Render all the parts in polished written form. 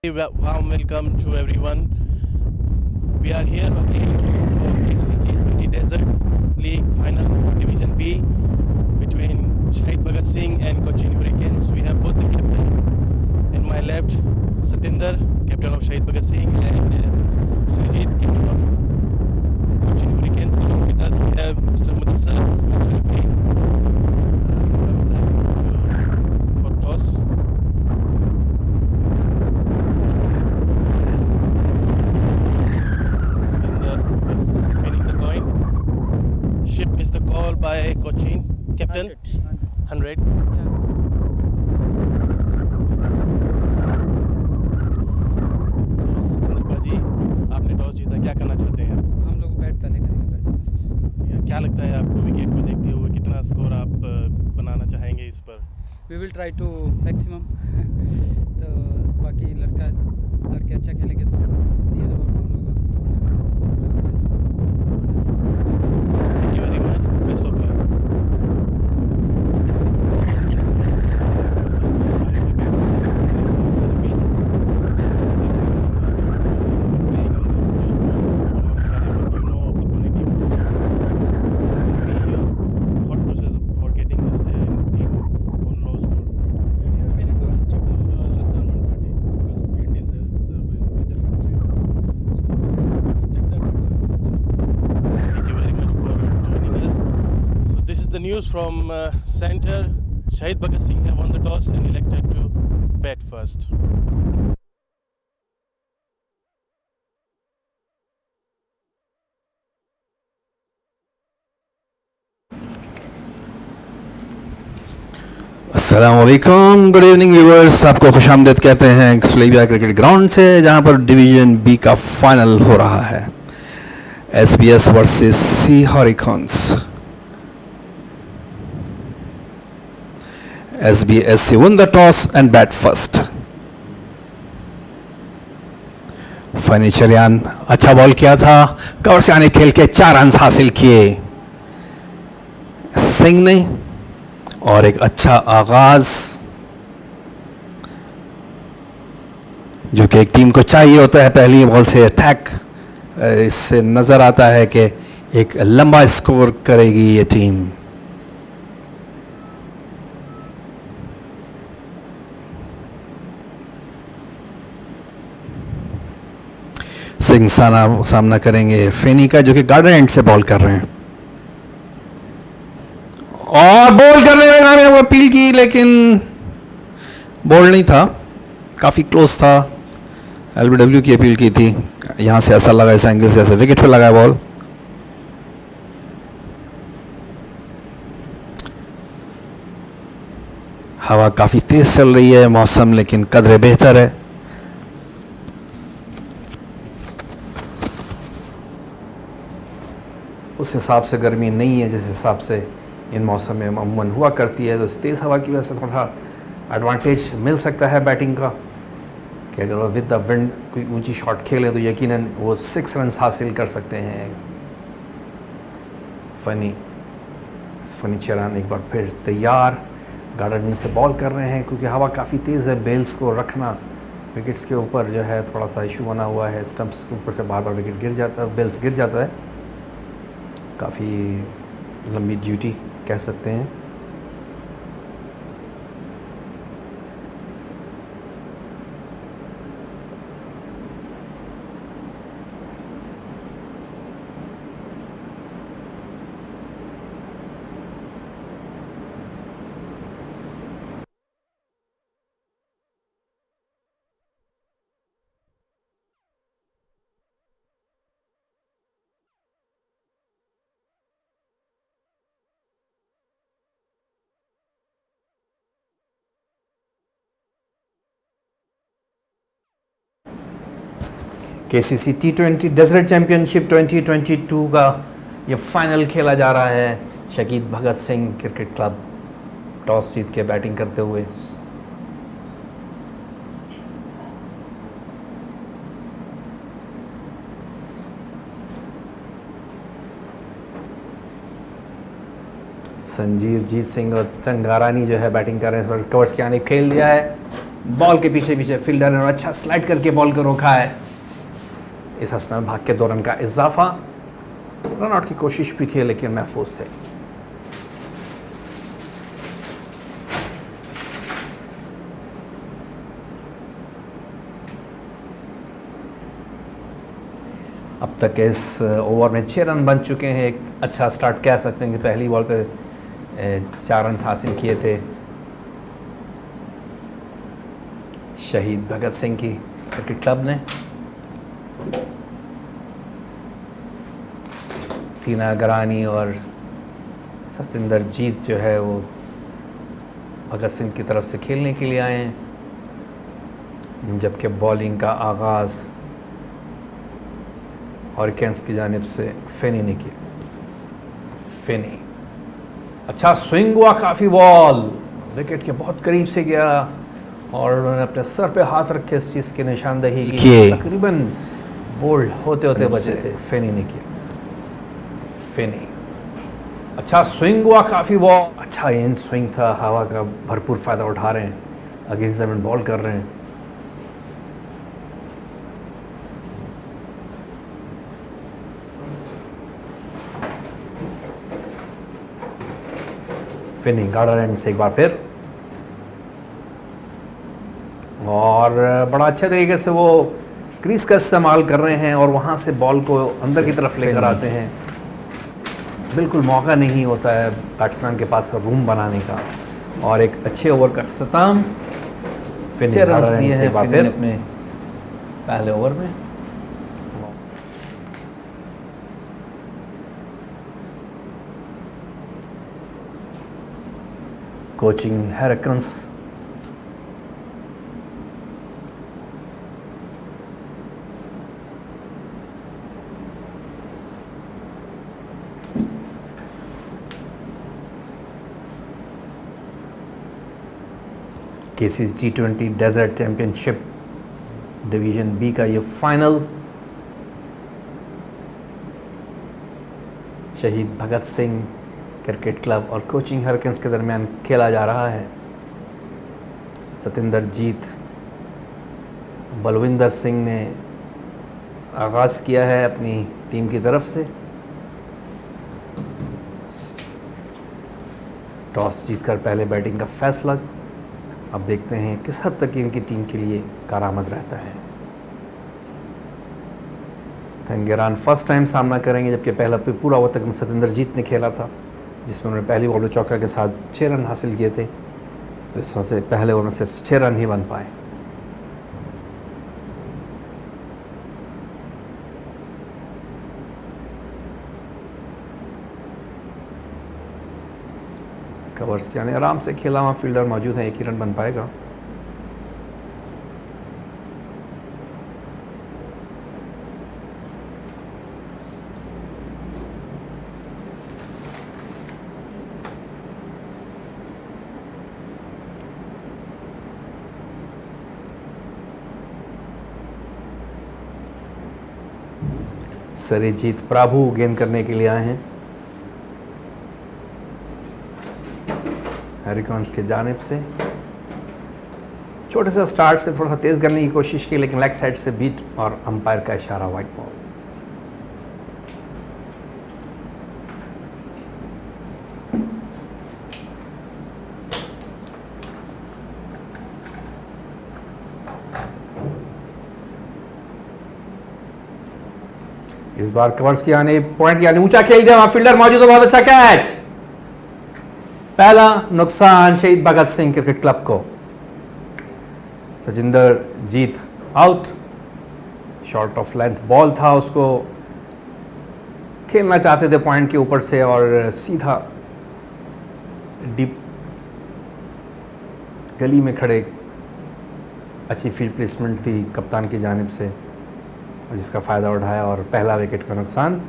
Warm welcome to everyone. We are here again for KCC T20 Desert League finals for Division B between Shaheed Bhagat Singh and Cochin Hurricanes. We have both the captain. In my left, Satinder, captain of Shaheed Bhagat Singh, and Shaheed, captain of Cochin Hurricanes. Along with us, we have Mr. Mudassar, referee. For toss. Ship is the call by Cochin captain 100. So Sikandar जी आपने toss जीता, क्या करना चाहते हैं? हम लोग bat पहले करेंगे, बैट फर्स्ट। क्या लगता है आपको विकेट को देखते हुए कितना स्कोर आप बनाना चाहेंगे इस पर? We will try to maximum. तो बाकी लड़के अच्छा खेलेंगे तो नियर अबाउट हम लोग thank you very much, best of luck. The news from center, Shaheed Bhagat Singh have won the toss and elected to bat first. अस्सलामुअलैकुम, गुड इवनिंग व्यूवर्स। आपको खुशामदीद कहते हैं सुलैबिया क्रिकेट ग्राउंड से, जहां पर डिवीजन बी का फाइनल हो रहा है। SBS versus C hurricanes. SBSC won the toss and bat first. Phani Cherian अच्छा बॉल किया था, कवर से आने खेल के 4 रन हासिल किए सिंह ने, और एक अच्छा आगाज जो कि एक टीम को चाहिए होता है पहली बॉल से अटैक। इससे नज़र आता है कि एक लंबा स्कोर करेगी ये टीम। सिंह सामना करेंगे फेनी का, जो कि गार्डन एंड से बॉल कर रहे हैं, और बॉल करने में मैंने वो अपील की लेकिन बॉल नहीं था, काफ़ी क्लोज था। LBW की अपील की थी, यहाँ से ऐसा लगा इस एंगल से जैसे विकेट पे लगा बॉल। हवा काफ़ी तेज़ चल रही है, मौसम लेकिन कदरे बेहतर है। उस हिसाब से गर्मी नहीं है जिस हिसाब से इन मौसम में अमूमन हुआ करती है। तो इस तेज़ हवा की वजह से थोड़ा सा एडवांटेज मिल सकता है बैटिंग का, कि अगर वो विद द विंड कोई ऊंची शॉट खेले तो यकीनन वो 6 रन हासिल कर सकते हैं। फनी चरान एक बार फिर तैयार, गार्डन से बॉल कर रहे हैं क्योंकि हवा काफ़ी तेज़ है। बेल्स को रखना विकेट्स के ऊपर जो है थोड़ा सा इशू बना हुआ है, स्टंप्स के ऊपर से बार बार विकेट गिर जाता है, बेल्स गिर जाता है। काफ़ी लंबी ड्यूटी कह सकते हैं। KCC T20 डेजर्ट चैम्पियनशिप 2022 का ये फाइनल खेला जा रहा है। शहीद Bhagat Singh cricket club toss जीत के बैटिंग करते हुए। संजीव जीत सिंह और तंगारानी जो है बैटिंग कर रहे हैं। इस बार कवर्स के आने खेल दिया है बॉल के पीछे पीछे फील्डर ने अच्छा स्लाइड करके बॉल को रोका है। इस हसना भाग के 2 रन का इजाफा। रन आउट की कोशिश भी की लेकिन महफूज थे। अब तक इस ओवर में 6 रन बन चुके हैं। एक अच्छा स्टार्ट कह सकते हैं कि पहली बॉल पे 4 रन हासिल किए थे शहीद भगत सिंह की क्रिकेट क्लब ने। तीना गरानी और सतिंदर जीत जो है वो भगत सिंह की तरफ से खेलने के लिए आए हैं, जबकि बॉलिंग का आगाज़ हरिकेन्स की जानिब से फेनी ने किया। फेनी अच्छा स्विंग हुआ, काफ़ी बॉल विकेट के बहुत करीब से गया और उन्होंने अपने सर पे हाथ रखे इस चीज़ की निशानदेही की। तकरीबन बोल्ड होते होते बचे थे। फेनी ने किया। फेनी अच्छा स्विंग हुआ, काफ़ी बॉल अच्छा इन स्विंग था। हवा का भरपूर फ़ायदा उठा रहे हैं, अगेंस्ट ज़मीन बॉल कर रहे हैं। फिनिंग गार्डर एंड से एक बार फिर और बड़ा अच्छे तरीके से वो क्रीज का इस्तेमाल कर रहे हैं और वहाँ से बॉल को अंदर की तरफ लेकर आते हैं। बिल्कुल मौका नहीं होता है बैट्समैन के पास रूम बनाने का। और एक अच्छे ओवर का अख्ताम। 6 रन दिए हैं फिर अपने पहले ओवर में। Coaching hurricanes KCC T20 desert championship division B का ये final Shaheed Bhagat Singh cricket club और कोचिंग हरिकेन्स के दरमियान खेला जा रहा है। सतिंदर जीत बलविंदर सिंह ने आगाज़ किया है अपनी टीम की तरफ से। टॉस जीतकर पहले बैटिंग का फैसला। अब देखते हैं किस हद तक इनकी टीम के लिए कारआमद रहता है। थंगेरान फर्स्ट टाइम सामना करेंगे, जबकि पहला पूरा ओवर तक सतिंदर जीत ने खेला था, जिसमें उन्होंने पहली बॉल में चौका के साथ 6 रन हासिल किए थे। तो इस वजह से पहले ओवर में सिर्फ 6 रन ही बन पाए। कवर्स के यानी आराम से खेला, वहाँ फील्डर मौजूद है, 1 ही रन बन पाएगा। सरीजीत प्रभु गेंद करने के लिए आए हैं हरिकेन्स के जानिब से। छोटे से स्टार्ट से थोड़ा सा तेज़ करने की कोशिश की, लेकिन लेग साइड से बीट और अंपायर का इशारा, वाइट बॉल। इस बार कवर्स की आने पॉइंट यानी ऊंचा खेल दिया, वहां फील्डर मौजूद है, बहुत अच्छा कैच। पहला नुकसान शहीद भगत सिंह क्रिकेट क्लब को। Sajinder Jeet out. Short of length ball था, उसको खेलना चाहते थे पॉइंट के ऊपर से और सीधा डीप गली में खड़े। अच्छी फील्ड प्लेसमेंट थी कप्तान की जानिब से, जिसका फ़ायदा उठाया और पहला विकेट का नुकसान।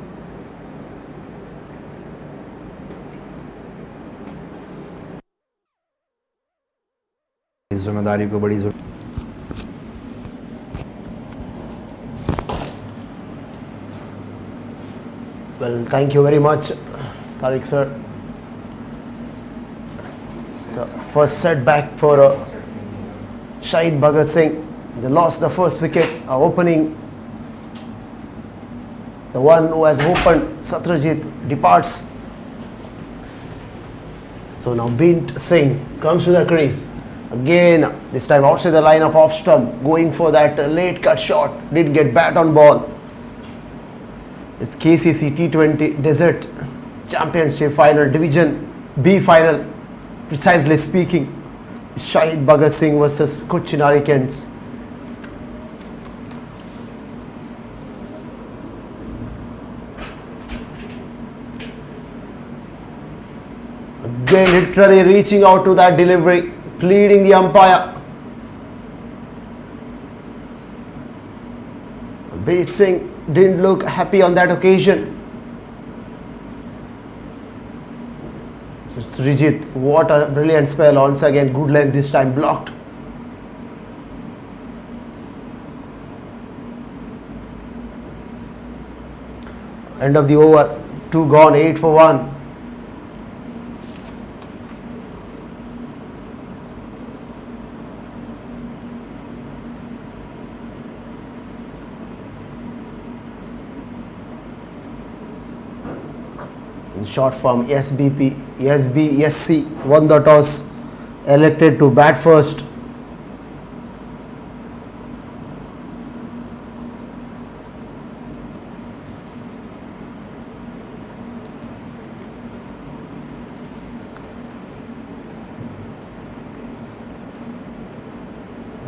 इस जिम्मेदारी को बड़ी Well, thank you very much, Tariq sir. So, first setback for Shaheed Bhagat Singh. They lost the first wicket, opening. The one who has opened, Satrajit, departs. So now Bint Singh comes to the crease. Again, this time outside the line of off stump, going for that late cut shot. Didn't get bat on ball. It's KCC T20 Desert Championship Final, Division B Final, precisely speaking. Shaheed Bhagat Singh versus Cochin Hurricanes. Again, literally reaching out to that delivery, pleading the umpire. Bint Singh didn't look happy on that occasion. So Srijit, what a brilliant spell. Once again, good length, this time blocked. End of the over, 2 gone, 8 for 1. Shot from SBSC won the toss, elected to bat first.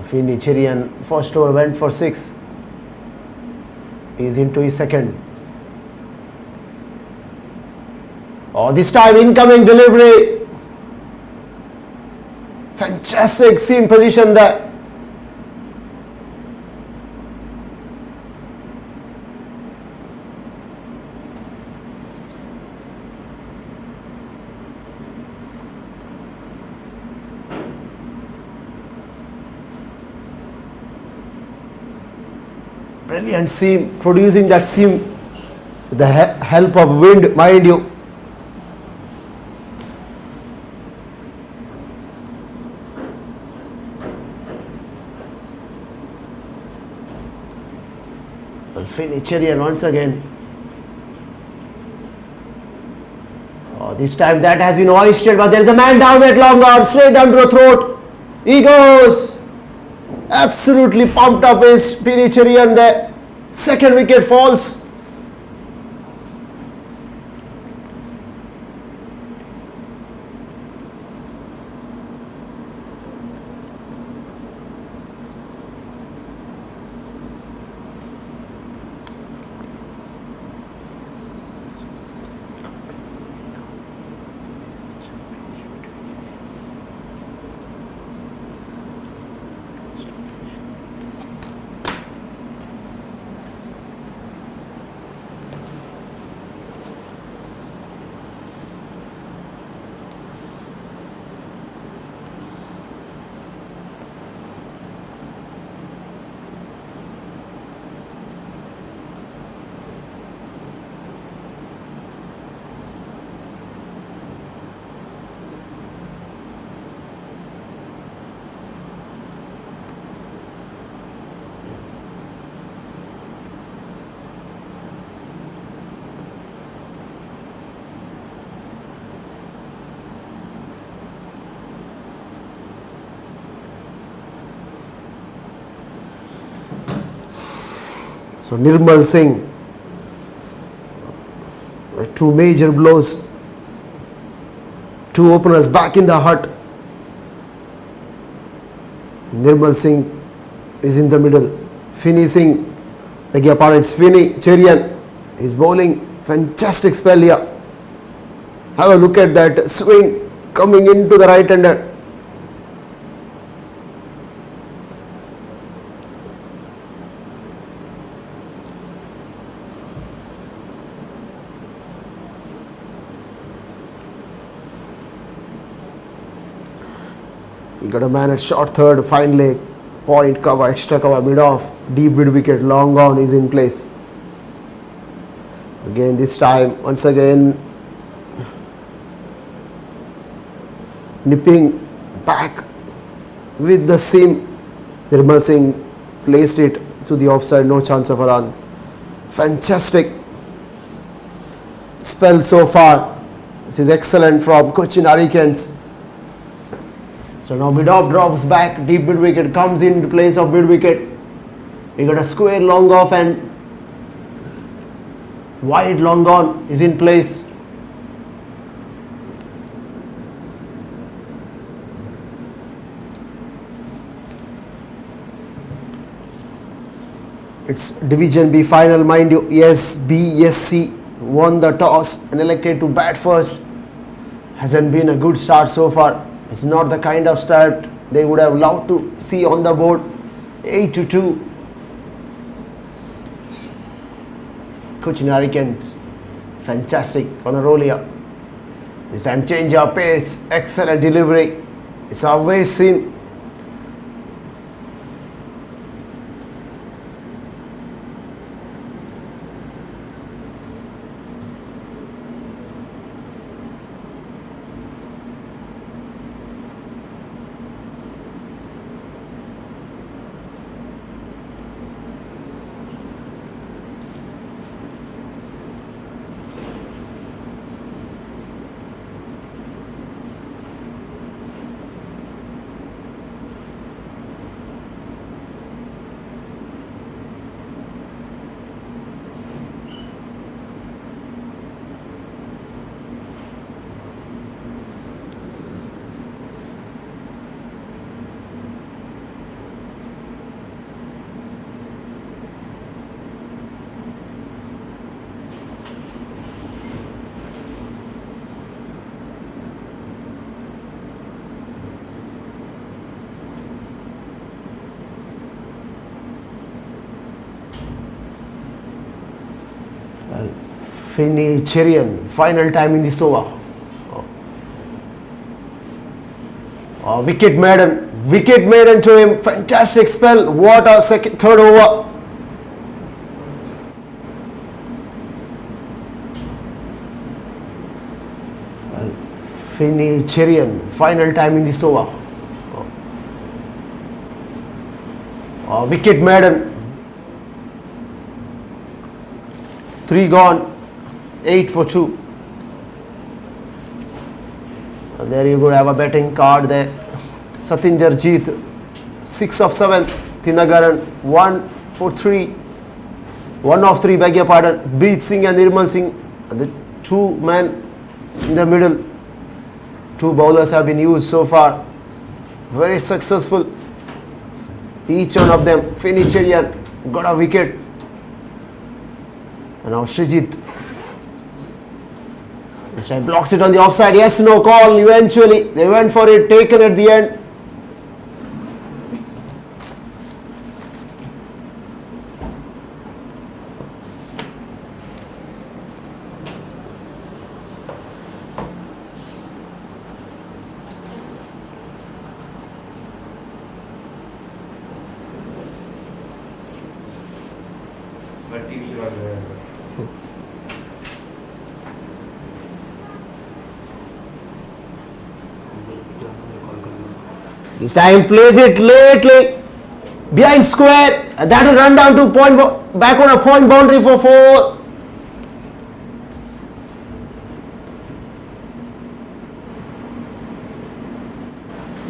Finny Cherian first over went for 6. He's into his second. Oh, this time incoming delivery. Fantastic seam position there. Brilliant seam, producing that seam with the help of wind, mind you. Finny Cherian once again. Oh, this time that has been hoisted, but there is a man down that long arm, straight down to the throat. He goes. Absolutely pumped up is Finny Cherian there. Second wicket falls. So Nirmal Singh, two major blows, two openers back in the hut. Nirmal Singh is in the middle, finishing, beg your pardon, it's Finny Cherian is bowling, fantastic spell here. Have a look at that swing coming into the right-hander. You got a man at short third, fine leg, point cover, extra cover, mid off, deep mid wicket, long on is in place. Again, this time, once again, nipping back with the seam, Nirmal Singh placed it to the offside, no chance of a run. Fantastic spell so far. This is excellent from Cochin Hurricanes. So now mid-off drops back, deep mid-wicket comes in place of mid-wicket. We got a square long off and wide long on is in place. It's Division B final, mind you. Yes, B, yes, C won the toss and elected to bat first. Hasn't been a good start so far. It's not the kind of start they would have loved to see on the board. 8-2. Cochin Hurricanes, fantastic on a roll here. This time change of pace, excellent delivery. It's always seen. Fincherian, final time in this over. Wicket maiden to him. Fantastic spell. What a third over. Fincherian, final time in this over. Wicket maiden. 3 gone. 8 for 2. And there you go, have a betting card there. Satinjar Jeet, 6 of 7. Tinagaran, 1 for 3. 1 of 3, beg your pardon. Beat Singh and Nirmal Singh, the 2 men in the middle. 2 bowlers have been used so far. Very successful. Each one of them. Fincherian got a wicket. And now Srijit. This time blocks it on the offside. Yes, no call. Eventually, they went for it. Taken at the end. This time plays it lately behind square, and that will run down to back on a point boundary for 4.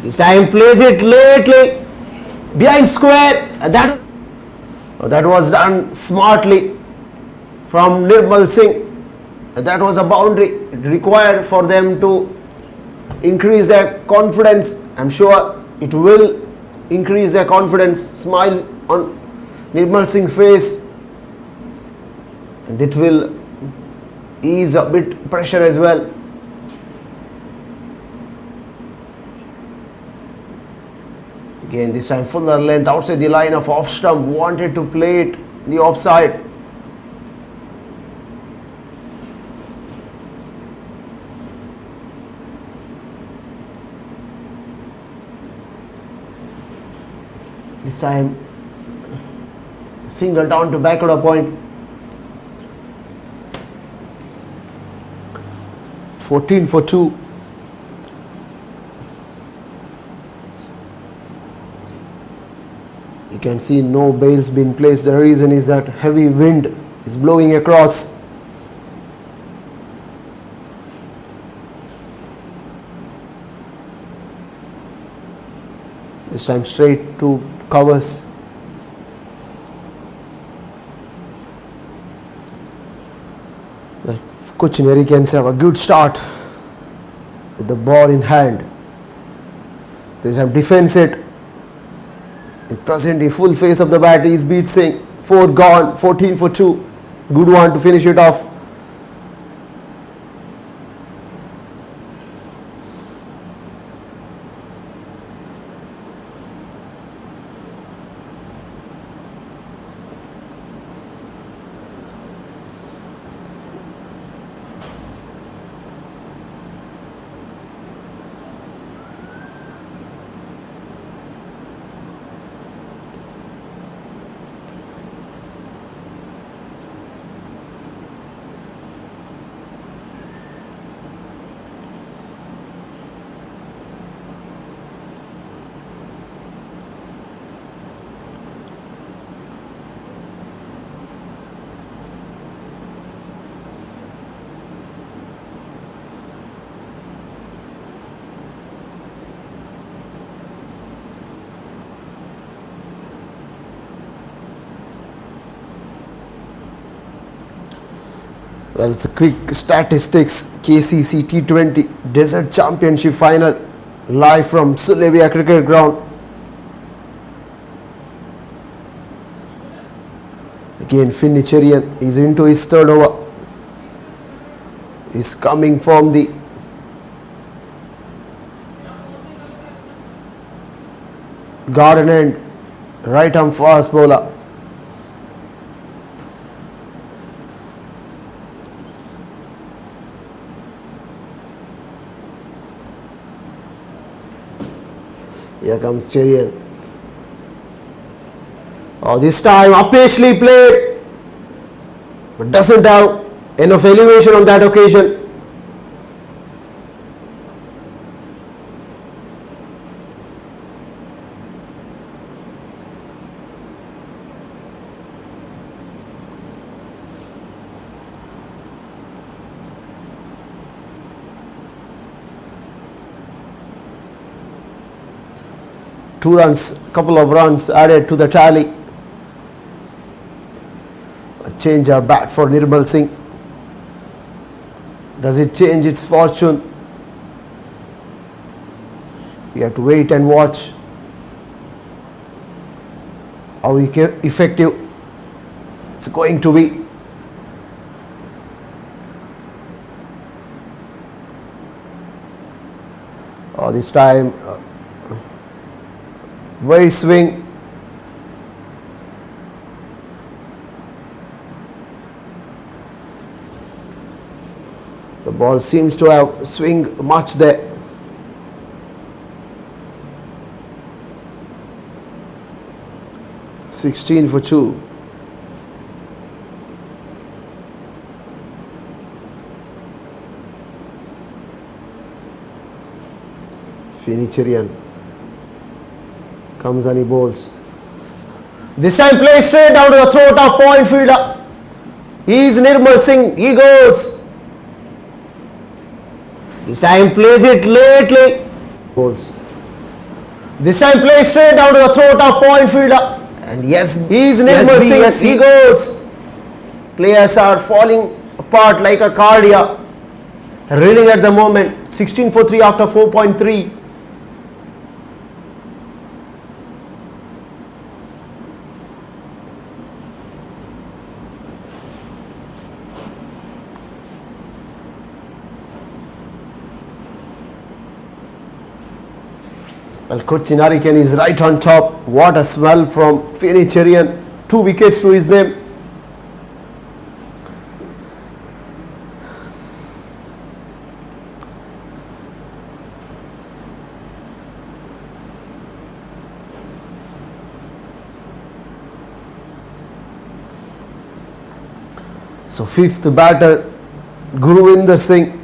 This time plays it lately behind square, and that was done smartly from Nirmal Singh. And that was a boundary required for them to increase their confidence. I'm sure it will increase their confidence. Smile on Nirmal Singh's face, and it will ease a bit pressure as well. Again, this time fuller length outside the line of off stump. Wanted to play it the offside. This time single down to back order point. 14 for 2. You can see no bails being placed. The reason is that heavy wind is blowing across. This time straight to covers. The Cochin Hurricanes have a good start with the ball in hand. They have defense it. It's present in full face of the bat. He's beat Singh. 4 gone, 14 for 2. Good one to finish it off. Well, it's a quick statistics. KCC T20 Desert Championship Final live from Sulaibiya Cricket Ground. Again, Finnicherian is into his third over. He's coming from the garden end, right arm fast bowler. Here comes Cherian. Oh, this time Apeshli played, but doesn't have enough elevation on that occasion. Two runs, couple of runs added to the tally. A change of bat for Nirmal Singh. Does it change its fortune? We have to wait and watch how effective it's going to be. Oh, this time way swing. The ball seems to have swing much there. (16 for 2). Finnicherian comes and he bowls. This time play straight down to the throat of point fielder. He is Nirmal Singh. He goes. This time plays it lately. Bowls. This time play straight down to the throat of point fielder. And yes, he is Nirmal Singh. Yes, he goes. Players are falling apart like a cardia. Reeling at the moment. 16 for 3 after 4.3. Well, Cochin Hurricane is right on top. What a smell from Finnicherian. 2 wickets to his name. So 5th batter, Guruvinder Singh.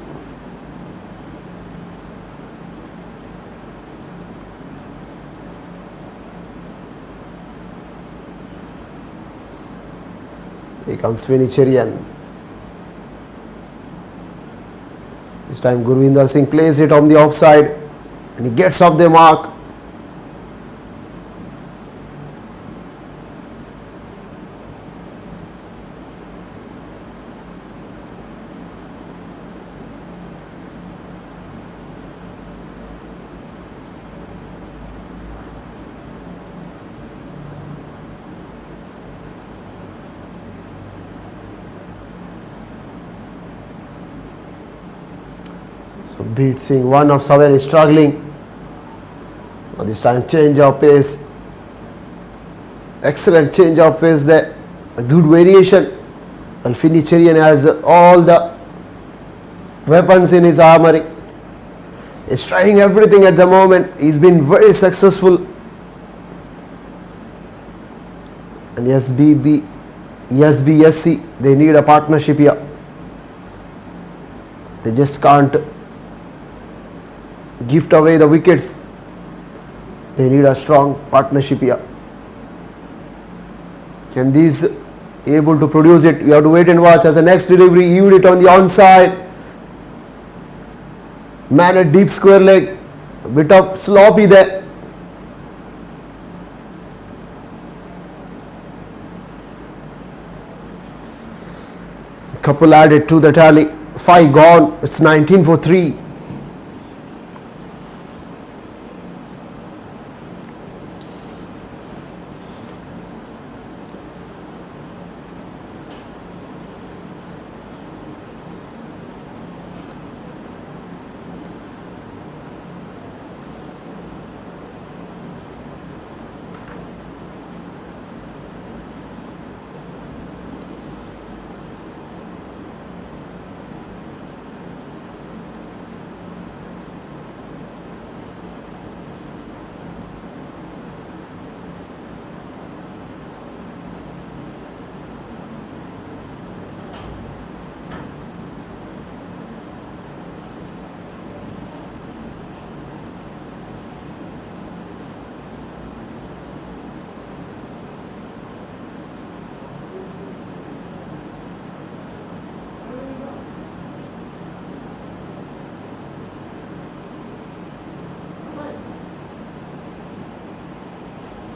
Here comes Finnicherian. This time Gurvinder Singh plays it on the offside and he gets off the mark. So Beat Singh, one of 7, is struggling. Now this time change of pace. Excellent change of pace there. A good variation. And Finnicherian has all the weapons in his armory. He's trying everything at the moment. He's been very successful. And SC, they need a partnership here. They just can't gift away the wickets. They need a strong partnership here. Can these able to produce it? You have to wait and watch as the next delivery. He it on the onside. Man at deep square leg. A bit of sloppy there. Couple added to the tally. 5 gone. It's 19 for 3.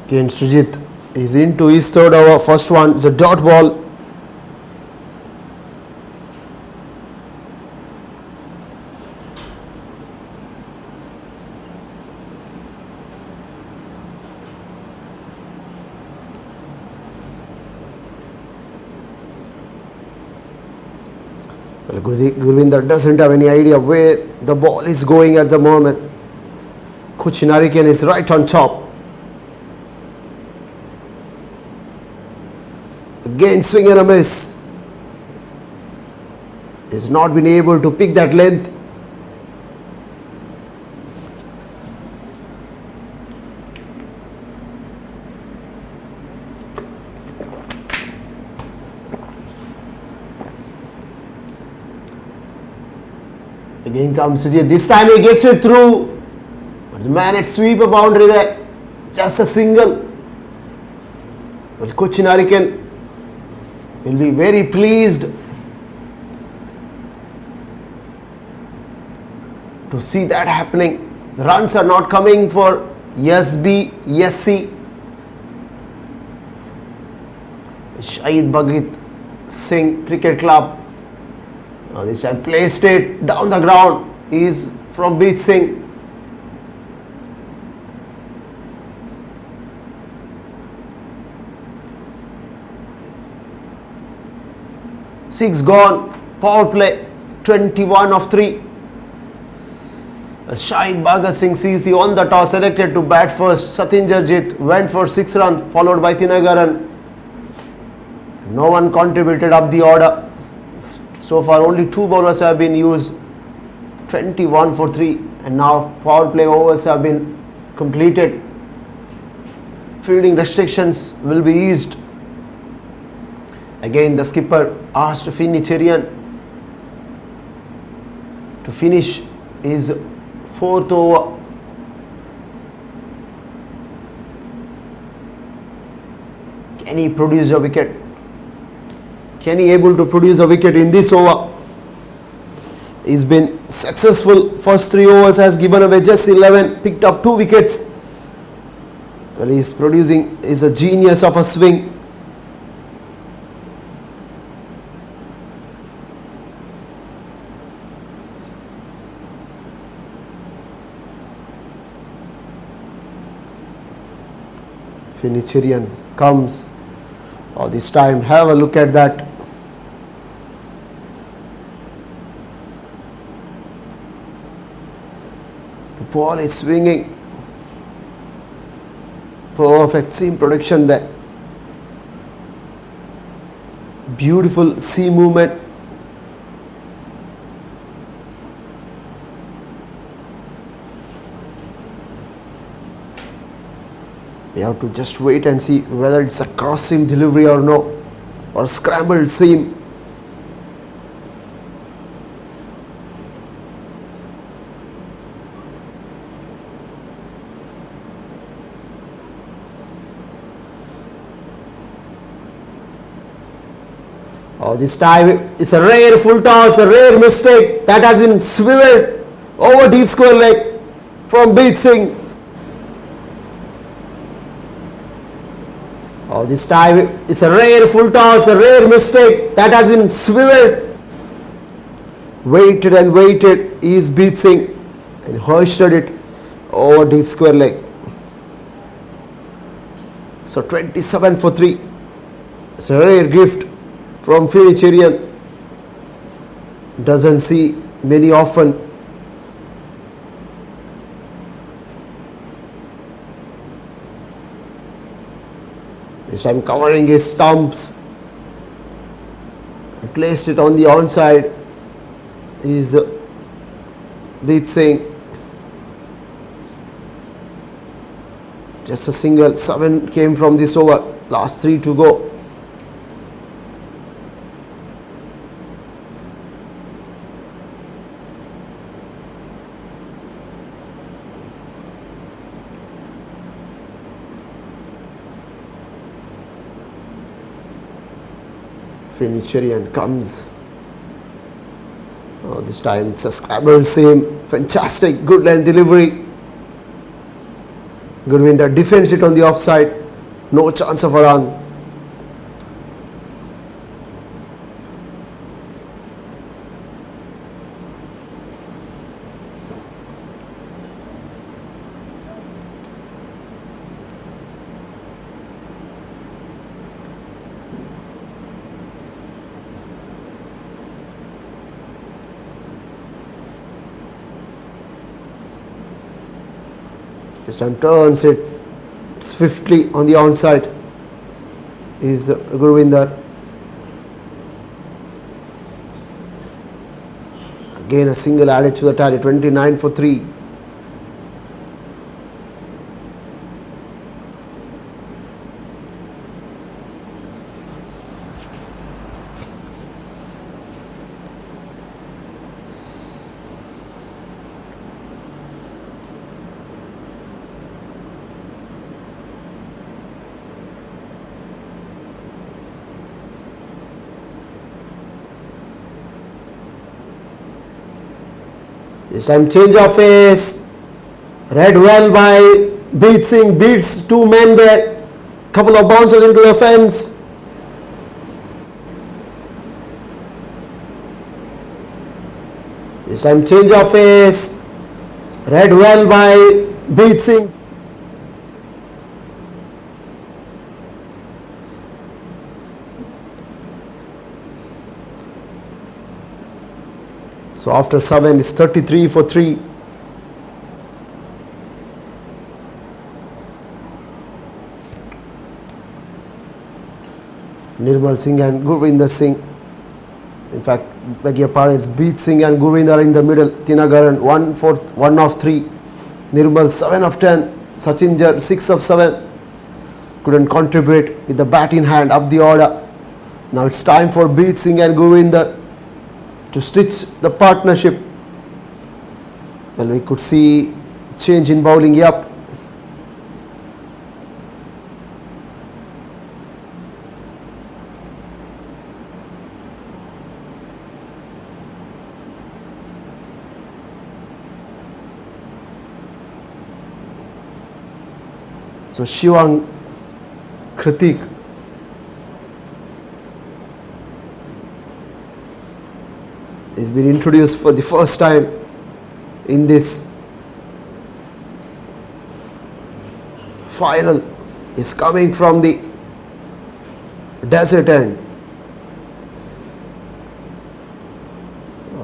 Again, Srijit is into his third over. First one is a dot ball. Well, Gurvinder doesn't have any idea where the ball is going at the moment. Cochin Hurricane is right on top. Again, swing and a miss. He's not been able to pick that length. Again comes Sujit. This time he gets it through. But the man at sweep a boundary there. Just a single. Well, Cochin Hurricane will be very pleased to see that happening. The runs are not coming for SC. Shaheed Bhagat Singh Cricket Club. Now this time placed it down the ground is from Beat Singh. Six gone, power play, 21 of 3. Shaheed Bhagat Singh CC on the toss, selected to bat first. Satinderjit went for 6 runs, followed by Tinagaran. No one contributed up the order. So far only 2 bowlers have been used, 21 for 3. And now power play overs have been completed. Fielding restrictions will be eased. Again, the skipper asked Finnicherian to finish his 4th over. Can he produce a wicket? Can he able to produce a wicket in this over? He's been successful. First 3 overs has given away just 11, picked up 2 wickets. Well, he's producing, is a genius of a swing. Fincherian comes. Oh, this time, have a look at that. The ball is swinging. Perfect seam protection there. Beautiful seam movement. We have to just wait and see whether it's a cross seam delivery or no, or scrambled seam. Oh, this time it's a rare full toss, a rare mistake that has been swiveled over deep square leg from Beat Singh. Oh, this time it's a rare full toss, a rare mistake that has been swiveled. Waited and waited is Beat Singh and hoisted it over deep square leg. So 27 for 3. It's a rare gift from Fincherian. Doesn't see many often. This time covering his stumps. Placed it on the onside is Beat Singh. Just a single. 7 came from this over. Last 3 to go. Fincherian comes. Oh, this time it's a scrambled seam. Fantastic, good length delivery. Gurvinder defends it on the offside. No chance of a run. This time turns it swiftly on the onside is Gurvinder. Again a single added to the tally. 29 for 3. This time change of pace. Read well by Beat Singh. Beats 2 men there. Couple of bounces into the fence. This time change of pace. Read well by Beat Singh. So after 7 is 33 for 3. Nirmal Singh and Gurvinder Singh. In fact, beg your pardon, it's Beat Singh and Gurvinder in the middle. Tinagaran 1 of 3. Nirmal 7 of 10. Sachinjar 6 of 7. Couldn't contribute with the bat in hand up the order. Now it's time for Beat Singh and Gurvinder to stitch the partnership. Well, we could see change in bowling. Yep. So Shivang Kritik has been introduced for the first time in this final. Is coming from the desert end.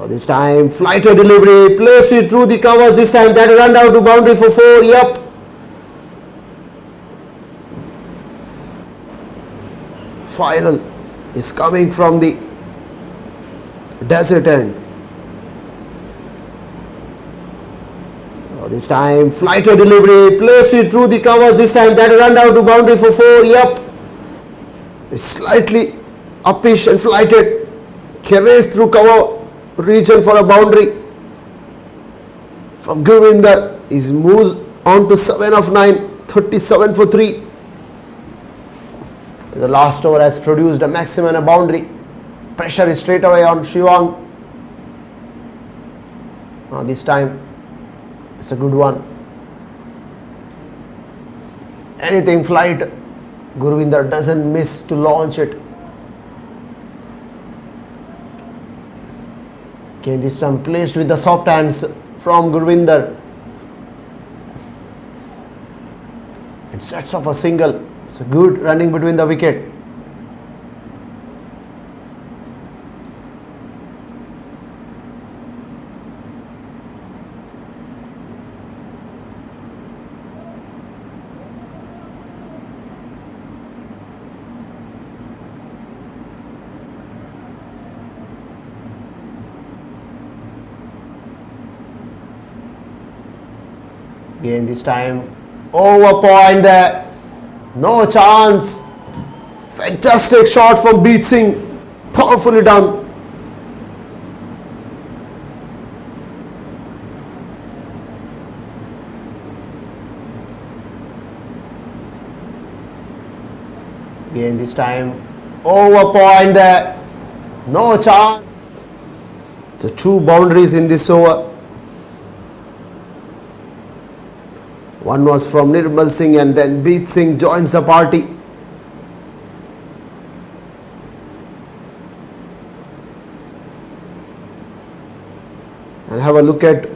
This time flighter delivery, placed it through the covers. This time that run down to boundary for 4. Yep. Final is coming from the desert end. This time flighter delivery, placed it through the covers. This time that run down to boundary for 4. Yep. It's slightly uppish and flighted. Carries through cover region for a boundary. From Gurvinder, he moves on to 7 of 9, 37 for 3. The last over has produced a maximum and a boundary. Pressure is straight away on Shivang. This time it's a good one. Anything flight, Gurvinder doesn't miss to launch it. Okay, this time placed with the soft hands from Gurvinder. It sets off a single. It's a good running between the wicket. Again this time over point there. No chance. Fantastic shot from Beat Singh. Powerfully done. Again this time over point there. No chance. So 2 boundaries in this over. One was from Nirmal Singh and then Beat Singh joins the party. And have a look at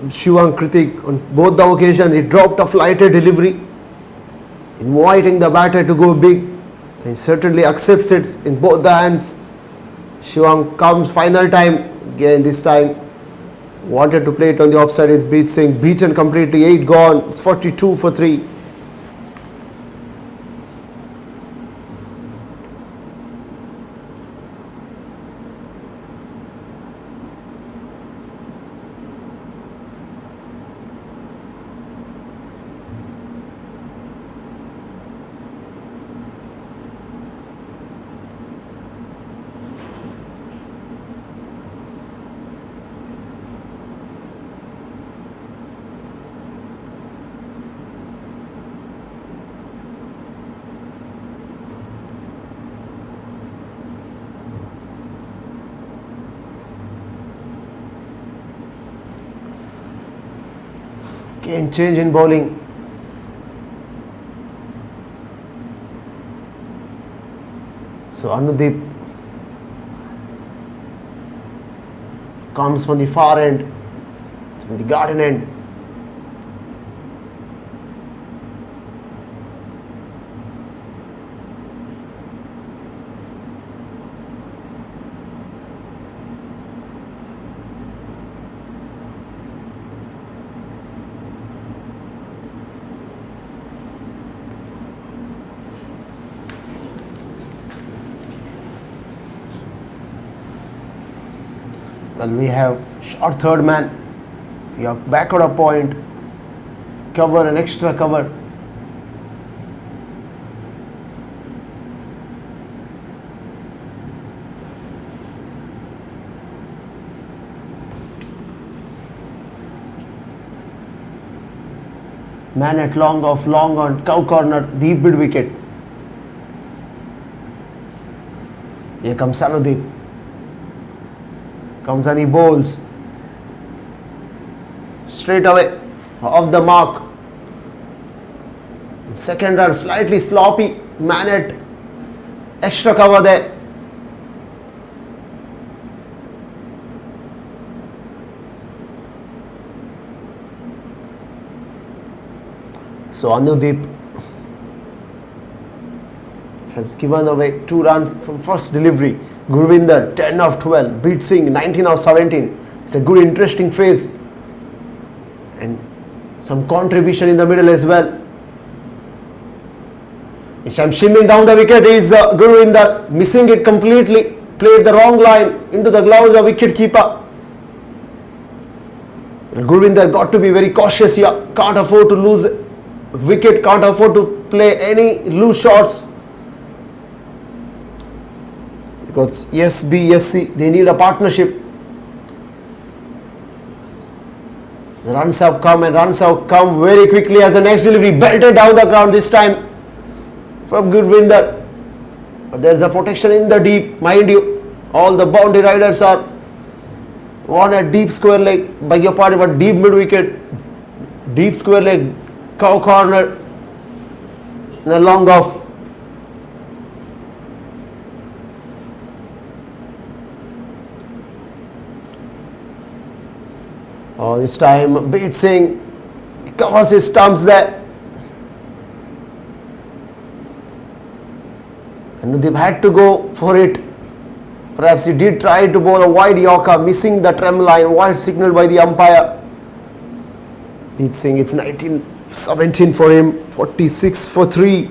Shivang Kritik. On both the occasions he dropped a flighted delivery, inviting the batter to go big. He certainly accepts it in both the hands. Shivang comes final time. Again this time wanted to play it on the offside is Beat Singh. Beaten completely, 8 gone. It's 42 for 3. Again change in bowling. So Anudeep comes from the far end, from the garden end. Well, we have short third man. We have back on a point, cover and extra cover. Man at long off long on cow corner, deep mid wicket. Here comes Anudeep. Comes and he bowls straight away off the mark. Second run, slightly sloppy. Manet, extra cover there. So Anudeep has given away 2 runs from first delivery. Gurvinder 10 of 12, beat Singh 19 of 17. It's a good interesting phase and some contribution in the middle as well. Isham shimming down the wicket is Gurvinder, missing it completely, played the wrong line into the gloves of wicket keeper. Gurvinder got to be very cautious here, can't afford to lose wicket, can't afford to play any loose shots. Because SBSC, they need a partnership. The runs have come and runs have come very quickly as the next delivery belted down the ground this time from Gurvinder. But there is a protection in the deep, mind you. All the boundary riders are one at deep square leg, beg your pardon, but deep mid wicket, deep square leg, cow corner, and a long off. Oh, this time Beat Singh covers his stumps there. And they've had to go for it. Perhaps he did try to bowl a wide Yorker, missing the trim line, wide signal by the umpire. Beat Singh, it's 19-17 for him, 46 for 3.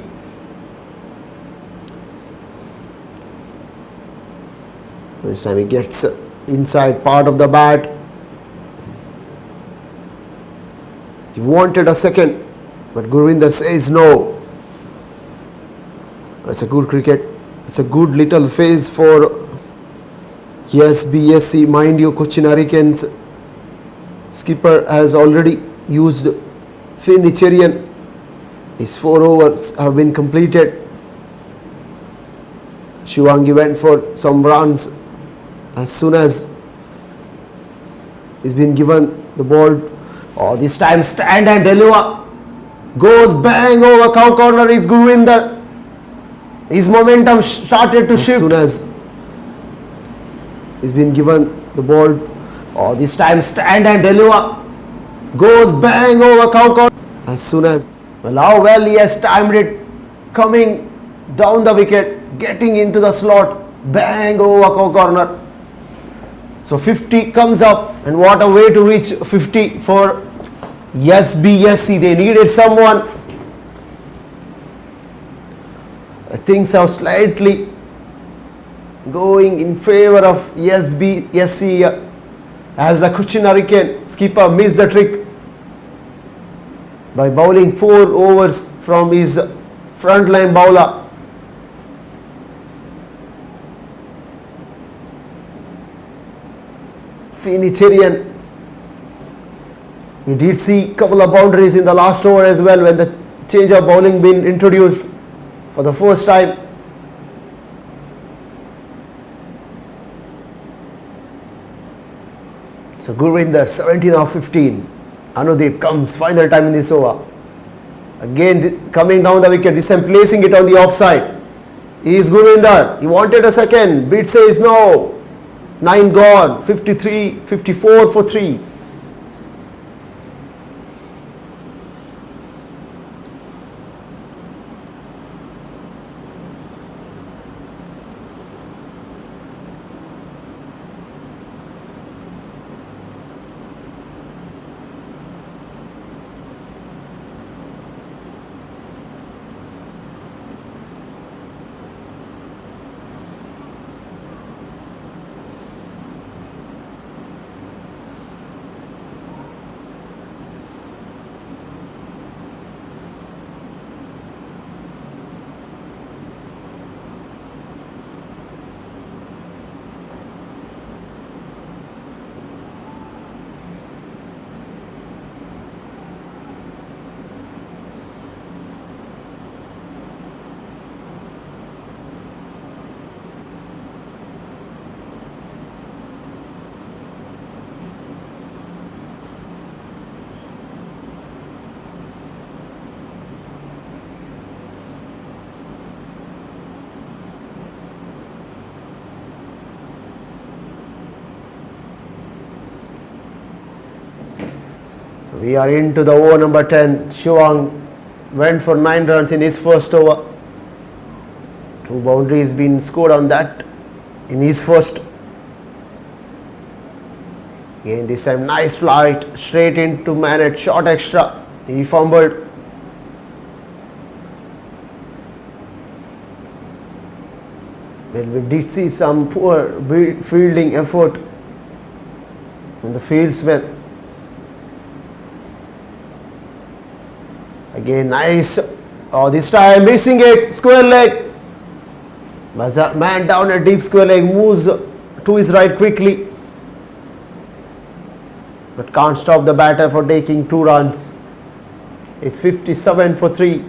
This time he gets inside part of the bat. He wanted a second, but Gurvinder says no. It's a good cricket. It's a good little phase for BSC. Mind you, Cochin Hurricanes skipper has already used Finicherian. His 4 overs have been completed. Shivangi went for some runs as soon as he's been given the ball. Oh, this time stand and deliver. Goes bang over cow corner is Gurvinder. His momentum started to shift. As soon as he's been given the ball. Oh, this time stand and deliver. Goes bang over cow corner. As soon as, well, how well he has timed it. Coming down the wicket, getting into the slot. Bang over cow corner. So 50 comes up, and what a way to reach 50 for SBSC. They needed someone. Things are slightly going in favor of SBSC as the Cochin Hurricane skipper missed the trick by bowling 4 overs from his frontline bowler. Finicherian. We did see a couple of boundaries in the last over as well when the change of bowling been introduced for the first time. So Gurvinder 17 of 15. Anudeep comes final time in this over. Again coming down the wicket, this time placing it on the offside. Is Gurvinder. He wanted a second. Beat says no. 9 gone. 53, 54 for 3. So we are into the over number 10. Shivang went for 9 runs in his first over. 2 boundaries been scored on that in his first. Again this time nice flight straight into man at short extra. He fumbled. Well, we did see some poor fielding effort in the fields. Well, again nice. Oh, this time missing it. Square leg. Man down a deep square leg, moves to his right quickly, but can't stop the batter for taking 2 runs. It's 57 for 3.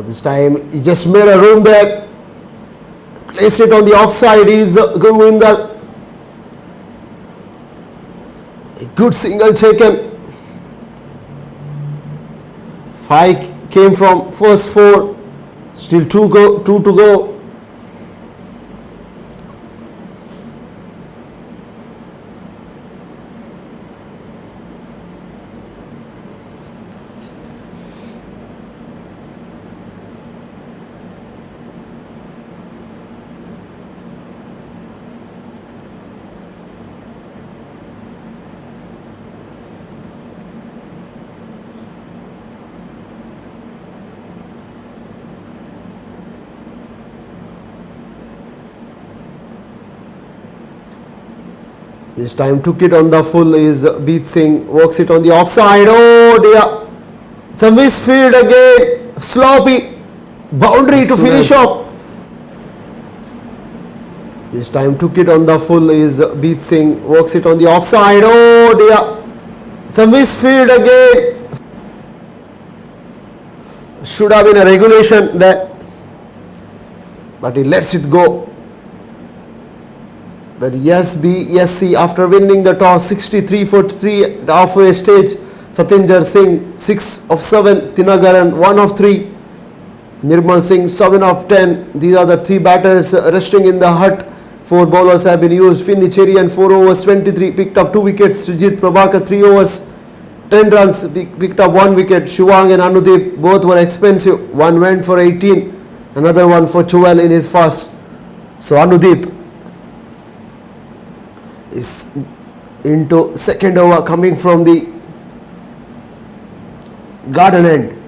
This time he just made a room there, placed it on the offside. He's going to win that. A good single taken. 5 came from first 4. Still 2 to go. This time took it on the full is Beat Singh, works it on the offside. Oh dear, some misfield again, sloppy boundary to finish off. This time took it on the full is Beat Singh, works it on the offside. Oh dear, some misfield again. Should have been a regulation there, but he lets it go. But yes, C after winning the toss 63 for 3 at halfway stage. Satinder Singh 6 of 7, Tinagaran 1 of 3, Nirmal Singh 7 of 10. These are the 3 batters resting in the hut. 4 bowlers have been used. Finnicherian 4 overs 23, picked up 2 wickets. Srijit Prabhakar 3 overs 10 runs, picked up 1 wicket. Shivang and Anudeep both were expensive. One went for 18, another one for 12 in his first. So Anudeep is into second over coming from the garden end.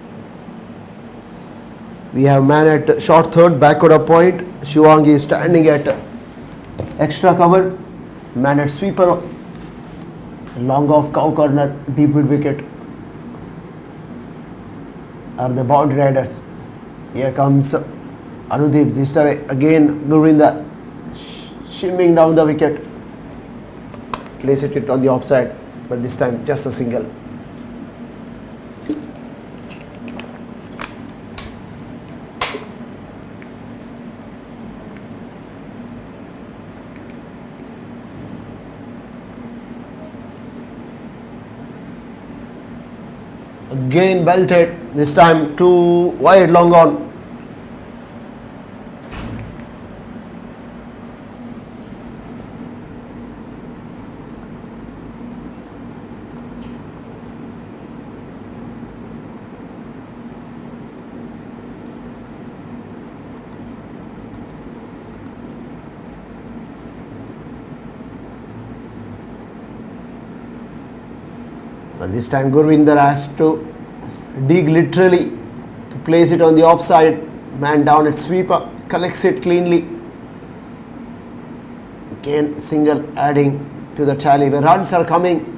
We have man at short third, backward a point. Shivang is standing at extra cover. Man at sweeper, long off cow corner, deep mid wicket are the boundary riders. Here comes Anudeep. This time again Govinda shimming down the wicket. Place it on the offside, but this time just a single. Again belted, this time too wide, long on. And this time Gurvinder has to dig literally to place it on the offside. Man down at sweeper, collects it cleanly. Again single adding to the tally. The runs are coming.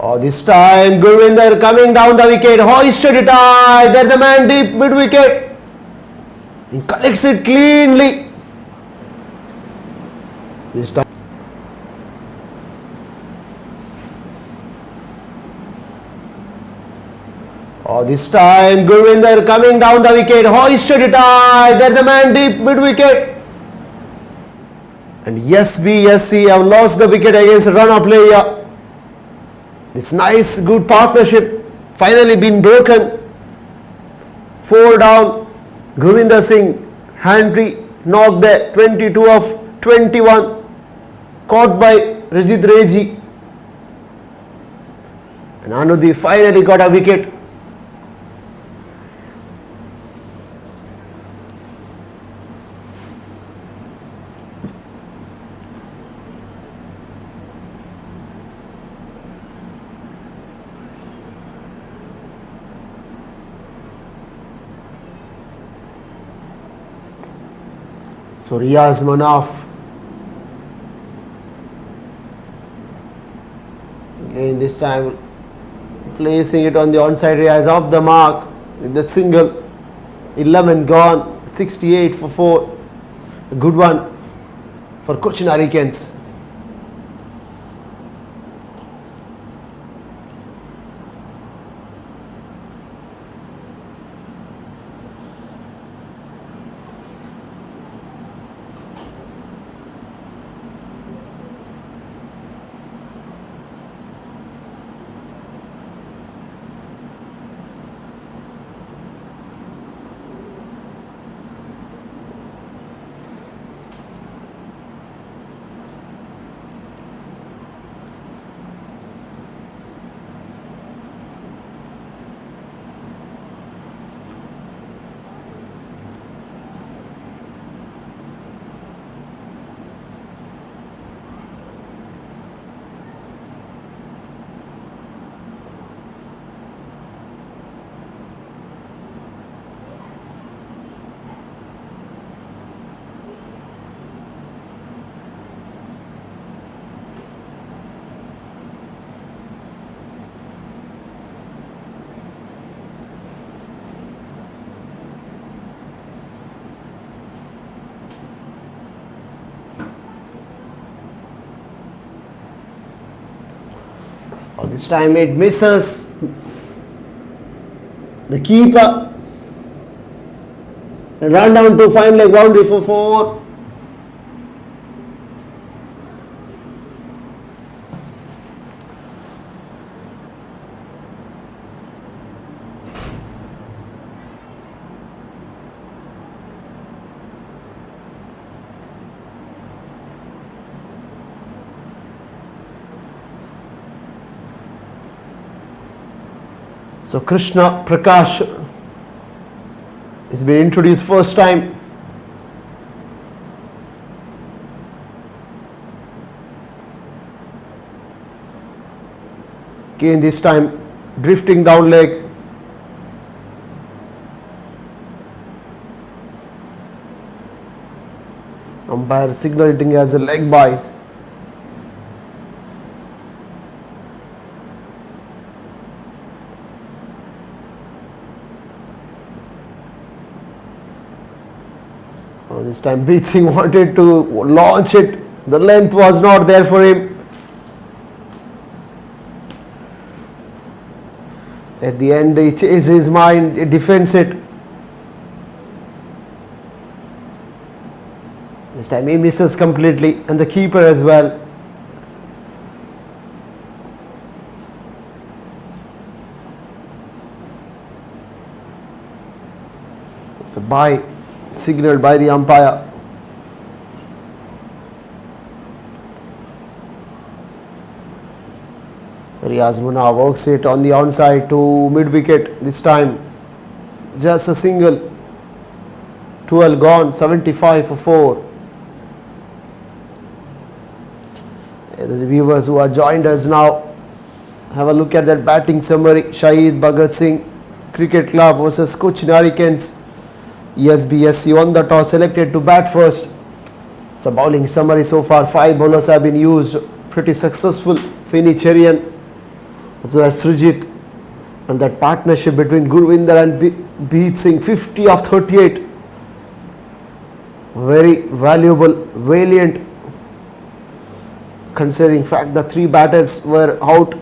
Oh, this time Gurvinder coming down the wicket, hoisted it high. There's a man deep mid wicket. He collects it cleanly. This time. Oh, this time Gurvinder coming down the wicket, hoisted it high. There's a man deep mid wicket. And yes, we have lost the wicket against a run-up player. This nice, good partnership finally been broken. 4 down. Gurvinder Singh, Henry knocked there, 22 of 21. Caught by Rajit Reji. And Anudhi finally got a wicket. So Riaz Manaf again this time placing it on the onside. Riaz off the mark with that single. 11 gone, 68 for 4. A good one for Cochin Hurricanes. This time it misses the keeper. And run down to fine leg boundary for 4. So Krishna Prakash has been introduced first time. Again this time drifting down leg. Umpire signaling as a leg bite. This time Preet Singh wanted to launch it. The length was not there for him. At the end he changed his mind, he defends it. This time he misses completely and the keeper as well. It's a bye signaled by the umpire. Riaz Munna works it on the onside to mid wicket. This time just a single. 12 gone, 75 for 4. The viewers who are joined us now, have a look at that batting summary. Shaheed, Bhagat Singh, Cricket Club versus Cochin Hurricanes. ESBSC won the toss, selected to bat first. So bowling summary so far, 5 bowlers have been used, pretty successful. Finny Cherian So that's Srijit, and that partnership between Gurvinder and Beat Singh, 50 of 38. Very valuable, valiant, considering fact the three batters were out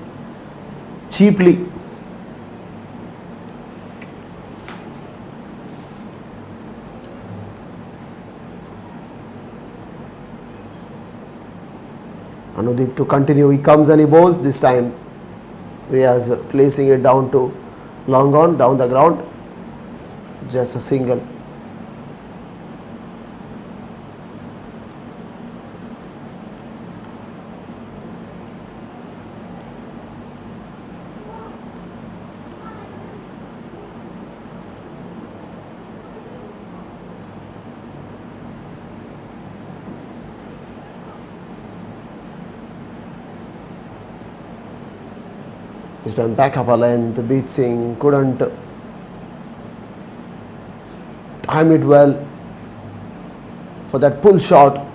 cheaply. Anudeep to continue, he comes and he bowls. This time Riaz placing it down to long on, down the ground, just a single. This time back up a length, Beat Singh couldn't time it well for that pull shot.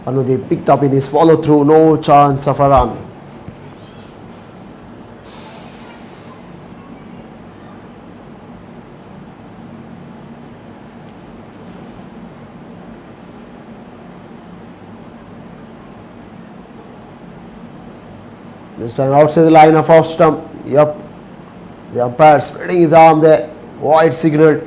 Anudeep picked up in his follow through, no chance of a run. This time outside the line of off stump. Yup. The umpire spreading his arm there. Wide signal.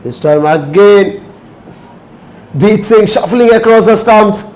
This time again, Beat Singh shuffling across the stumps.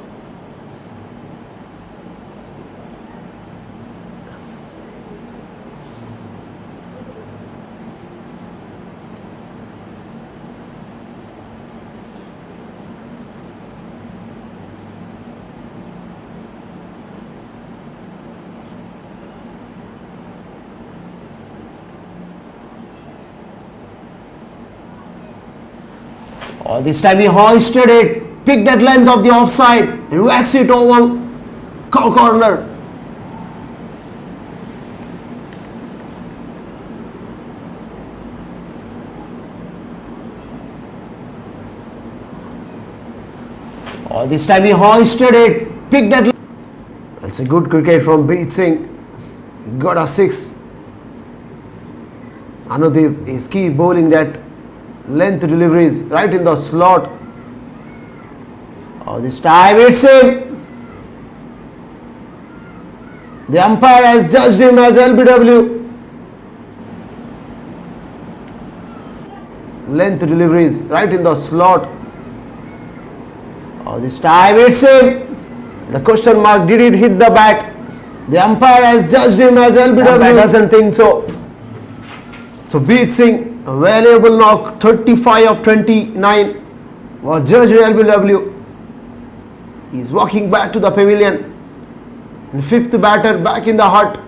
This time he hoisted it, picked that length of the offside and waxed it over corner. This time he hoisted it, picked that. That's a good cricket from Beat Singh. He got a 6. Anudeep is keep bowling that length deliveries right in the slot. This time it's him. The umpire has judged him as LBW. Length deliveries right in the slot. This time it's him. The question mark, did it hit the bat? The umpire has judged him as LBW. The umpire doesn't think so. So Beat Singh, a valuable knock, 35 of 29, was judged LBW. He is walking back to the pavilion. And fifth batter back in the hut.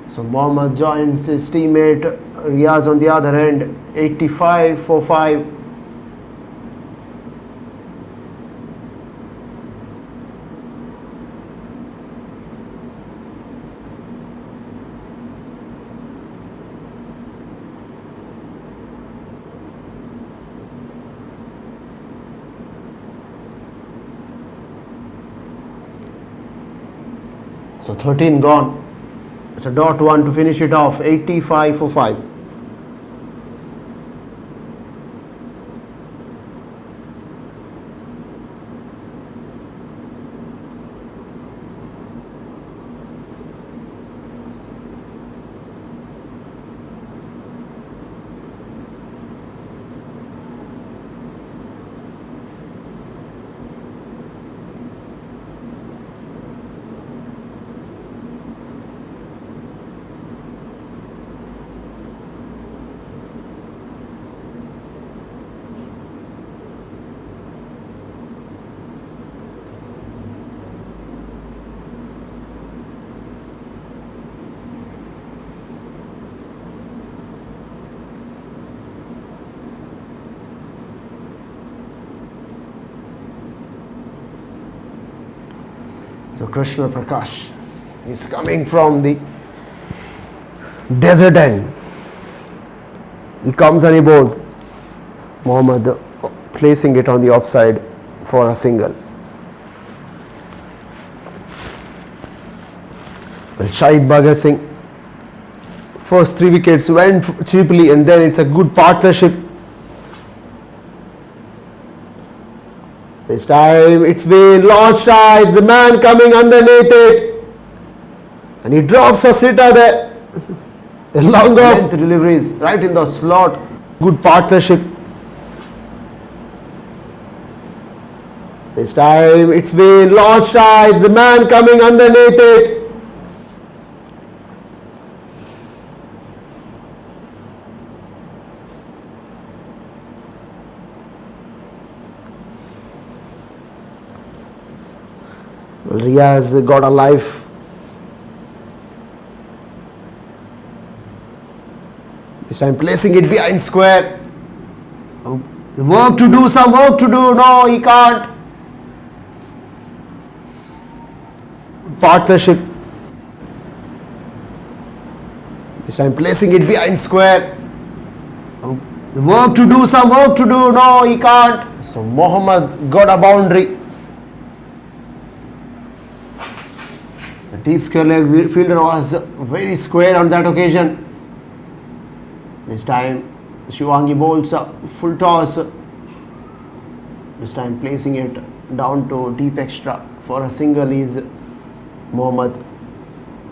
So Mohammad joins his teammate Riaz on the other end, 85 for 5. So 13 gone. It's a dot one to finish it off, 85 for 5. So Krishna Prakash is coming from the desert end. He comes and he bowls. Mohammad placing it on the offside for a single. Well, Shaheed Bhagat Singh, first 3 wickets went cheaply, and then it's a good partnership. This time it's been launched high, it's the man coming underneath it, and he drops a sitter there. A long off deliveries right in the slot. Good partnership. This time it's been launched high, it's the man coming underneath it. Well, Riaz got a life. This time placing it behind square. Work to do, some work to do. No, he can't. Partnership. This time placing it behind square. Work to do, some work to do. No, he can't. So Mohammad got a boundary. The deep square leg fielder was very square on that occasion. This time Shivangi bowls a full toss. This time placing it down to deep extra for a single is Mohammad.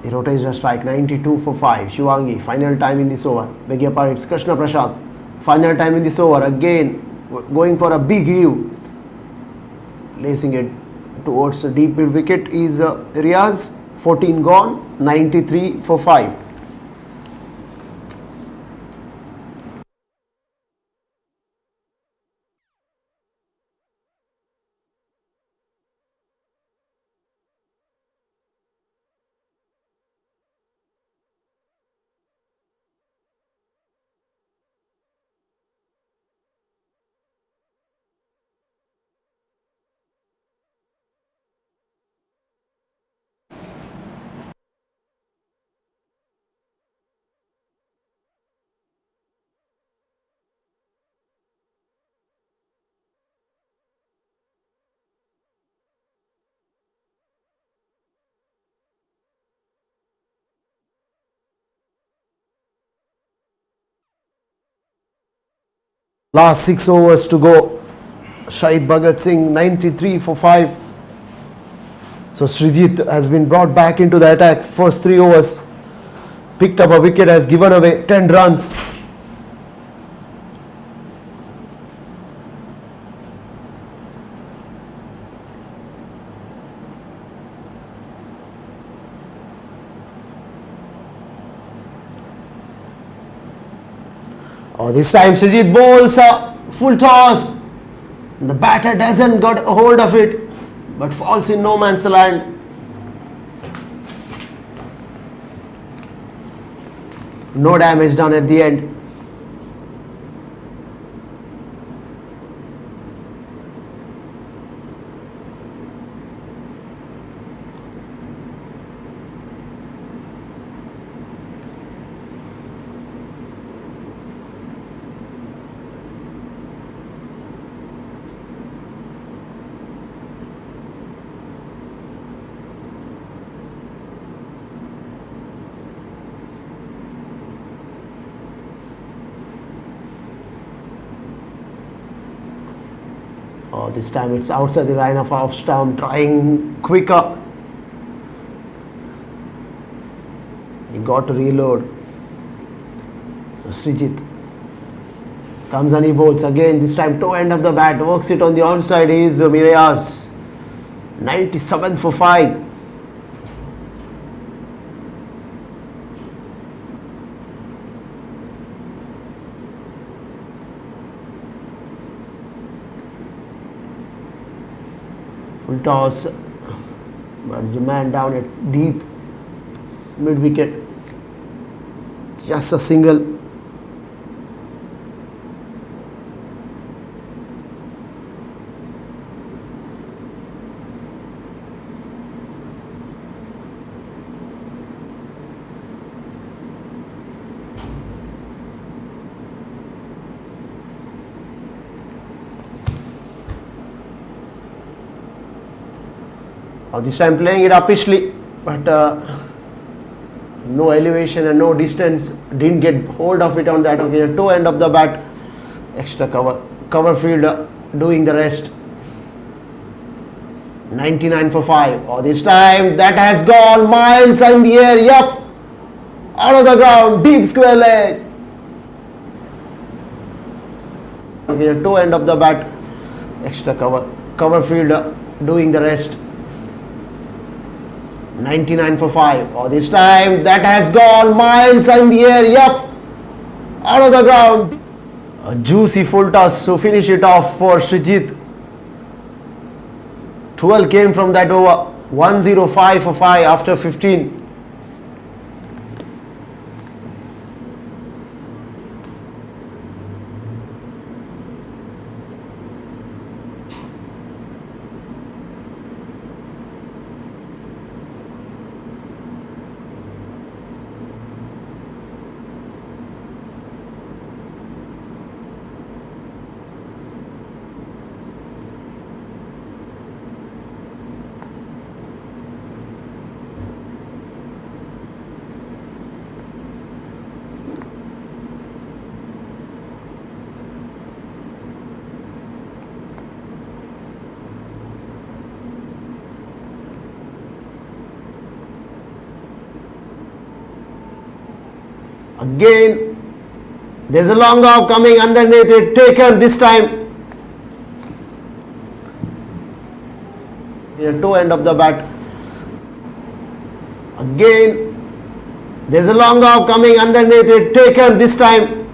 He rotates a strike. 92 for 5. Shivangi, final time in this over. Beg your pardon, it's Krishna Prasad. Final time in this over. Again going for a big heave. Placing it towards the deep mid wicket is Riaz. 14 gone. 93 for 5. Last 6 overs to go. Shaheed Bhagat Singh 93 for 5. So Srijit has been brought back into the attack. First 3 overs. Picked up a wicket, has given away 10 runs. Oh, this time Srijit bowls a full toss. The batter doesn't got a hold of it, but falls in no man's land. No damage done at the end. Oh, this time it's outside the line of off stump, trying quicker. He got to reload. So Srijit comes and he bowls again. This time toe end of the bat, works it on the onside. Is Mirayas 97 for 5. Full toss, but the man down at deep mid wicket. Just a single. This time playing it uppishly, but no elevation and no distance. Didn't get hold of it on that occasion. Toe end of the bat, extra cover fielder doing the rest. 99 for 5. This time that has gone miles in the air. Yup, out of the ground, deep square leg. Toe end of the bat, extra cover fielder doing the rest. 99 for 5. This time that has gone miles in the air. Yup, out of the ground. A juicy full toss to finish it off for Shaheed. 12 came from that over. 105 for 5 after 15. Again, there's a long off coming underneath it, taken this time. Toe end of the bat. Again, there's a long off coming underneath it, taken this time.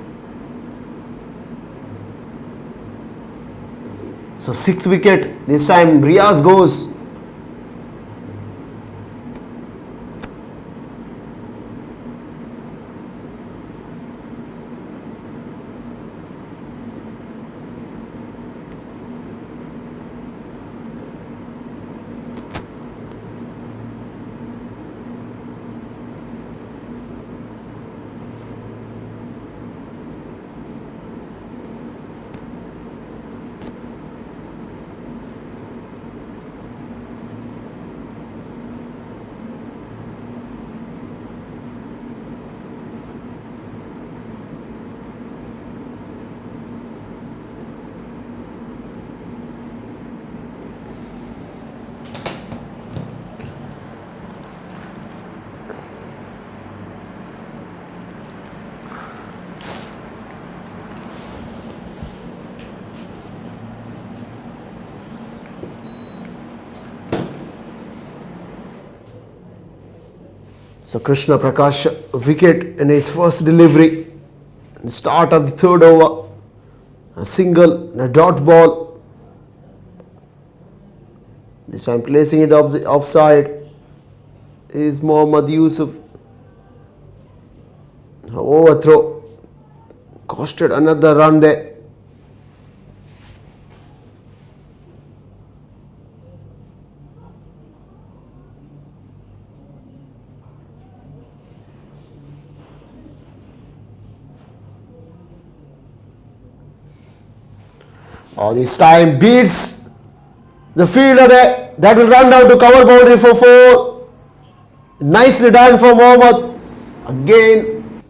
So 6th wicket, this time Riaz goes. So Krishna Prakash wicket in his first delivery. Start of the 3rd over. A single, a dot ball. This time placing it offside is Mohammad Yusuf. Overthrow. Costed another run there. This time beats the fielder there. That will run down to cover boundary for 4. Nicely done for Mohammad. Again.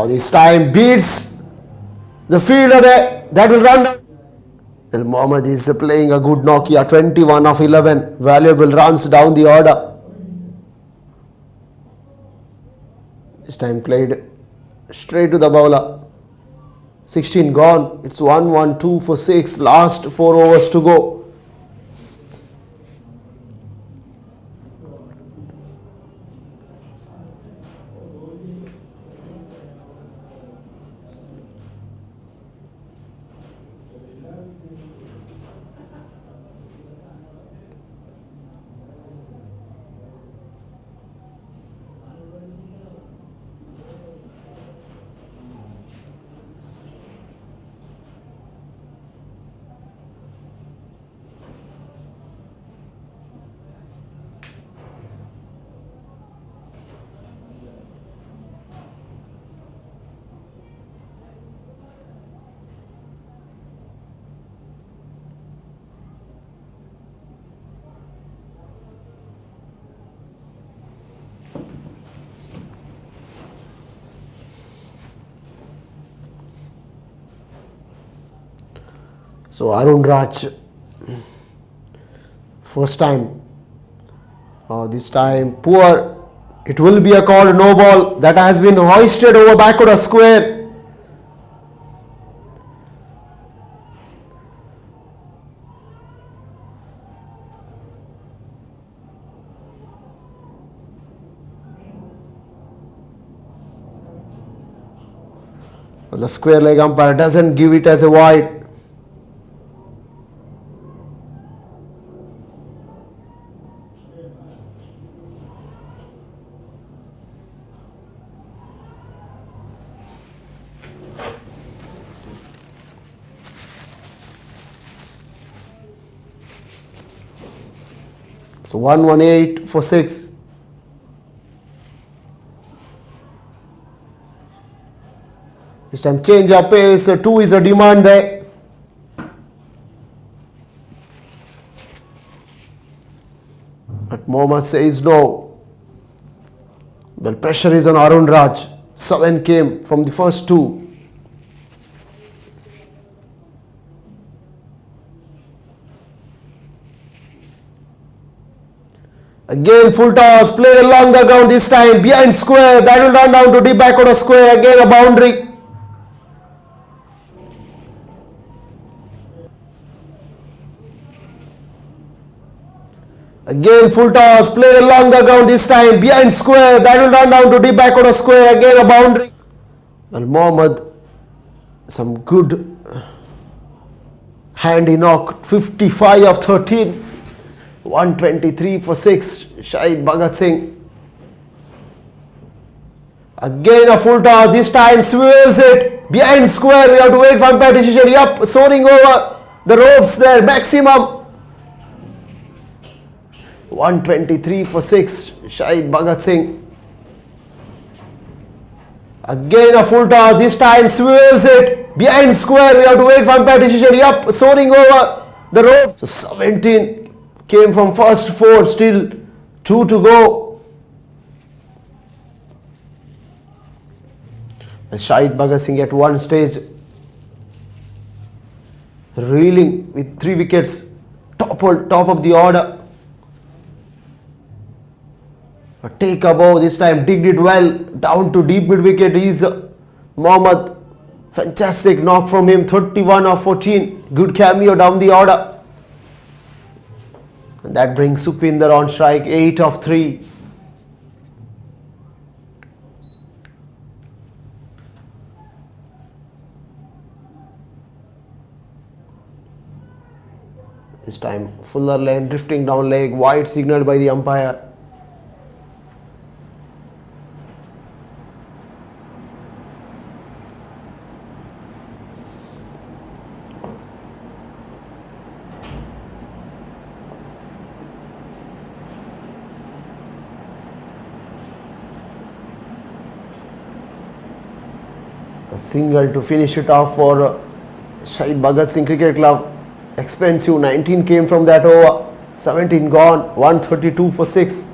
This time beats the fielder there. That will run down. Well, Mohammad is playing a good Nokia. 21 of 11. Valuable runs down the order. This time played straight to the bowler. 16 gone. It's 1-1-2 for 6. Last 4 overs to go. So Arun Raj, first time, this time poor. It will be a called no ball that has been hoisted over backward a square. But the square leg umpire doesn't give it as a wide. So 118 for 6. This time change of pace, 2 is a demand there. But Mohammad says no. Well, pressure is on Arun Raj. 7 came from the first 2. Again full toss, played along the ground this time, behind square, that will run down to deep backward of square, again a boundary. Again full toss, played along the ground this time, behind square, that will run down to deep backward of square, again a boundary. Well, Mohammad, some good hand he knocked, 55 of 13. 123 for 6, Shaheed Bhagat Singh. Again a full toss, this time swivels it, behind square, we have to wait for umpire decision, yup, soaring over the ropes there, maximum. 123 for 6, Shaheed Bhagat Singh. Again a full toss, this time swivels it, behind square, we have to wait for umpire decision, yup, soaring over the ropes. So 17 came from first 4, still 2 to go. And Shaheed Bhagat Singh at one stage reeling with 3 wickets, top of the order. A take above, this time digged it well, down to deep mid wicket is Mohammad. Fantastic knock from him, 31 of 14, good cameo down the order. And that brings Supinder on strike, 8 of 3. This time fuller lane, drifting down leg, wide signaled by the umpire. A single to finish it off for Shaheed Bhagat Singh Cricket Club. Expensive, 19 came from that over, 17 gone, 132 for 6.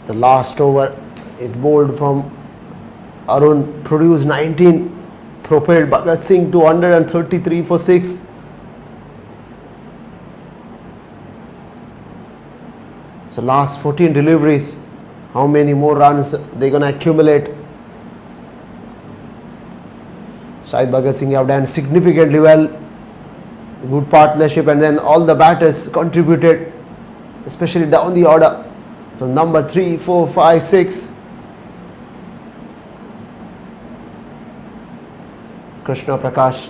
The last over is bowled from Arun, produced 19, propelled Bhagat Singh to 133 for 6. So last 14 deliveries, how many more runs they're going to accumulate? Shaheed Bhagat Singh have done significantly well. Good partnership, and then all the batters contributed, especially down the order from number 3, 4, 5, 6. Krishna Prakash,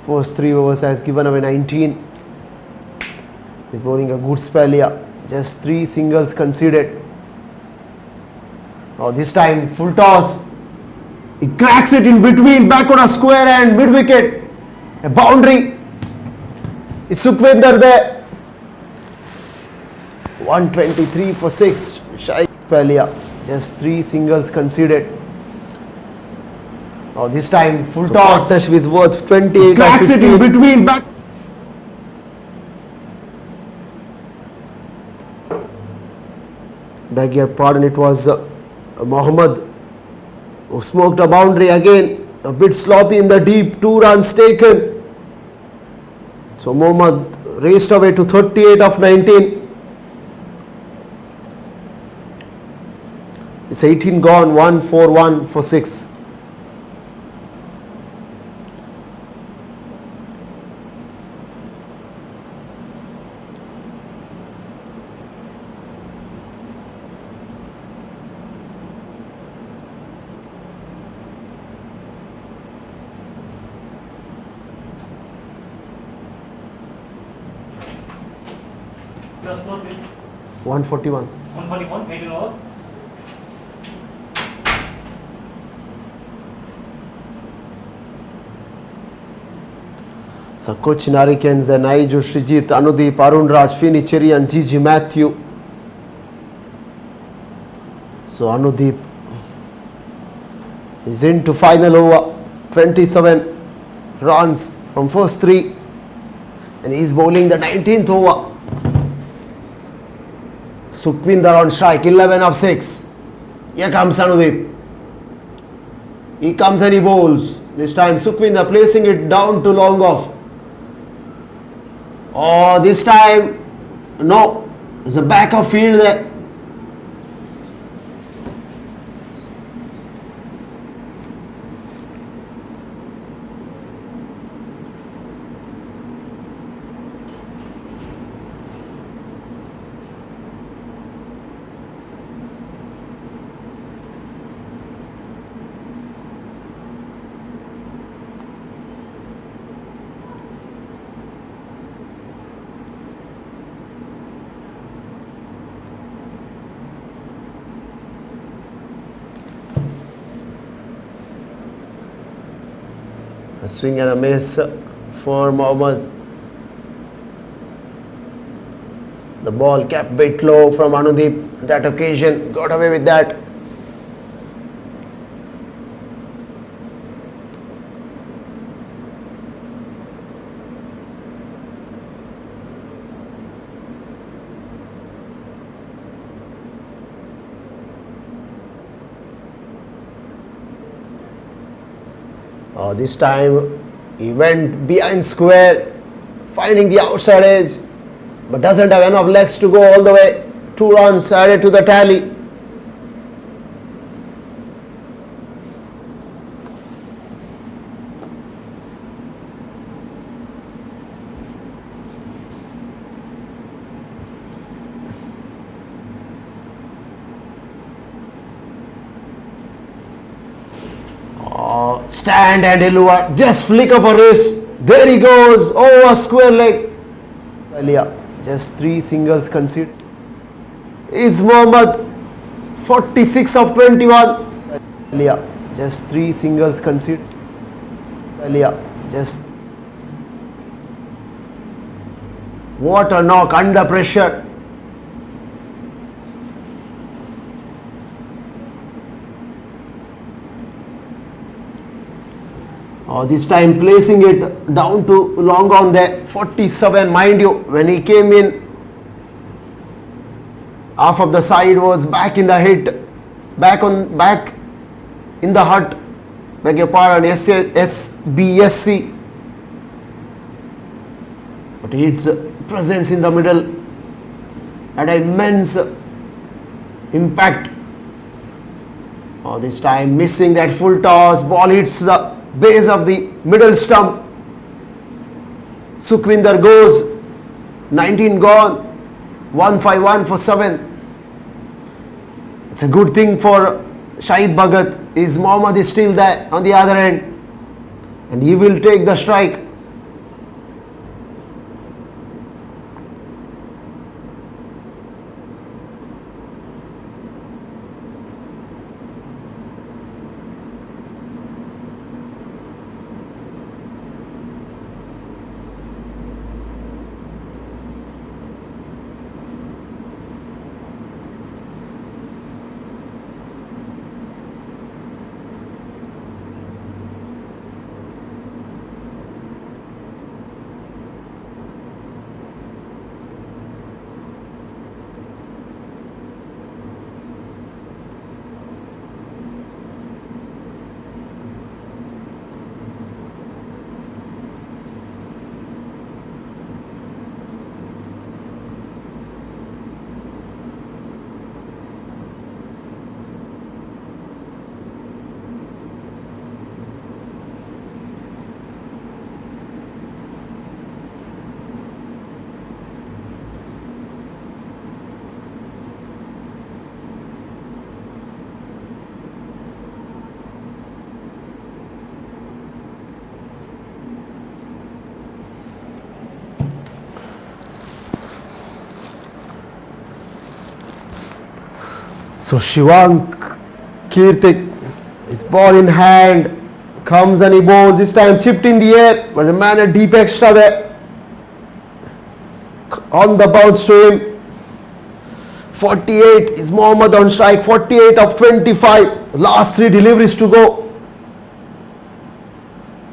first 3 overs has given away 19. He's bowling a good spell here. Just 3 singles conceded. Now this time full toss. He cracks it in between, back on a square and mid wicket. A boundary. It's Sukhvinder there. 123 for 6. Shaheed spell here. Just 3 singles conceded. Now this time full toss. Partnership is worth 28. Cracks it in between, back. Beg your pardon, it was Mohammad who smoked a boundary again. A bit sloppy in the deep. 2 runs taken. So Mohammad raced away to 38 of 19. It's 18 gone. 1-4-1 for 6. Your score, please. 141. 141, 18 over. So Cochin Hurricanes, then Naiju, Srijit, Anudeep, Arun Raj, Fini Cherry and Gigi Matthew. So Anudeep is into final over. 27 runs from first 3. And he is bowling the 19th over. Sukhvinder on strike, 11 of 6. Here comes Anudeep. He comes and he bowls. This time Sukhvinder placing it down to long off. Oh, this time, no. There's a back of field there. A swing and a miss for Mohammad. The ball kept bit low from Anudeep. That occasion got away with that. This time he went behind square, finding the outside edge, but doesn't have enough legs to go all the way. 2 runs added to the tally. Stand and Elua, just flick of a wrist. There he goes. Oh, a square leg. Well, yeah, just 3 singles conceded. Is Mohammad 46 of 21. Well, yeah, just 3 singles conceded. Well, yeah, just. What a knock under pressure. This time placing it down to long on there. 47, mind you, when he came in, half of the side was back in the hit, back in the hut. Beg your pardon, SBSC. But its presence in the middle had immense impact. Oh, this time missing that full toss. Ball hits the base of the middle stump. Sukhvinder goes. 19 gone. 151 for 7. It's a good thing for Shaheed Bhagat. Is Mohammad is still there on the other end. And he will take the strike. So Shivank Kirtik is ball in hand, comes and he bowls, this time chipped in the air, but the man a deep extra there. On the bounce to him. 48 is Mohammad on strike, 48 of 25, last 3 deliveries to go.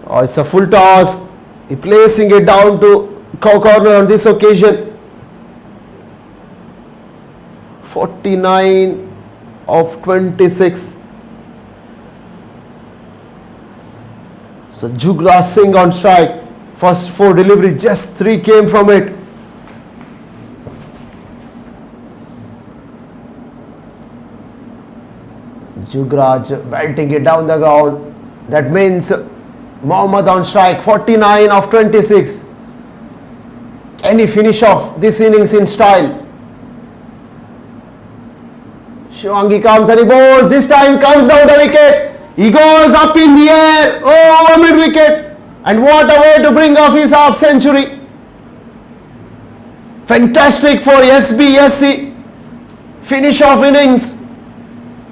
Oh, it's a full toss, he placing it down to corner on this occasion. 49 of 26. So Jugraj Singh on strike. First 4 deliveries, just 3 came from it. Jugraj belting it down the ground. That means Mohammad on strike. 49 of 26. Any finish off this innings in style. Shivangi comes and he bowls. This time comes down the wicket. He goes up in the air over mid wicket. And what a way to bring off his half century. Fantastic for SBSC. Finish off innings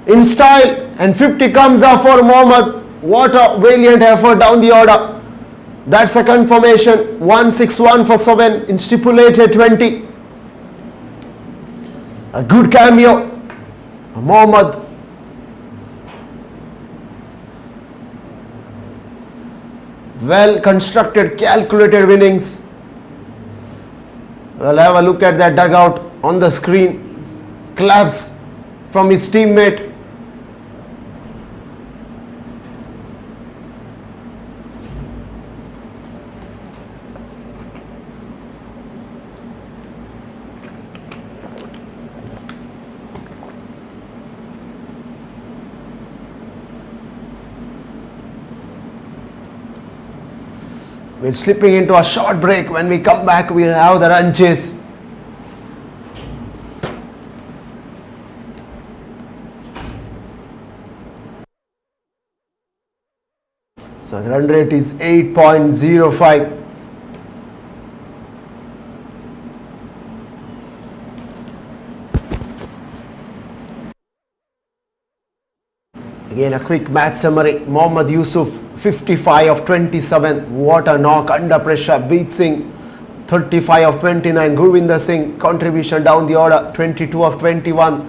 in style. And 50 comes off for Mohammad. What a valiant effort down the order. That's a confirmation. 161 for 7 in stipulated 20. A good cameo. Mohammad. Well constructed, calculated winnings. We'll have a look at that dugout on the screen. Claps from his teammate. We're slipping into a short break. When we come back, we'll have the run chase. So run rate is 8.05. Again, a quick match summary. Mohammad Yusuf, 55 of 27. What a knock under pressure. Beat Singh, 35 of 29. Gurvinder Singh, contribution down the order, 22 of 21.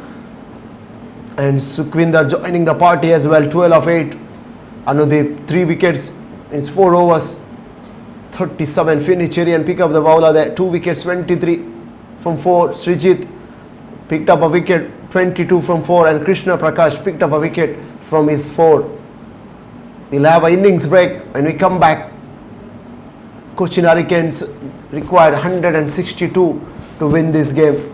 And Sukhvinder joining the party as well, 12 of 8. Anudeep, 3 wickets in 4 overs. 37. Finicherian pick up the bowler there. 2 wickets, 23 from 4. Srijit picked up a wicket, 22 from 4. And Krishna Prakash picked up a wicket from his 4. We'll have an innings break. When we come back, Cochin Hurricanes required 162 to win this game.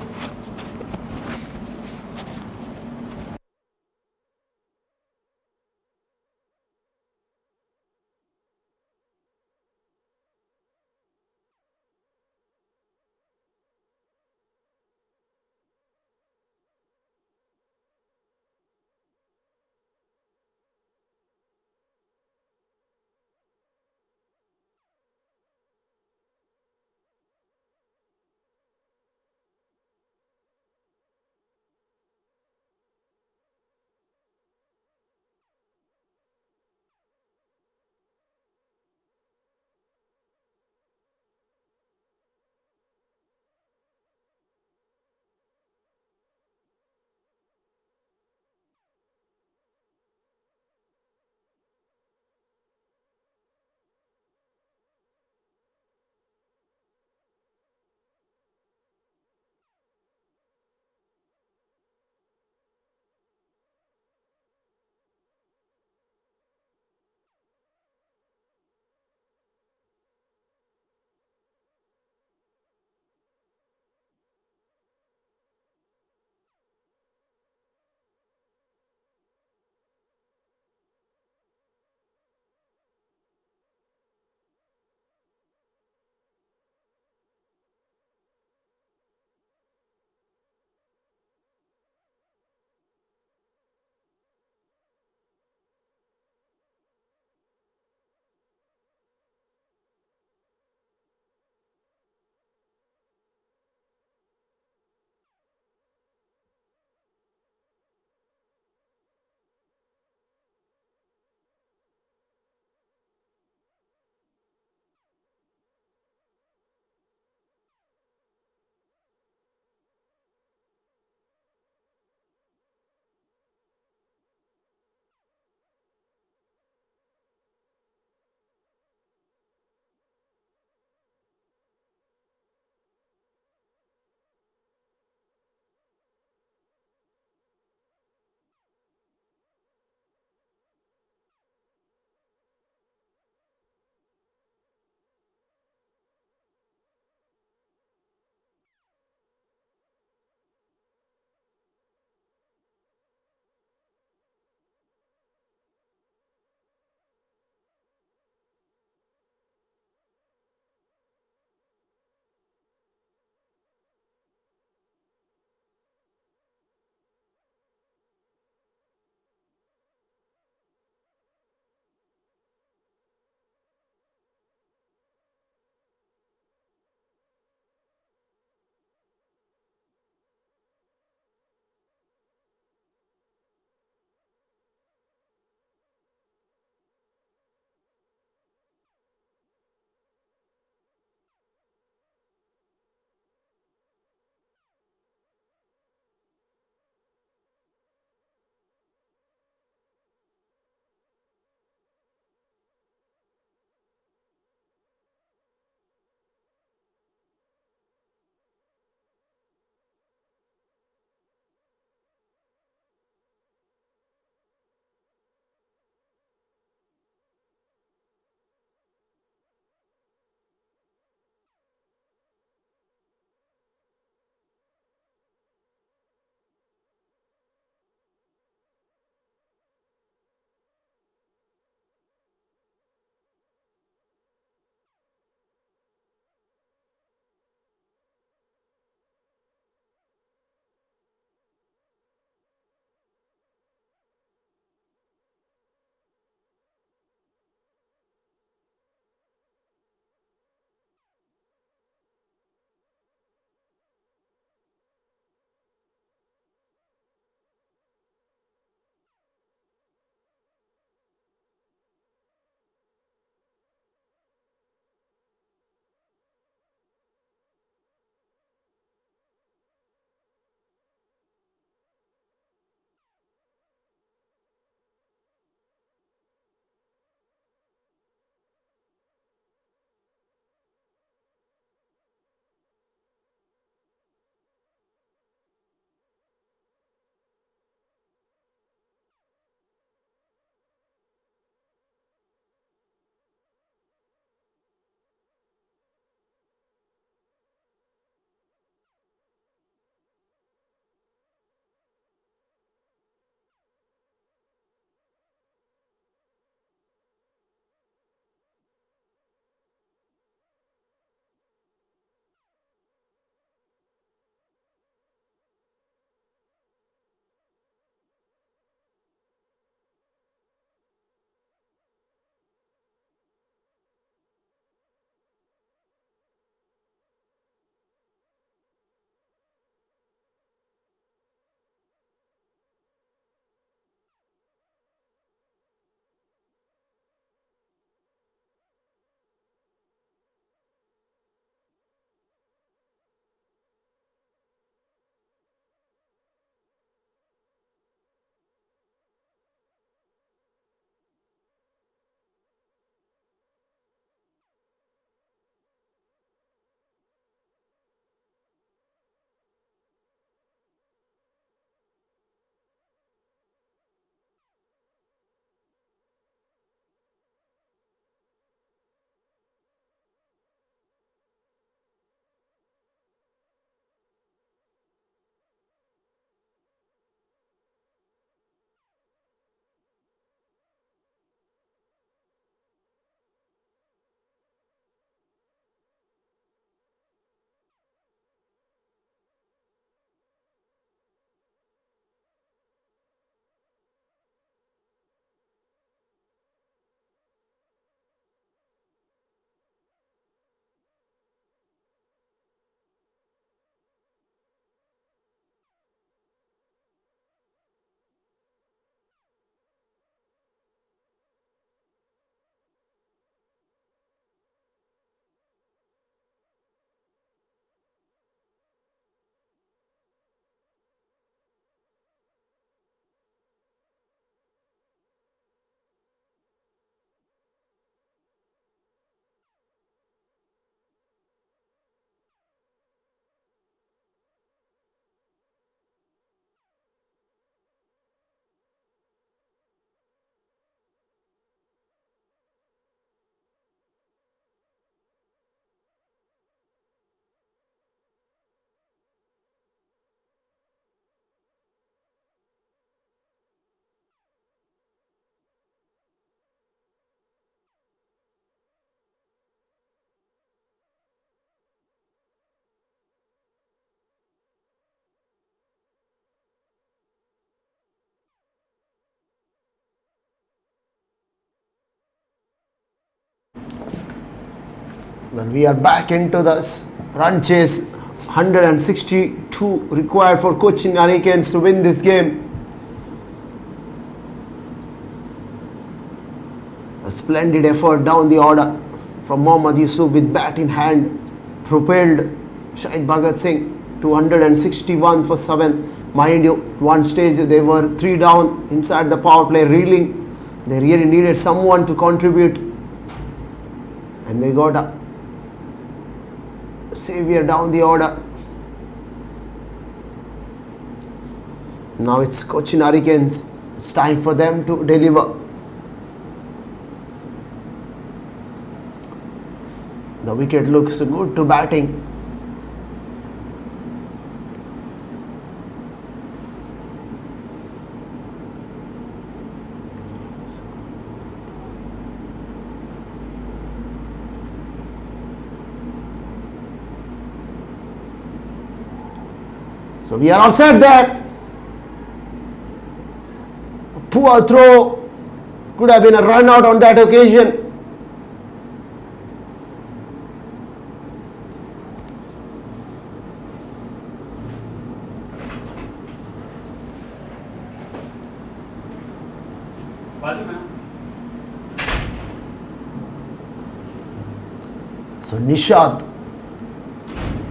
But we are back into this run chase. 162 required for Cochin Hurricanes to win this game. A splendid effort down the order from Mohammad Yusuf with bat in hand propelled Shaheed Bhagat Singh to 161 for 7. Mind you, one stage they were 3 down inside the power play, reeling. They really needed someone to contribute, and they got a savior down the order. Now it's Cochin Hurricanes. It's time for them to deliver. The wicket looks good to batting. So we are all set there. A poor throw. Could have been a run out on that occasion. So Nishad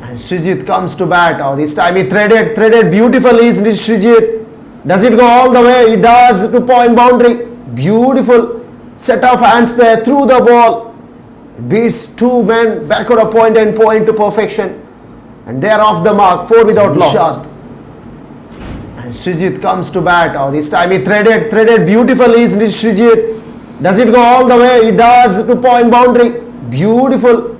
and Srijit comes to bat. Oh, this time he threaded beautifully. Srijit, does it go all the way? It does, to point boundary. Beautiful set of hands there through the ball. Beats 2 men backward a point and point to perfection. And they are off the mark. 4 without loss. Nishad and Srijit comes to bat. Oh, this time he threaded beautifully. Srijit, does it go all the way? It does, to point boundary. Beautiful.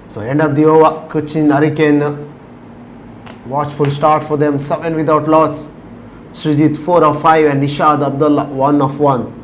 So end of the over, Cochin Hurricane, watchful start for them, 7 without loss. Srijit 4 of 5 and Nishad Abdullah 1 of 1.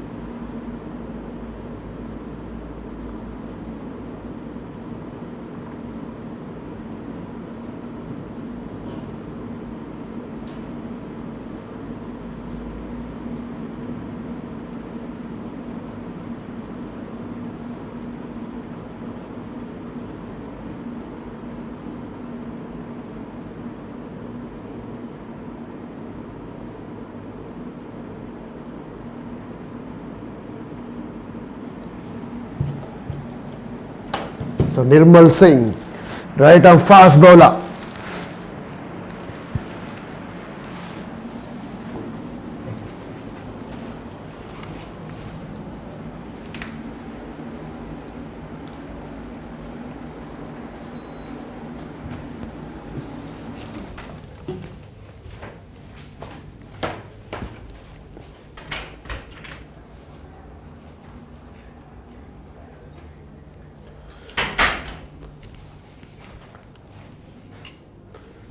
So Nirmal Singh, right arm fast bowler.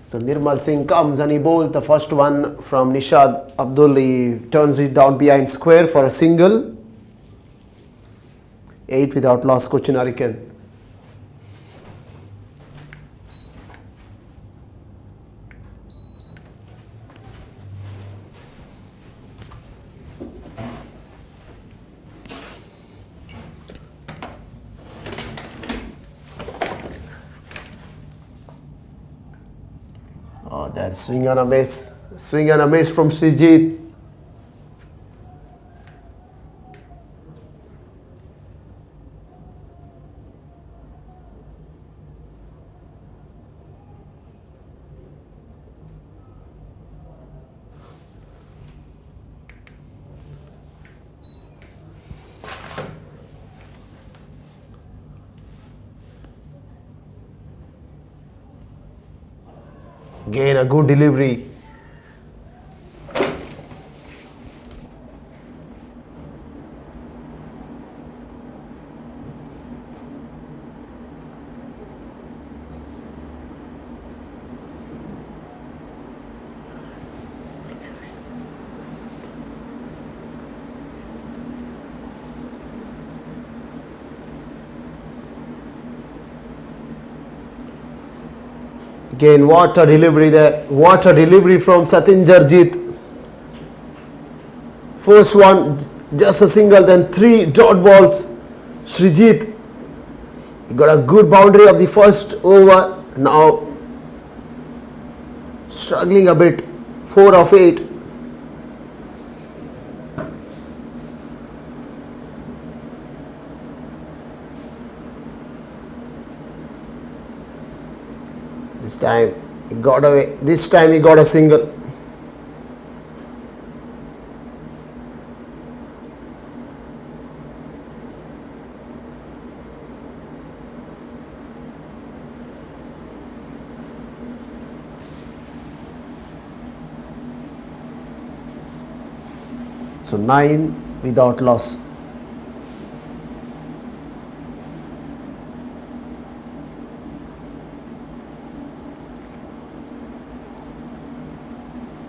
So Nirmal Singh comes and he bowls the first one from Nishad Abdul. He turns it down behind square for a single. 8 without loss, Cochin Hurricane. Oh, that swing and a miss. Swing and a miss from Srijit. Again, a good delivery. Again, what a delivery there. What a delivery from Satinderjeet. First one, just a single, then 3 dot balls. Srijit got a good boundary of the first over. Now struggling a bit. 4 of 8. This time he got away. This time he got a single. So 9 without loss.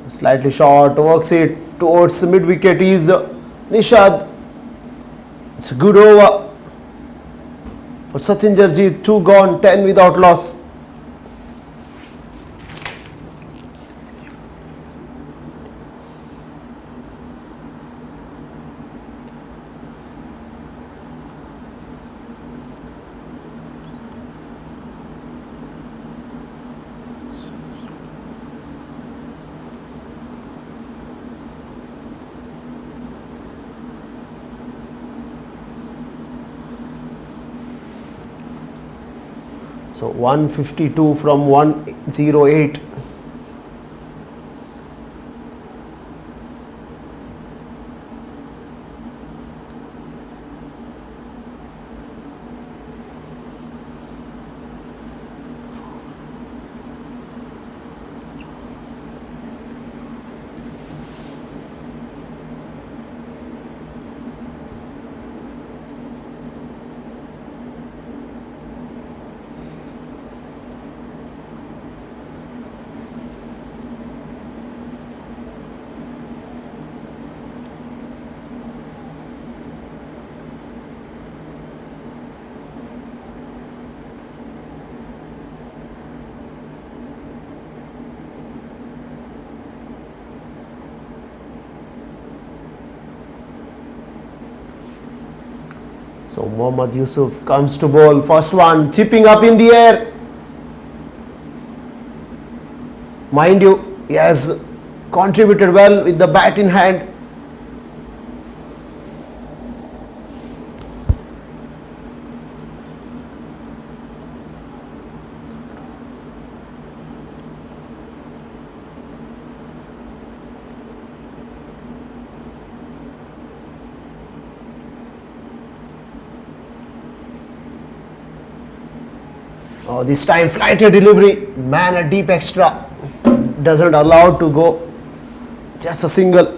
Slightly short, works it towards mid wicket is Nishad. It's a good over for Satinderjeet. 2 gone, 10 without loss. So 152 from 108. So Mohammad Yusuf comes to bowl. First one, chipping up in the air. Mind you, he has contributed well with the bat in hand. Oh, this time flighter delivery, man a deep extra, doesn't allow to go, just a single.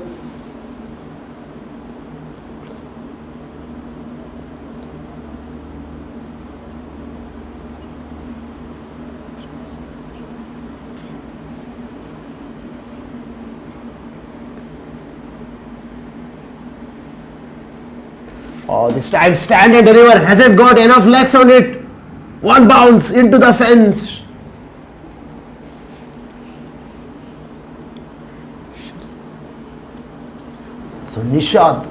Oh, this time stand and deliver, hasn't got enough legs on it. One bounce into the fence. So Nishad.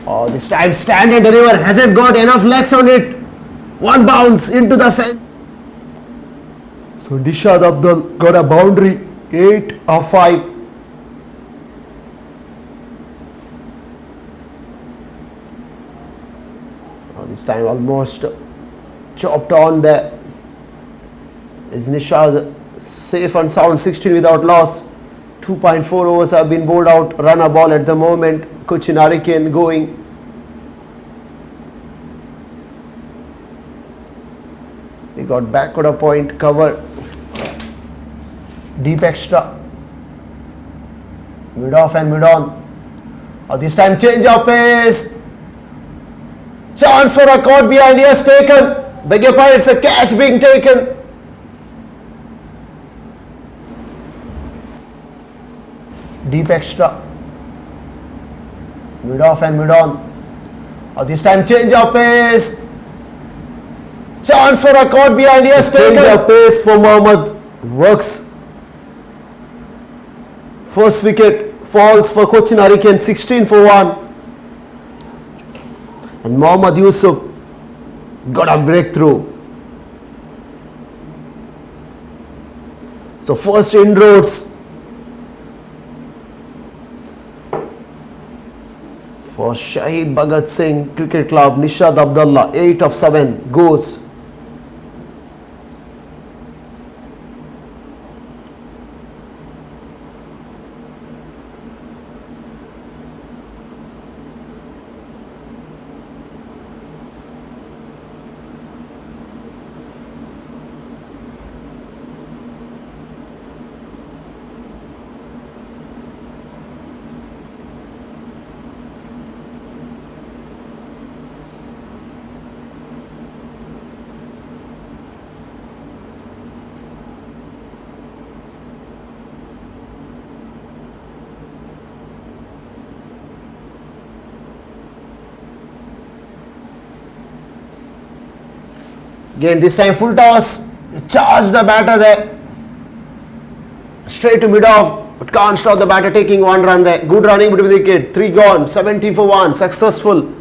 Oh, this time stand and deliver, hasn't got enough legs on it. One bounce into the fence. So Nishad Abdul got a boundary, 8 of 5. This time almost chopped on there. Is Nishad safe and sound, 16 without loss. 2.4 overs have been bowled out, run a ball at the moment. Cochin Hurricane going. He got backward a point, cover. Deep extra. Mid off and mid on. This time change of pace. Chance for a caught behind, yes, taken. Beg your pardon, it's a catch being taken. Deep extra. Mid off and mid on. This time change of pace. Chance for a caught behind, yes, taken. Change of pace for Mohammad. Works. First wicket falls for Cochin Hurricane, 16 for 1. And Mohammad Yusuf got a breakthrough. So first inroads for Shaheed Bhagat Singh Cricket Club. Nishad Abdullah, 8 of 7 goes. Again, this time full toss, charged the batter there, straight to mid off, but can't stop the batter taking one run there. Good running between the wicket, 3 gone, 70 for 1, successful.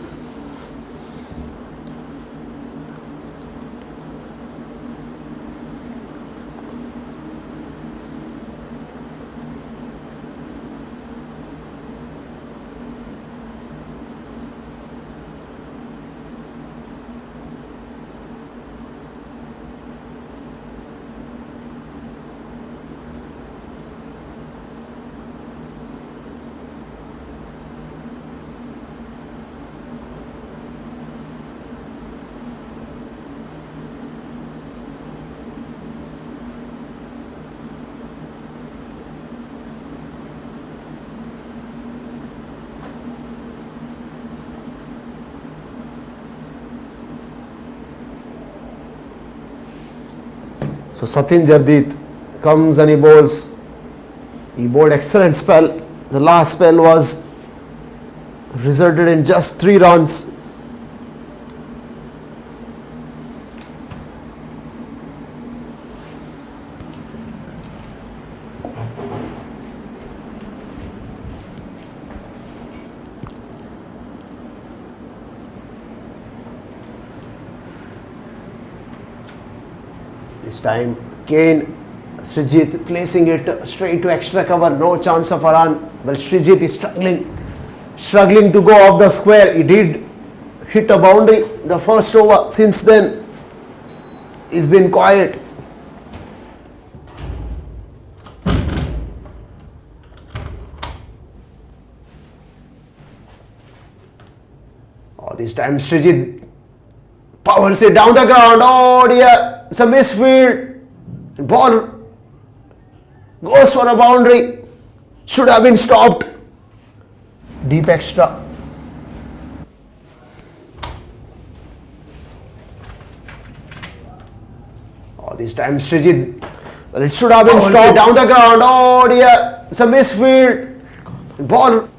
So Satin Jardit comes and he bowls. He bowled excellent spell. The last spell was resulted in just 3 runs. This time again Srijit placing it straight to extra cover, no chance of a run. Well, Srijit is struggling to go off the square. He did hit a boundary the first over. Since then he's been quiet. This time Srijit powers it down the ground. Oh dear, it's a misfield. Ball goes for a boundary. Should have been stopped. Deep extra. Oh, this time Srijit. Well, it should have been stopped down the ground. Oh dear, it's a misfield. Ball.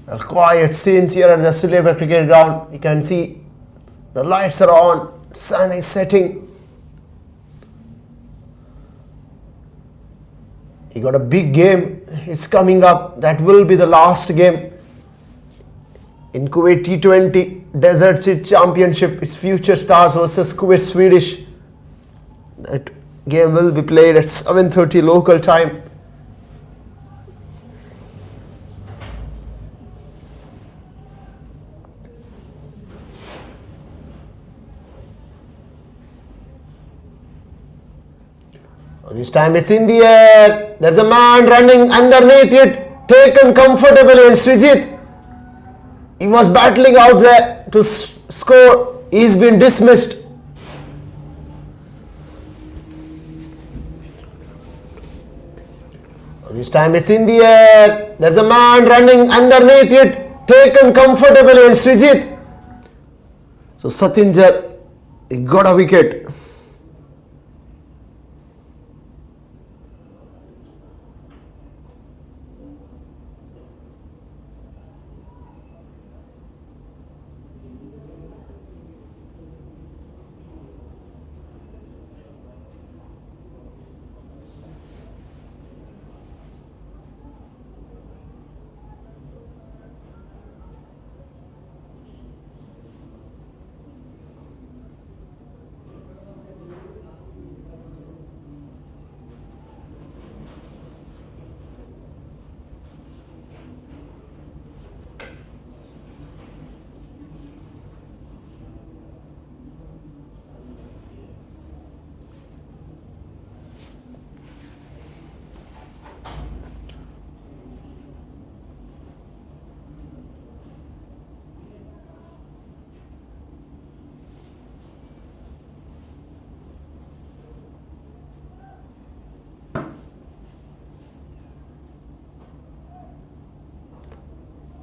Well, quiet scenes here at the Sulaibiya cricket ground. You can see the lights are on, sun is setting. You got a big game. It's coming up. That will be the last game in Kuwait T20 Desert Seed Championship. It's Future Stars versus Kuwait Swedish. That game will be played at 7:30 local time. This time it's in the air. There's a man running underneath it. Taken comfortably, and Srijit, he was battling out there to score. He's been dismissed. This time it's in the air. There's a man running underneath it. Taken comfortably, and Srijit. So Satinjar, he got a wicket.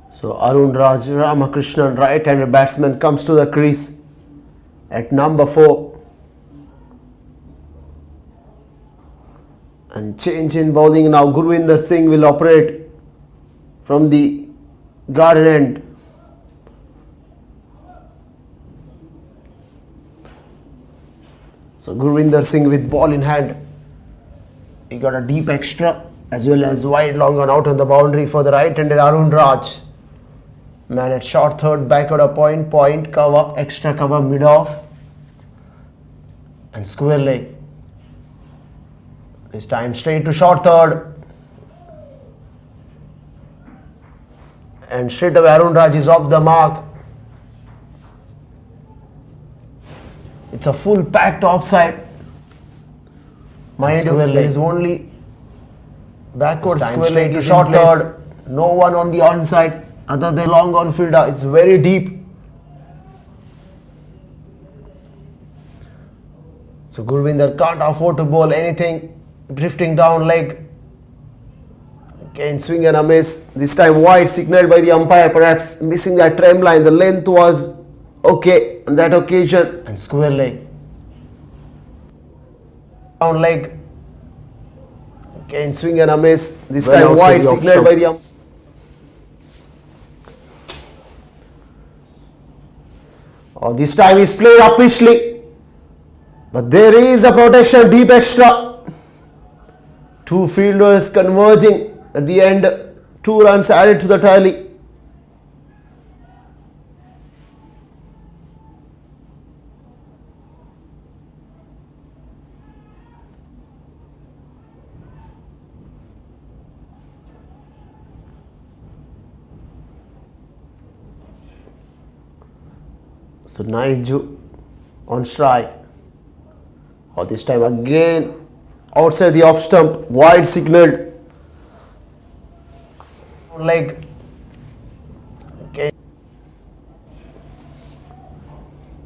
So Arun Raj Ramakrishnan, right-handed batsman, comes to the crease at number 4. And change in bowling now. Gurvinder Singh will operate from the garden end. So Gurvinder Singh with ball in hand. He got a deep extra as well as wide long on out on the boundary for the right-handed Arun Raj. Man at short third, back at a point cover, extra cover mid off and square leg. This time straight to short third. And straight away Arun Raj is off the mark. It's a full packed offside. Mind you, there is only backward square leg to short third. No one on the onside other than long on fielder. It's very deep. So Gurvinder can't afford to bowl anything. Drifting down leg. Again swing and a miss. This time wide, signaled by the umpire, perhaps missing that trem line. The length was okay on that occasion. And square leg. Down leg. Again swing and a miss. This time wide, signaled by the umpire. This time he's played uppishly, but there is a protection, deep extra. Two fielders converging at the end. 2 runs added to the tally. So Naiju on strike. Or this time again outside the off stump, wide signaled. Leg. Okay.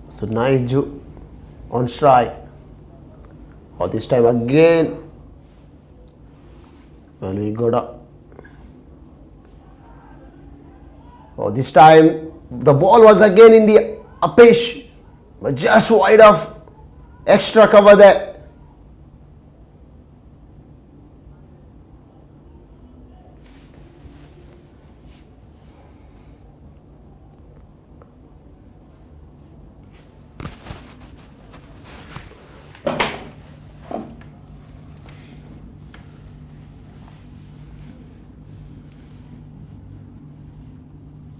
So Naiju on strike. Or this time again. Well, we got up. Oh, this time the ball was again in the upish, but just wide of extra cover there.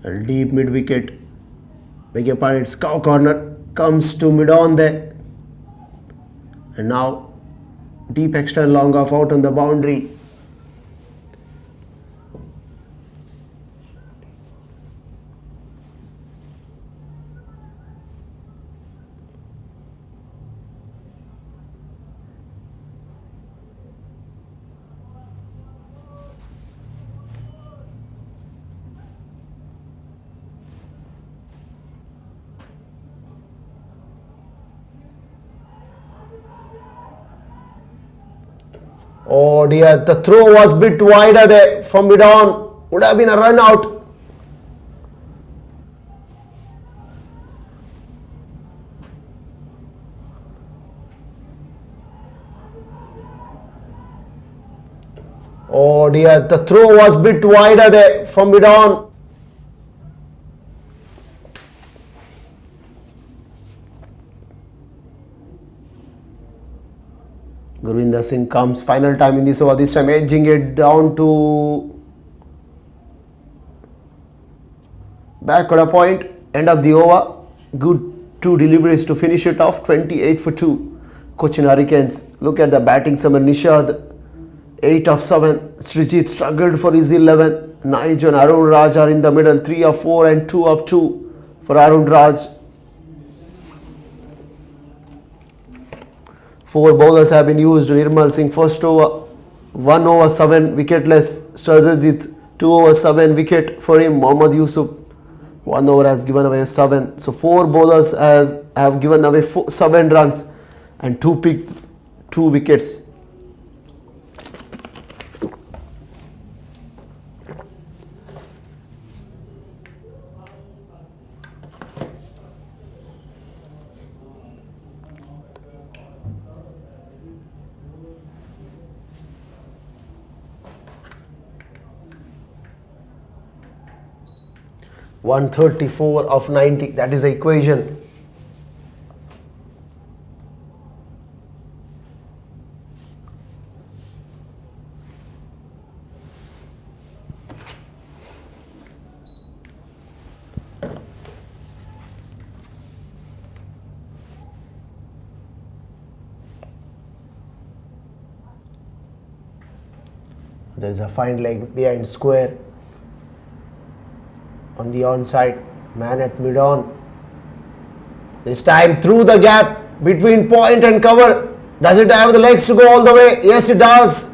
A deep mid wicket. Beg your pardon, it's cow corner. Comes to mid on there. And now deep extra long off out on the boundary. Oh dear, the throw was bit wider there from mid on. Would have been a run out. Oh dear, the throw was bit wider there from mid on. Gurvinder Singh comes final time in this over, this time edging it down to backward a point, end of the over. Good two deliveries to finish it off, 28 for 2. Cochin Hurricanes. Look at the batting summary. Nishad 8 of 7. Srijit struggled for his 11. Nige and Arun Raj are in the middle, 3 of 4 and 2 of 2 for Arun Raj. 4 bowlers have been used. Nirmal Singh first over, 1 over 7 wicketless. Sarjit 2 over 7 wicket for him. Mohammad Yusuf 1 over has given away 7. So 4 bowlers have given away 7 runs and 2 picked 2 wickets. (134 of 90). That is the equation. There is a fine leg behind square. On the onside, man at mid on. This time through the gap between point and cover. Does it have the legs to go all the way? Yes, it does.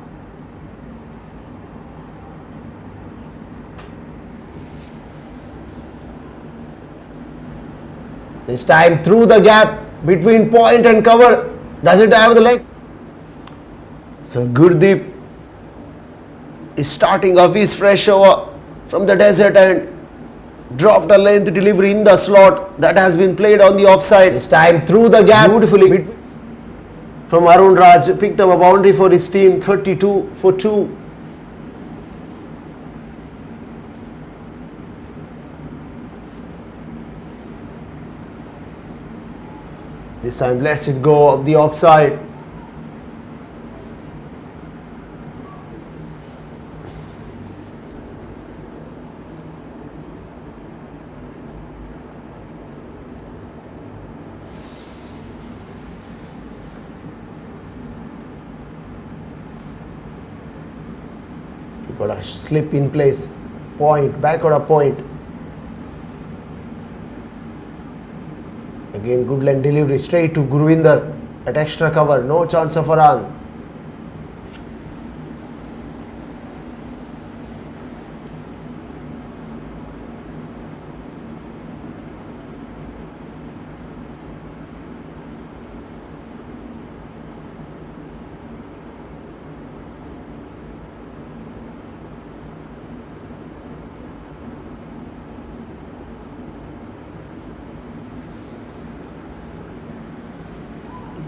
This time through the gap between point and cover. Does it have the legs? So Gurdeep is starting off his fresh over from the desert and dropped a length delivery in the slot that has been played on the offside. This time through the gap beautifully from Arun Raj, picked up a boundary for his team, 32 for 2. This time lets it go of the offside. Got a slip in place, point, backward a point. Again, good line delivery straight to Gurvinder at extra cover. No chance of a run.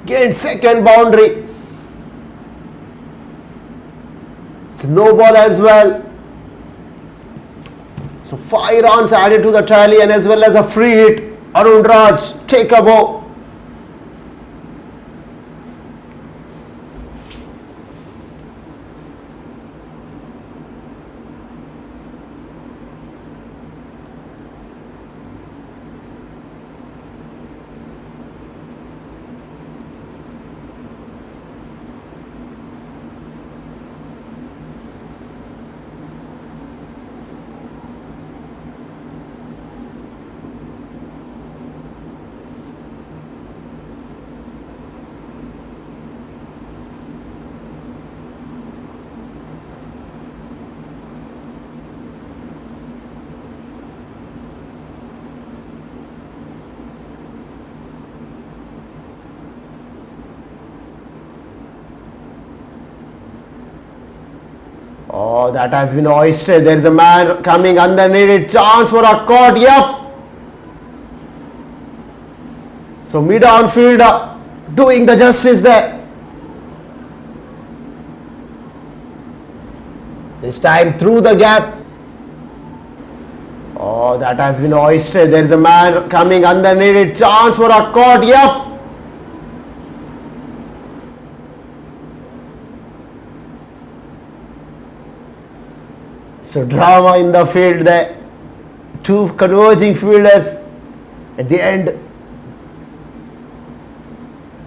Again, second boundary. It's no ball as well. So 5 runs added to the tally and as well as a free hit. Arun Raj, take a bow. Oh, that has been hoisted. There is a man coming underneath it. Chance for a caught. Yep. So mid-on fielder doing the justice there. This time through the gap. Oh, that has been hoisted. There is a man coming underneath it. Chance for a caught. Yep. So drama in the field there. Two converging fielders. At the end, it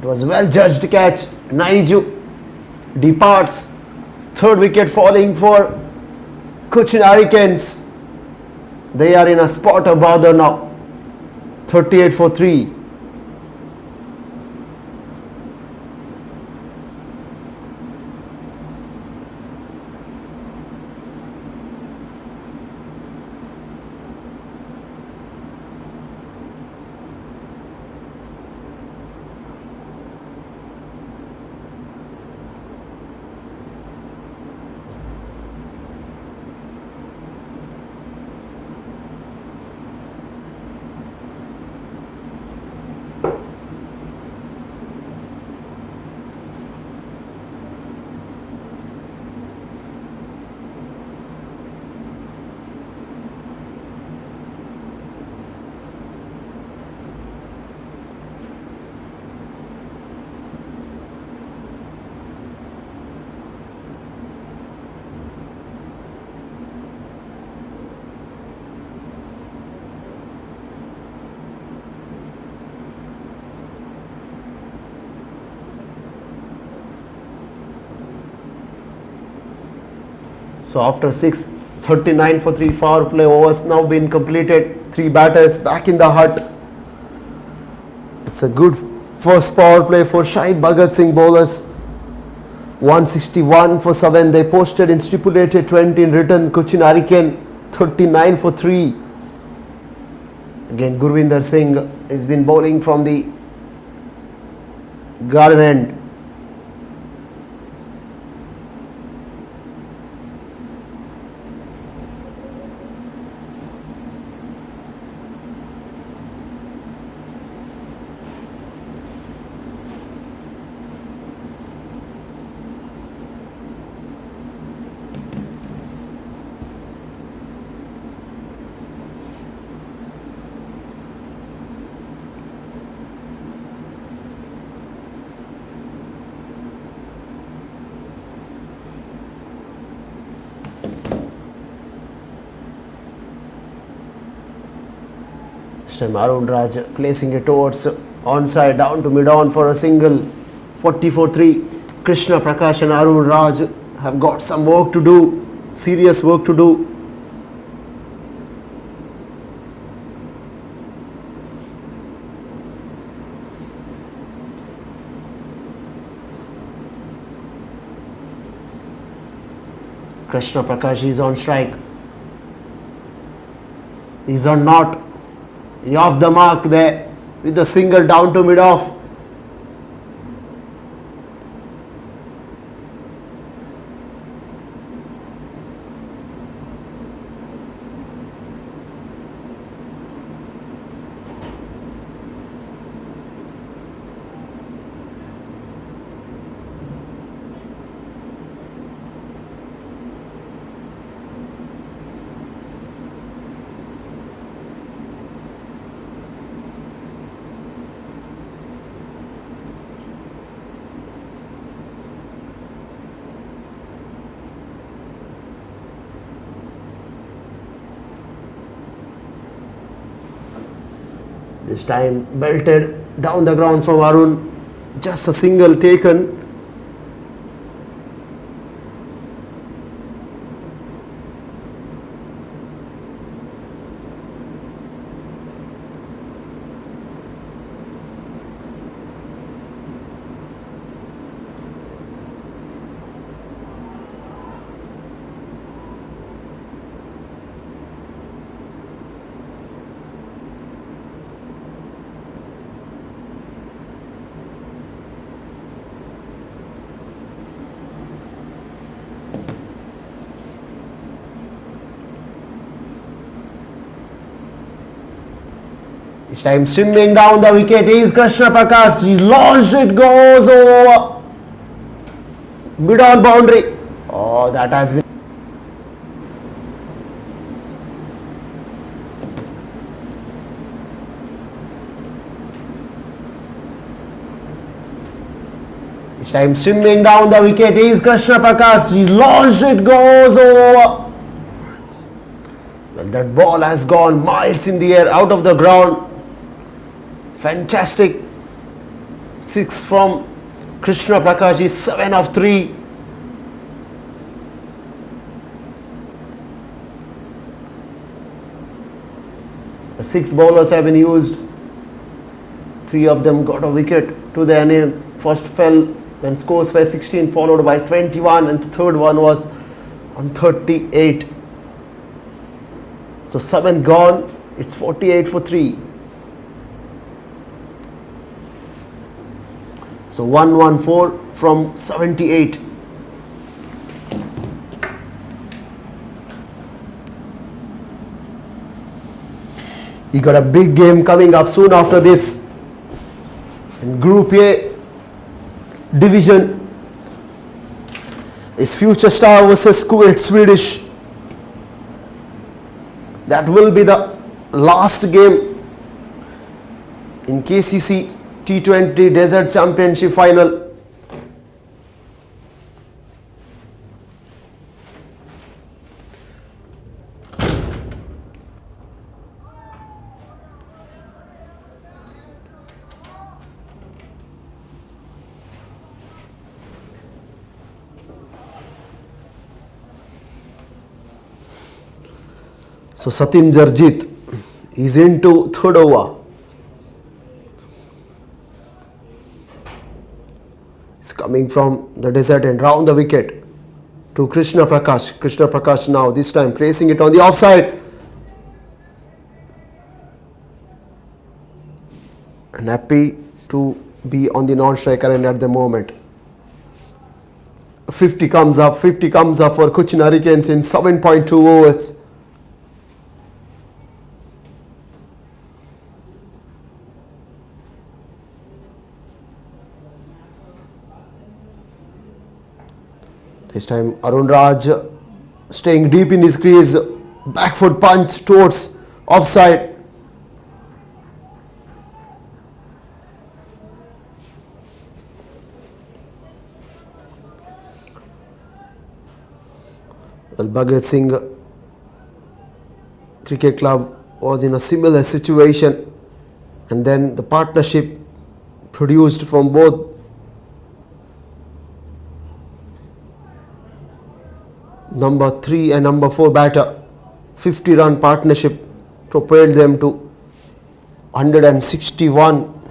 was well judged catch. Naiju departs. Third wicket falling for Cochin Hurricanes. They are in a spot of bother now. 38 for 3. So after 6, 39 for 3 power play overs now been completed. 3 batters back in the hut. It's a good first power play for Shaheed Bhagat Singh bowlers. 161 for 7. They posted in stipulated 20 in return. Cochin Hurricane 39 for 3. Again, Gurvinder Singh has been bowling from the garden end. Arun Raj placing it towards onside down to mid-on for a single. 40-3. Krishna Prakash and Arun Raj have got some work to do, serious work to do. Krishna Prakash is on strike. He's on not. He off the mark there with the single down to mid off. This time belted down the ground from Arun. Just a single taken. This time swimming down the wicket is Krishna Prakash. He launched it, goes over mid on boundary. Oh, that has been. This time swimming down the wicket is Krishna Prakash. He launched it, goes over. Well, that ball has gone miles in the air, out of the ground. Fantastic. 6 from Krishna Prakash is 7 of 3. The 6 bowlers have been used. 3 of them got a wicket to their name. First fell when scores were 16, followed by 21, and the third one was on 38. So 7 gone. It's 48 for 3. So 114 from 78. He got a big game coming up soon after this. In Group A division is Future Star versus Kuwait Swedish. That will be the last game in KCC T20 Desert Championship final. So Satin Jarjit is into third over. It's coming from the desert and round the wicket to Krishna Prakash. Krishna Prakash now this time placing it on the offside. And happy to be on the non-striker end at the moment. 50 comes up for Cochin Hurricanes in 7.2 overs. This time Arun Raj staying deep in his crease, back foot punch towards offside. Well, Bhagat Singh Cricket Club was in a similar situation, and then the partnership produced from both number 3 and number 4 batter. 50-run partnership propelled them to 161,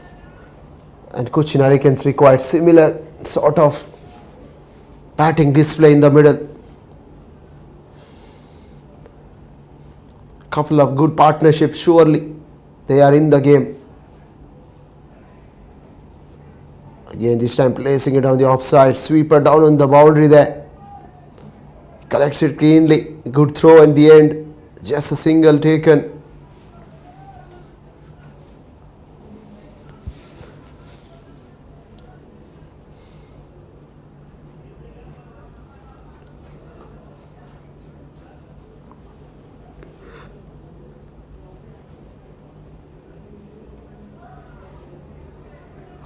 and Cochin Hurricanes required similar sort of batting display in the middle. couple of good partnerships. Surely they are in the game. Again, this time placing it on the offside. Sweeper down on the boundary there. Collects it cleanly. Good throw in the end. Just a single taken.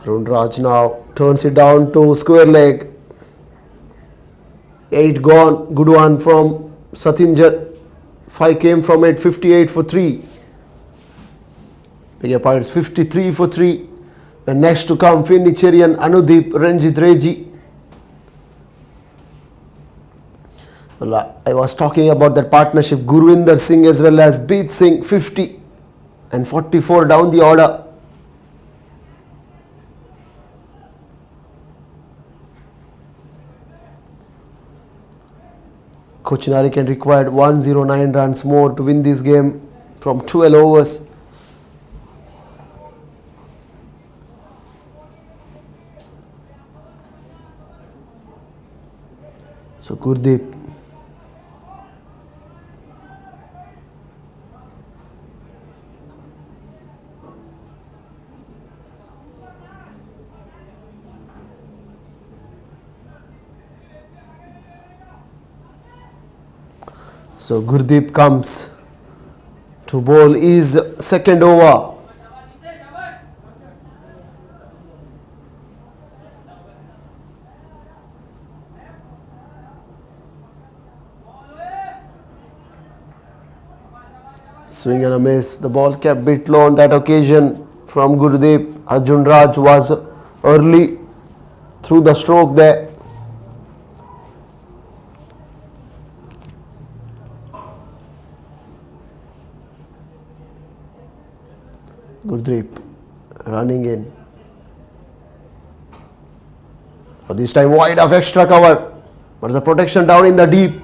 Arun Raj now turns it down to square leg. 8 gone. Good one from Satinjan. 5 came from it. 58 for 3. Beg your pardon, it's 53 for 3. And next to come, Finnicherian, Anudeep, Ranjit Reji. Well, I was talking about that partnership. Gurvinder Singh as well as Beat Singh, 50 and 44 down the order. Cochin can required 109 runs more to win this game from 12 overs. So Gurdeep. So Gurdeep comes to bowl his second over. Swing and a miss. The ball kept bit low on that occasion from Gurdeep. Arjun Raj was early through the stroke there. Gurdeep running in. But this time wide of extra cover. But the protection down in the deep.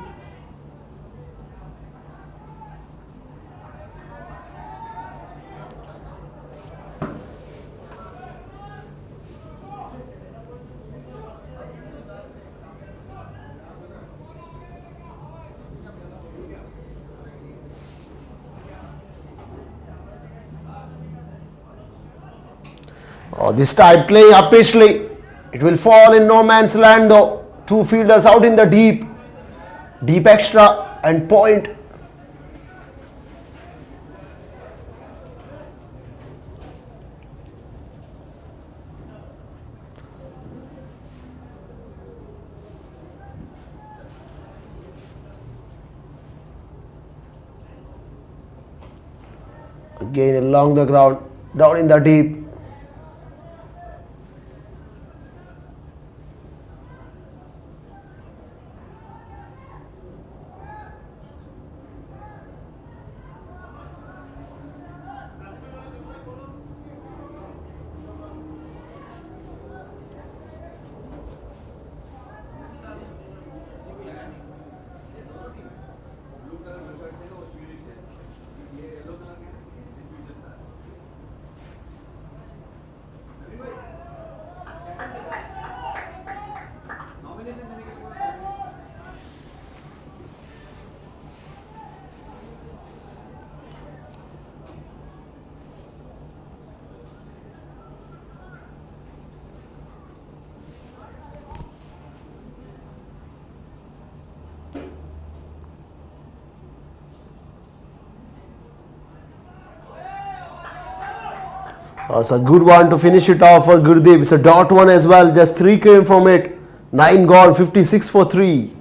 Oh, this time playing uppishly. It will fall in no man's land though. 2 fielders out in the deep. Deep extra and point. Again along the ground. Down in the deep. It's a good one to finish it off for Gurdeep. It's a dot one as well. Just 3 came from it. 9 gone. 56 for 3.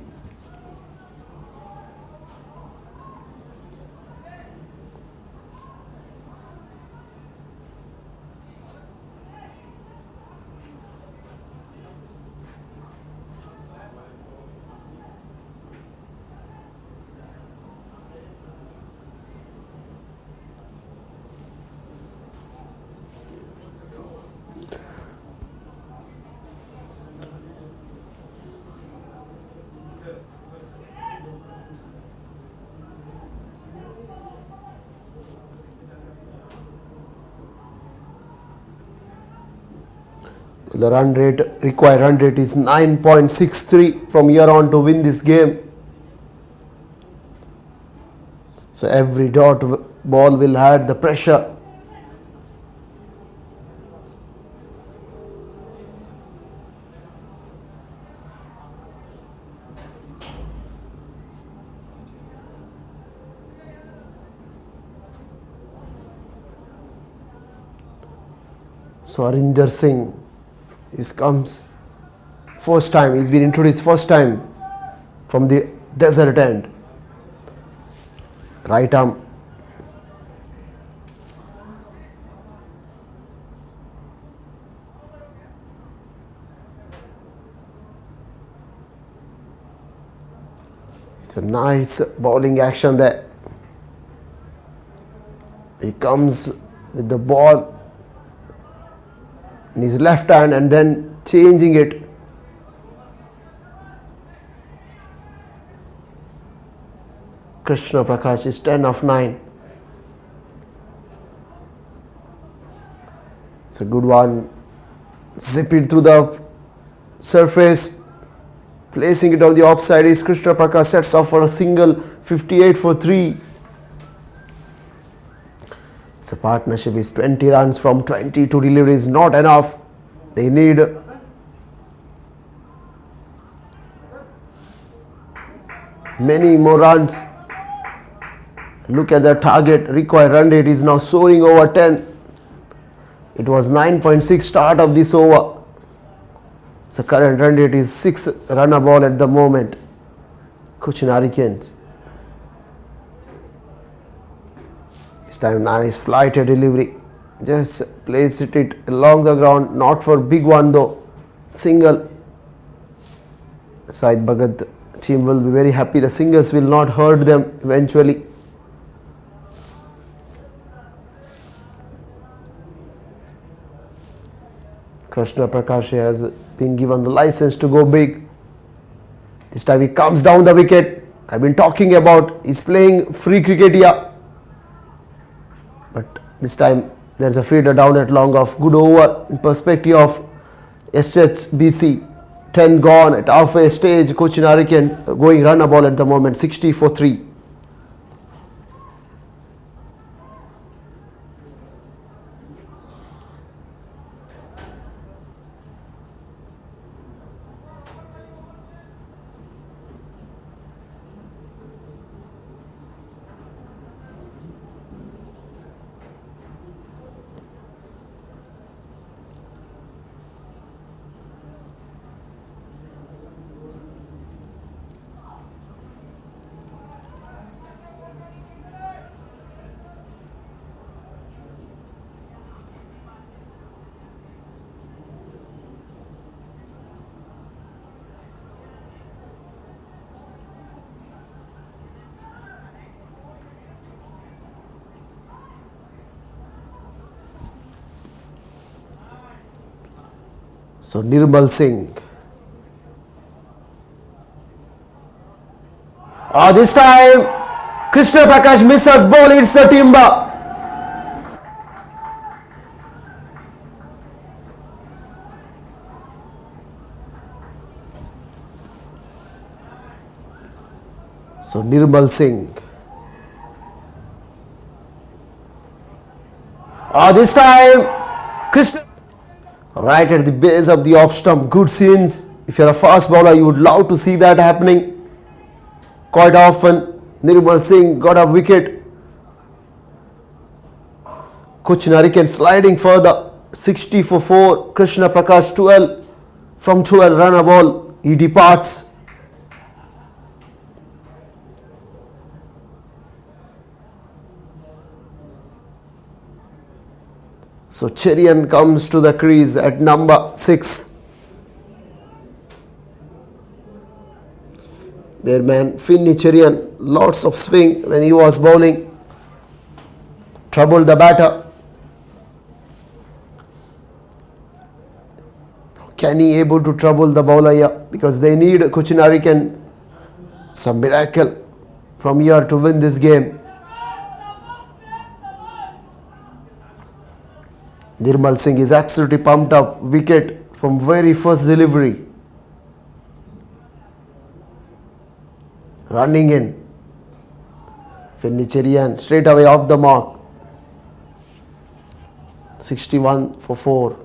The required run rate is 9.63 from here on to win this game. So every ball will add the pressure. So Arinder Singh comes first time. He's been introduced first time from the desert end. Right arm. It's a nice bowling action there. He comes with the ball in his left hand and then changing it. Krishna Prakash is 10 of 9. It's a good one. Zip it through the surface. Placing it on the offside is Krishna Prakash, sets off for a single, 58 for 3. The partnership is 20 runs from 22 deliveries, not enough. They need many more runs. Look at the target. Required run rate is now soaring over 10. It was 9.6 start of this over. So current run rate is 6 run a ball at the moment. Cochin Hurricanes. This time nice flighted delivery. Just placed it along the ground. Not for big one though. Single. Shaheed Bhagat team will be very happy. The singles will not hurt them eventually. Krishna Prakash has been given the license to go big. This time he comes down the wicket. I've been talking about he's playing free cricket here. But this time there's a feeder down at long off. Good over in perspective of SHBC. 10 gone at halfway stage. Cochin Hurricane going run a ball at the moment. 60 for 3. So Nirmal Singh. This time Krishna Prakash misses ball, it's a timber. So Nirmal Singh. This time Krishna right at the base of the off stump. Good scenes. If you're a fast bowler, you would love to see that happening quite often. Nirmal Singh got a wicket. Cochin Hurricane sliding further. 60 for 4. Krishna Prakash 12 from 12 run a ball. He departs. So Cherian comes to the crease at number 6. Their man Finny Cherian, lots of swing when he was bowling. Troubled the batter. Can he able to trouble the bowler here? Because they need Cochin Hurricane some miracle from here to win this game. Nirmal Singh is absolutely pumped up. Wicket from very first delivery. Running in. Finnicherian straight away off the mark. 61 for 4.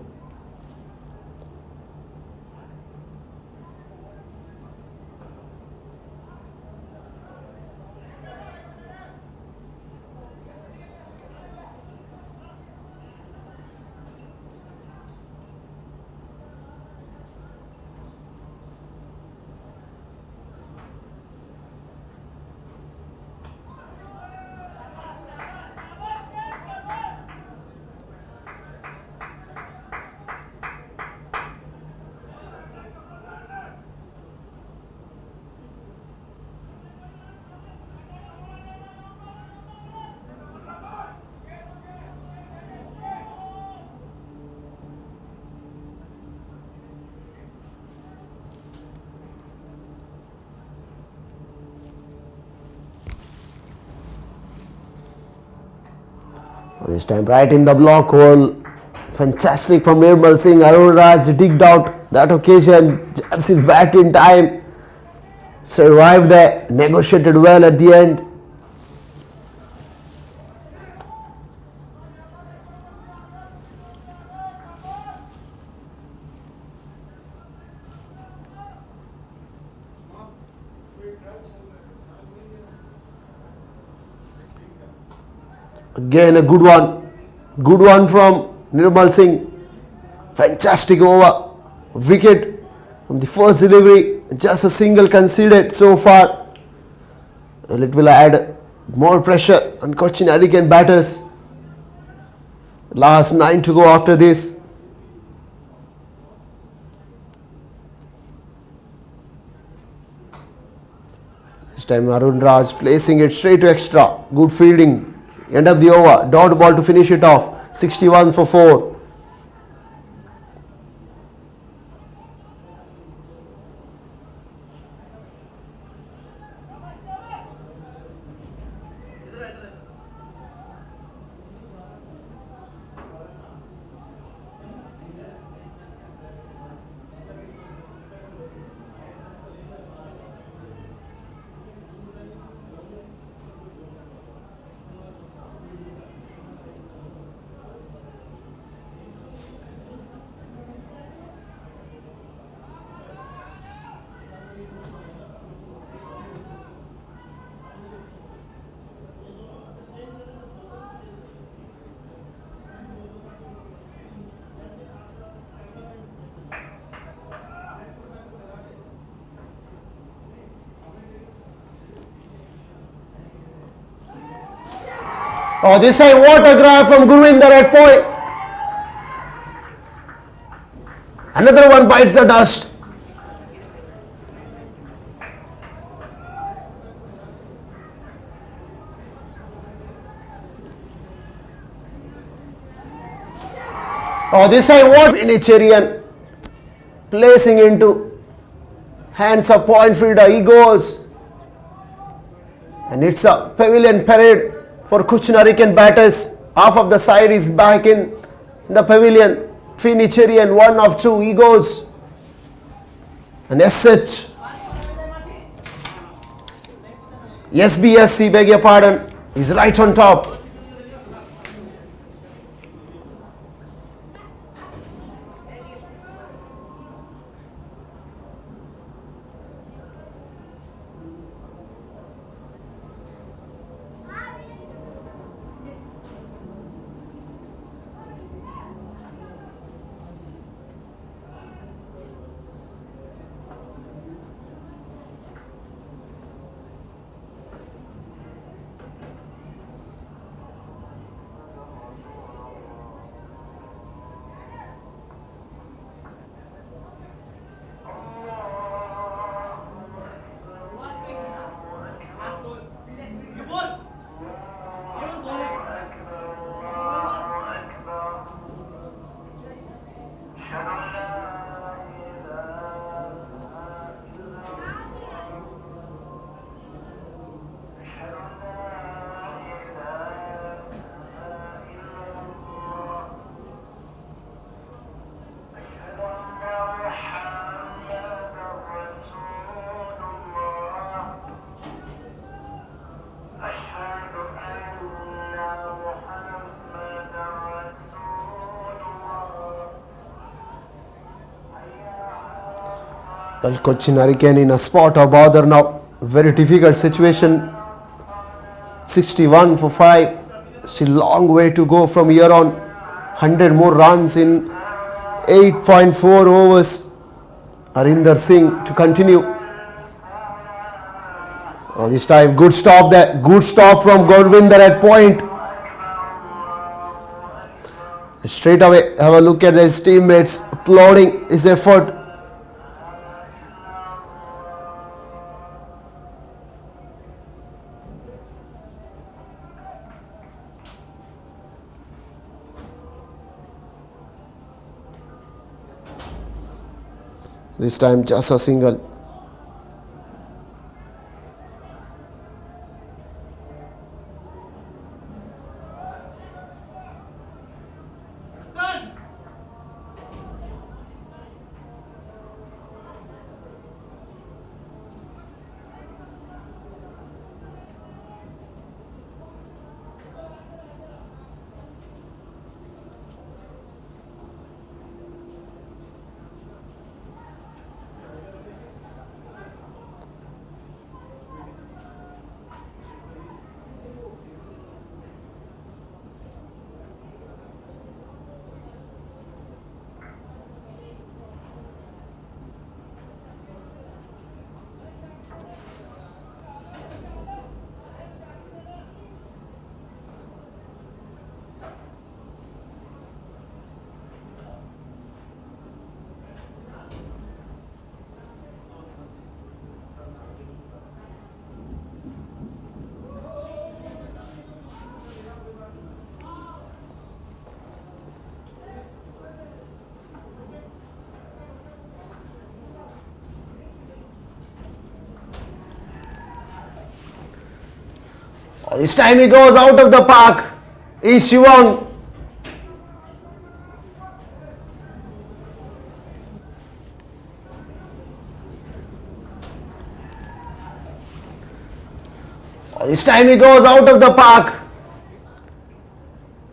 This time right in the block hole. Fantastic from Nirmal Singh. Arun Raj digged out that occasion. Jabs is back in time. Survived there. Negotiated well at the end. Again a good one. Good one from Nirmal Singh. Fantastic over. Wicket from the first delivery. Just a single conceded so far. Well, it will add more pressure on Cochin Hurricane batters. Last 9 to go after this. This time Arun Raj placing it straight to extra. Good fielding. End of the over. Dot ball to finish it off. 61 for 4. Oh, this time what a grab from Gurvinder at point. Another one bites the dust. Oh, this time what Finnicherian placing into hands of point fielder. He goes. And it's a pavilion parade for Cochin Hurricane batters. Half of the side is back in the pavilion. Finnicherian 1 of 2. He goes. And SH. SBSC, beg your pardon, is right on top. Well, Cochin Hurricane in a spot of bother now. Very difficult situation. 61 for 5. Still long way to go from here on. 100 more runs in 8.4 overs. Harinder Singh to continue. Oh, this time good stop there. Good stop from Gurvinder at point. Straight away have a look at his teammates applauding his effort. This time just a single. This time he goes out of the park. Is Shivang. This time he goes out of the park.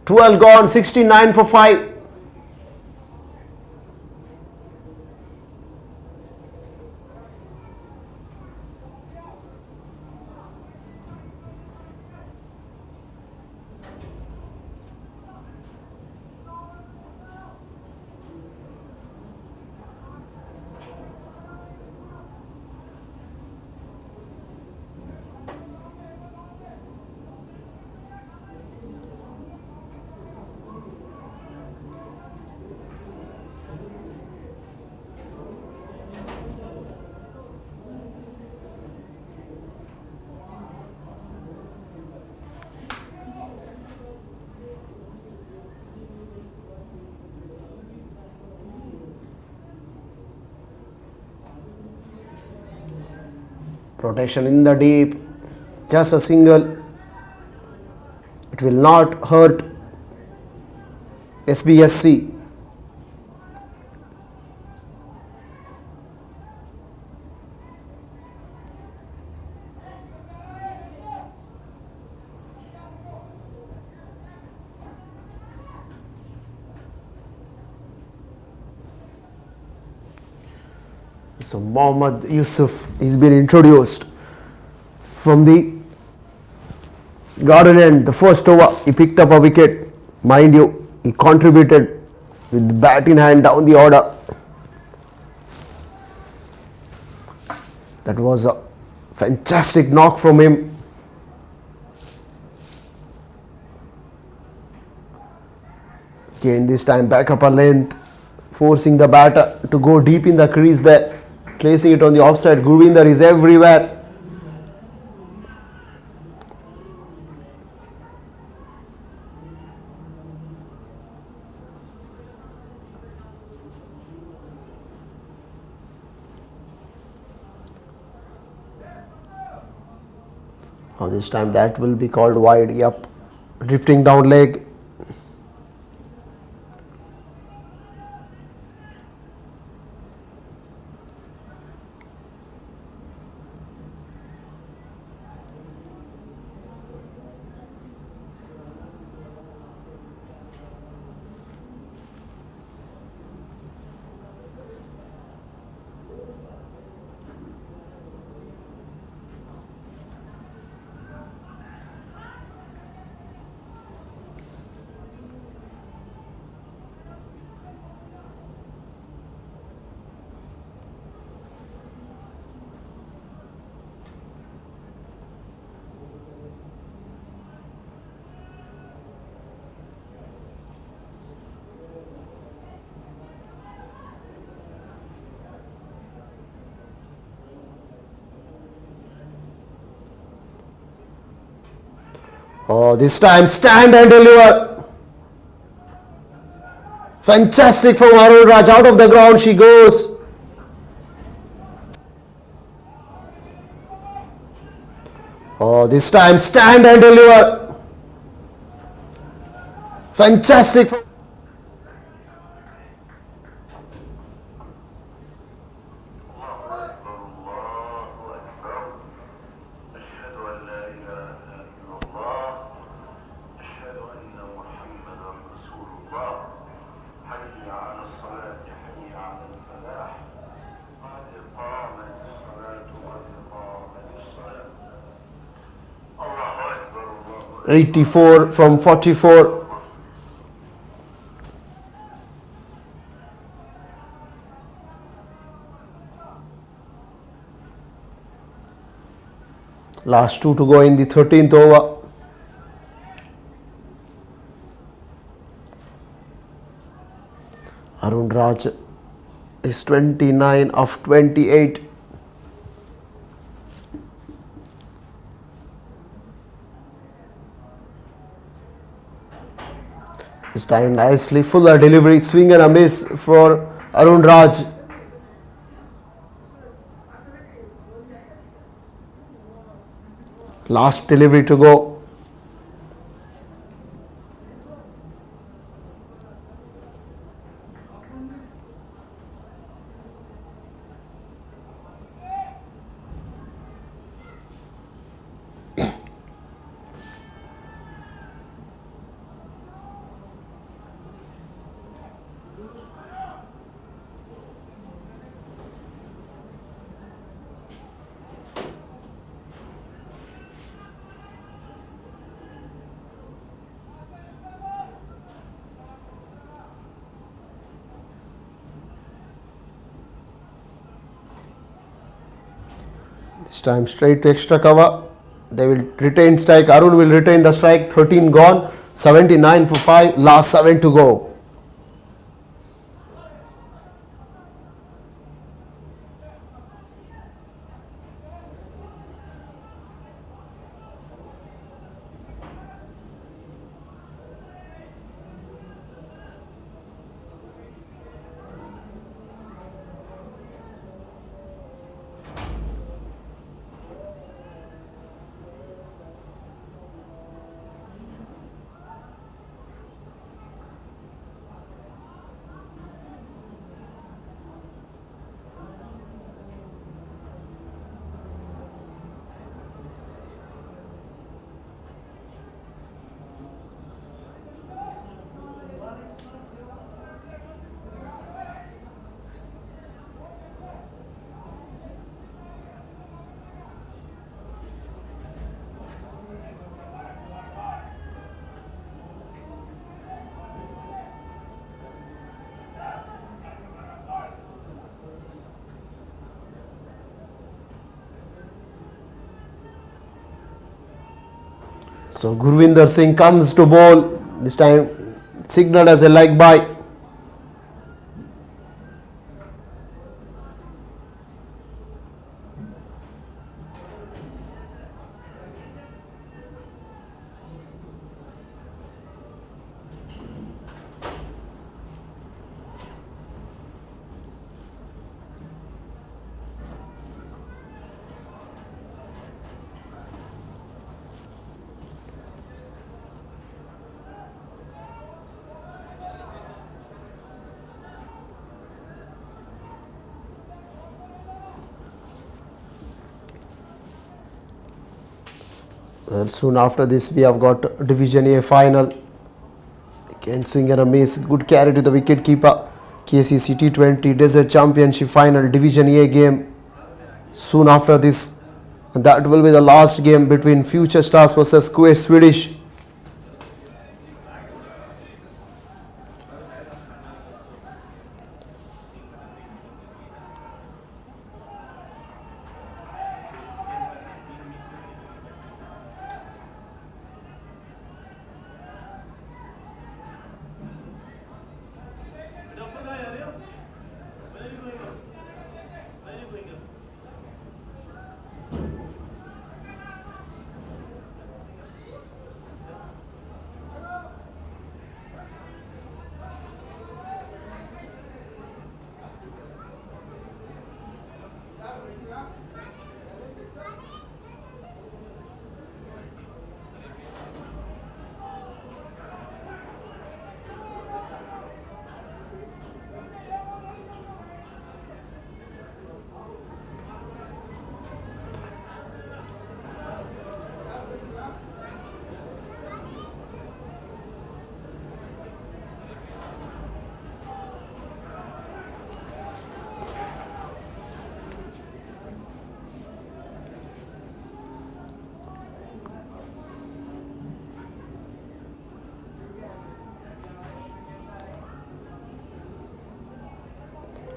12 gone, 69 for 5. Protection in the deep, just a single. It will not hurt SBSC. So Mohammad Yusuf has been introduced from the garden end. The first over he picked up a wicket. Mind you, he contributed with the bat in hand down the order. That was a fantastic knock from him. Again this time back up a length, forcing the batter to go deep in the crease there. Placing it on the offside. Gurvinder is everywhere. Now this time that will be called wide. Yep. Drifting down leg. Oh, this time stand and deliver. Fantastic from Arun Raj. Out of the ground she goes. Oh, this time stand and deliver. Fantastic from $84 from 44. Last two to go in the 13th over. Arun Raj is 29 of 28. This time nicely, fuller delivery, swing and a miss for Arun Raj. Last delivery to go. This time straight to extra cover. They will retain strike. Arun will retain the strike. 13 gone. 79 for 5. Last 7 to go. So Gurvinder Singh comes to bowl. This time signaled as a leg bye. And soon after this we have got Division A final. Again swing and a miss. Good carry to the wicket keeper. KCC T20 Desert Championship final Division A game. Soon after this, and that will be the last game between Future Stars versus Kuwait Swedish.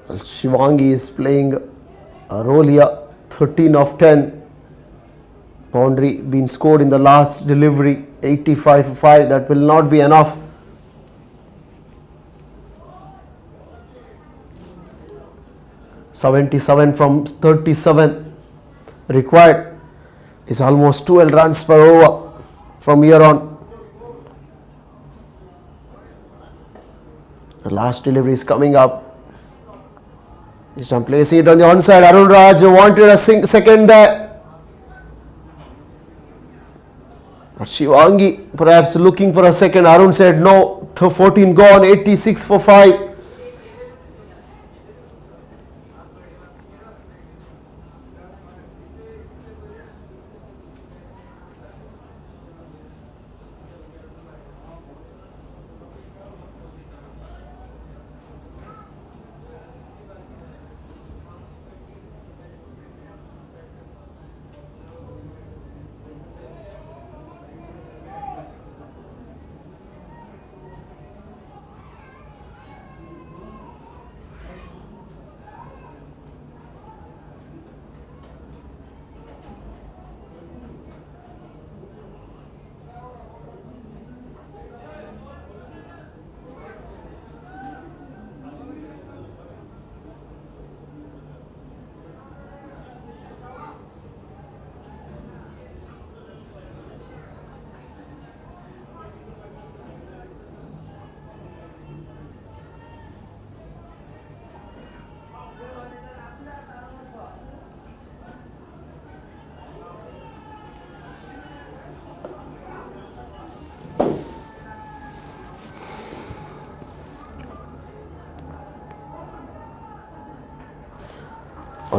Well, Shivangi is playing a role here. 13 of 10. Boundary being scored in the last delivery. 85 for 5. That will not be enough. .77 from 37 required. Is almost 12 runs per over from here on. The last delivery is coming up. This time placing it on the onside. Arun Raj wanted a second there. But Shivangi perhaps looking for a second. Arun said no. 14 gone. 86 for 5.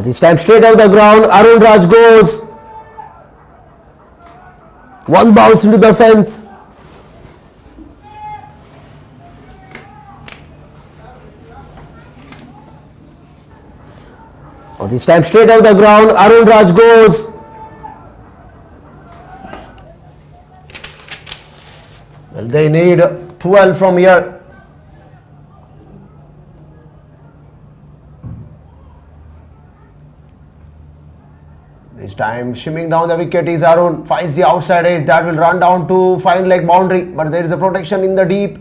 This time straight out the ground. Arun Raj goes. One bounce into the fence. This time straight out the ground. Arun Raj goes. Well, they need 12 from here. This time shimming down the wicket is Arun. Finds the outside edge. That will run down to fine leg boundary. But there is a protection in the deep.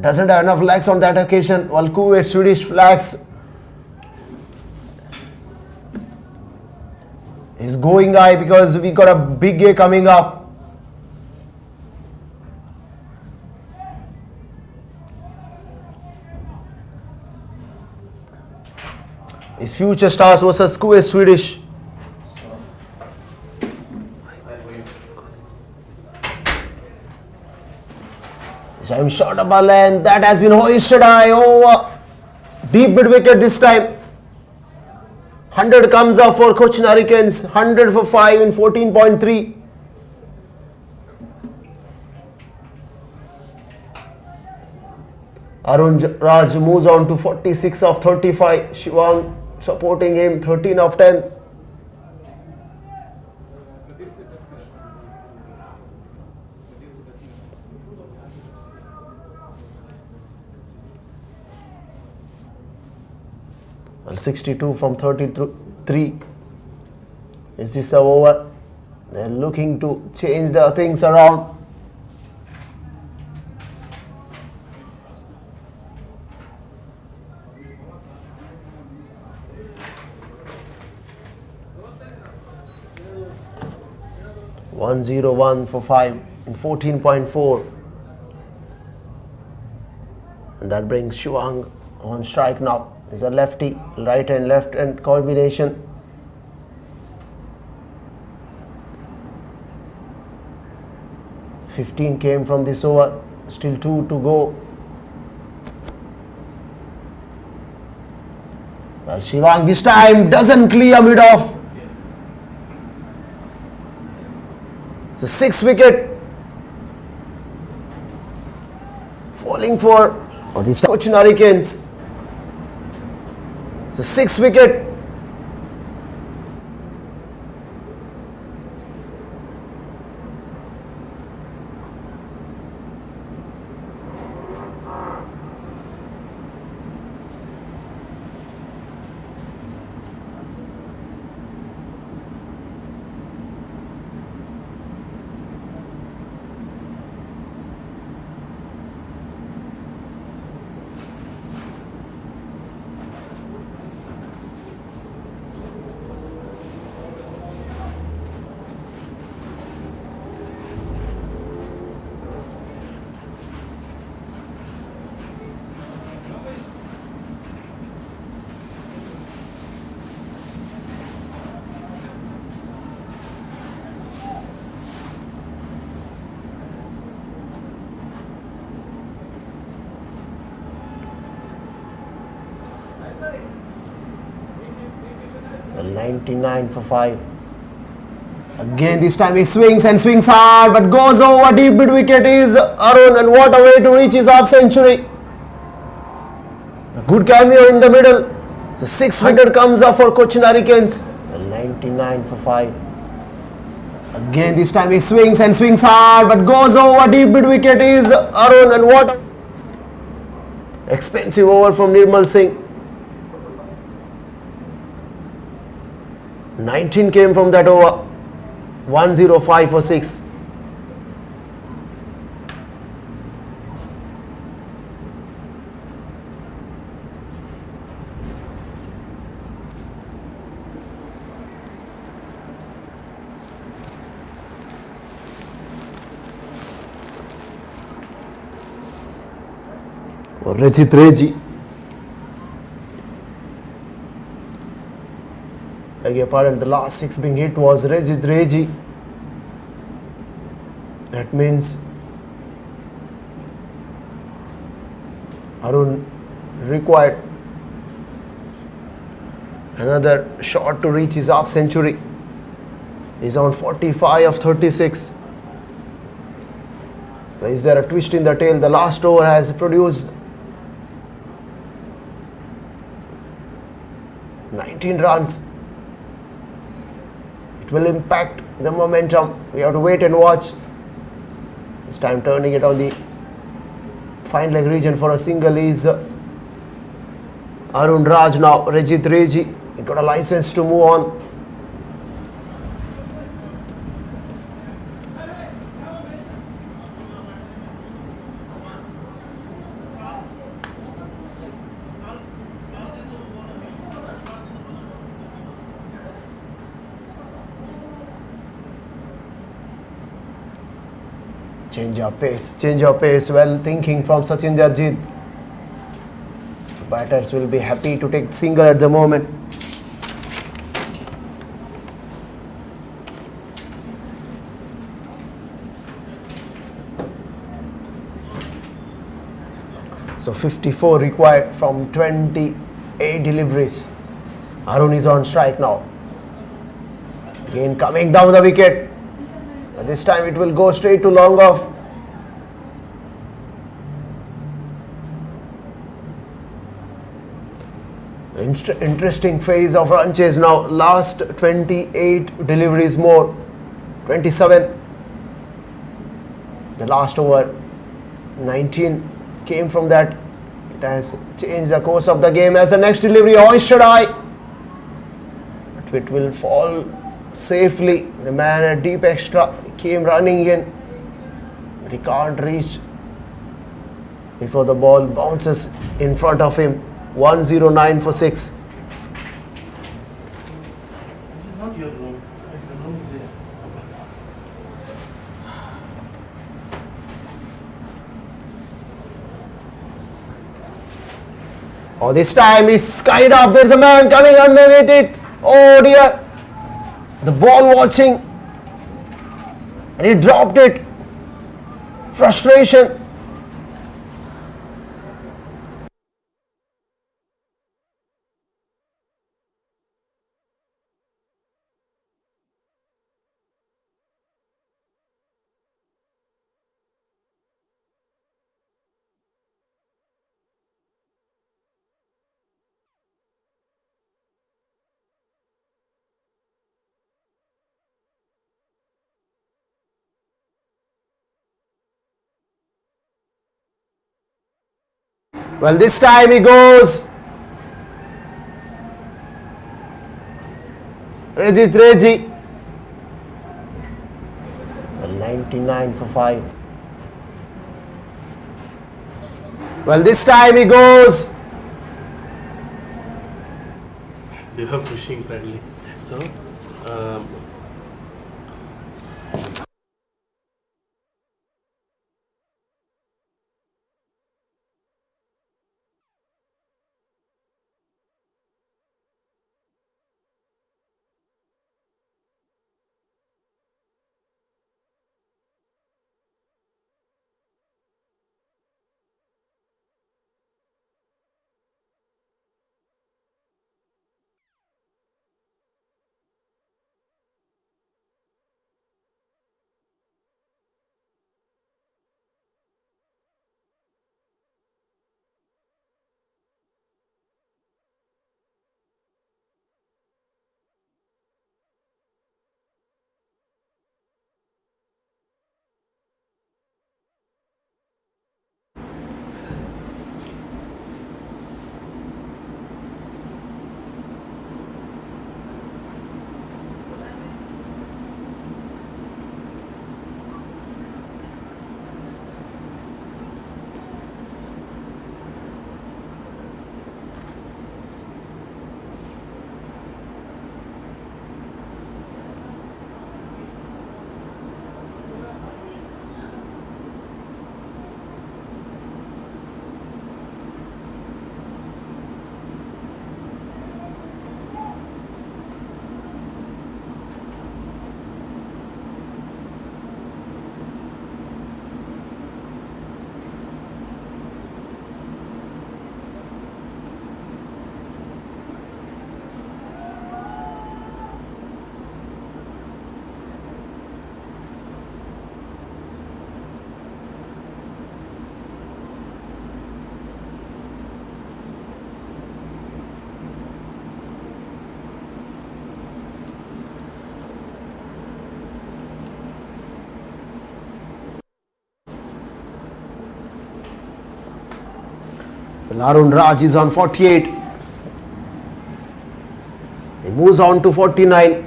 Doesn't have enough legs on that occasion. While Kuwait Swedish flags is going high because we got a big A coming up. Is Future Stars versus Kuwait Swedish. Time shot up a length. That has been hoisted high over. Deep mid wicket this time. 100 comes up for Cochin Hurricanes. 100 for 5 in 14.3. Arun Raj moves on to 46 of 35. Shivang supporting him. 13 of 10. Well, 62 from 33. Is this a over? They're looking to change the things around. .101 for 5 in 14.4. And that brings Shivang on strike now. Is a lefty, right and left hand combination. .15 came from this over. Still 2 to go. Well, Shivang this time doesn't clear mid off. So 6 wicket. Falling for this Cochin Hurricanes. So 6 wicket. Well, 99 for 5. Again, this time he swings and swings hard, but goes over deep mid wicket is Arun, and what a way to reach his half century. A good cameo in the middle. So 6 wicket comes up for Cochin Hurricanes. Well, 99 for 5. Again, this time he swings and swings hard, but goes over deep mid wicket is Arun, and what expensive over from Nirmal Singh. 19 came from that over. 105 for 6. Rajit Reji. Beg your pardon, the last 6 being hit was Rajit Reji. That means Arun required another shot to reach his half century. He's on 45 of 36. Is there a twist in the tail? The last over has produced 19 runs. It will impact the momentum. We have to wait and watch. This time turning it on the fine leg region for a single is Arun Raj now. Rajit Reji, he got a license to move on. Change of pace, well thinking from Sachin Jarjit. Batters will be happy to take single at the moment. So 54 required from 28 deliveries. Arun is on strike now. Again coming down the wicket. But this time it will go straight to long off. Interesting phase of run chase now. Last 28 deliveries more. 27. The last over 19 came from that. It has changed the course of the game as the next delivery hoisted high. But it will fall safely. The man at deep extra came running in, but he can't reach before the ball bounces in front of him. 109 for 6. This is not your room. The room is there. Oh, this time he's skied up. There's a man coming underneath it. Oh dear. The ball watching. And he dropped it. Frustration. Well, this time he goes. Rajit Reji. Well, 99 for 5. Well, this time he goes. They were pushing badly. So, Well, Arun Raj is on 48. He moves on to 49.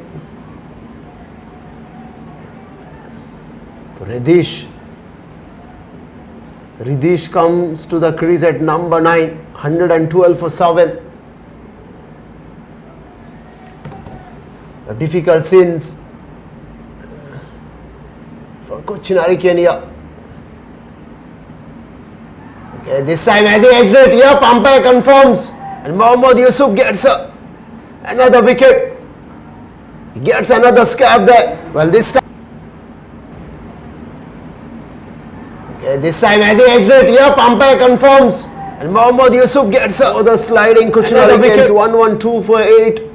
So Riddhish comes to the crease at number 9, 112 for 7. A difficult scenes for Cochin Kenya. Okay, this time as he edged it, yep, umpire confirms, and Mohammad Yusuf gets another wicket. He gets another scab there. Well, this time. Okay, this time as he edged it, yep, umpire confirms, and Mohammad Yusuf gets the sliding Cochin wickets. 112 for 8.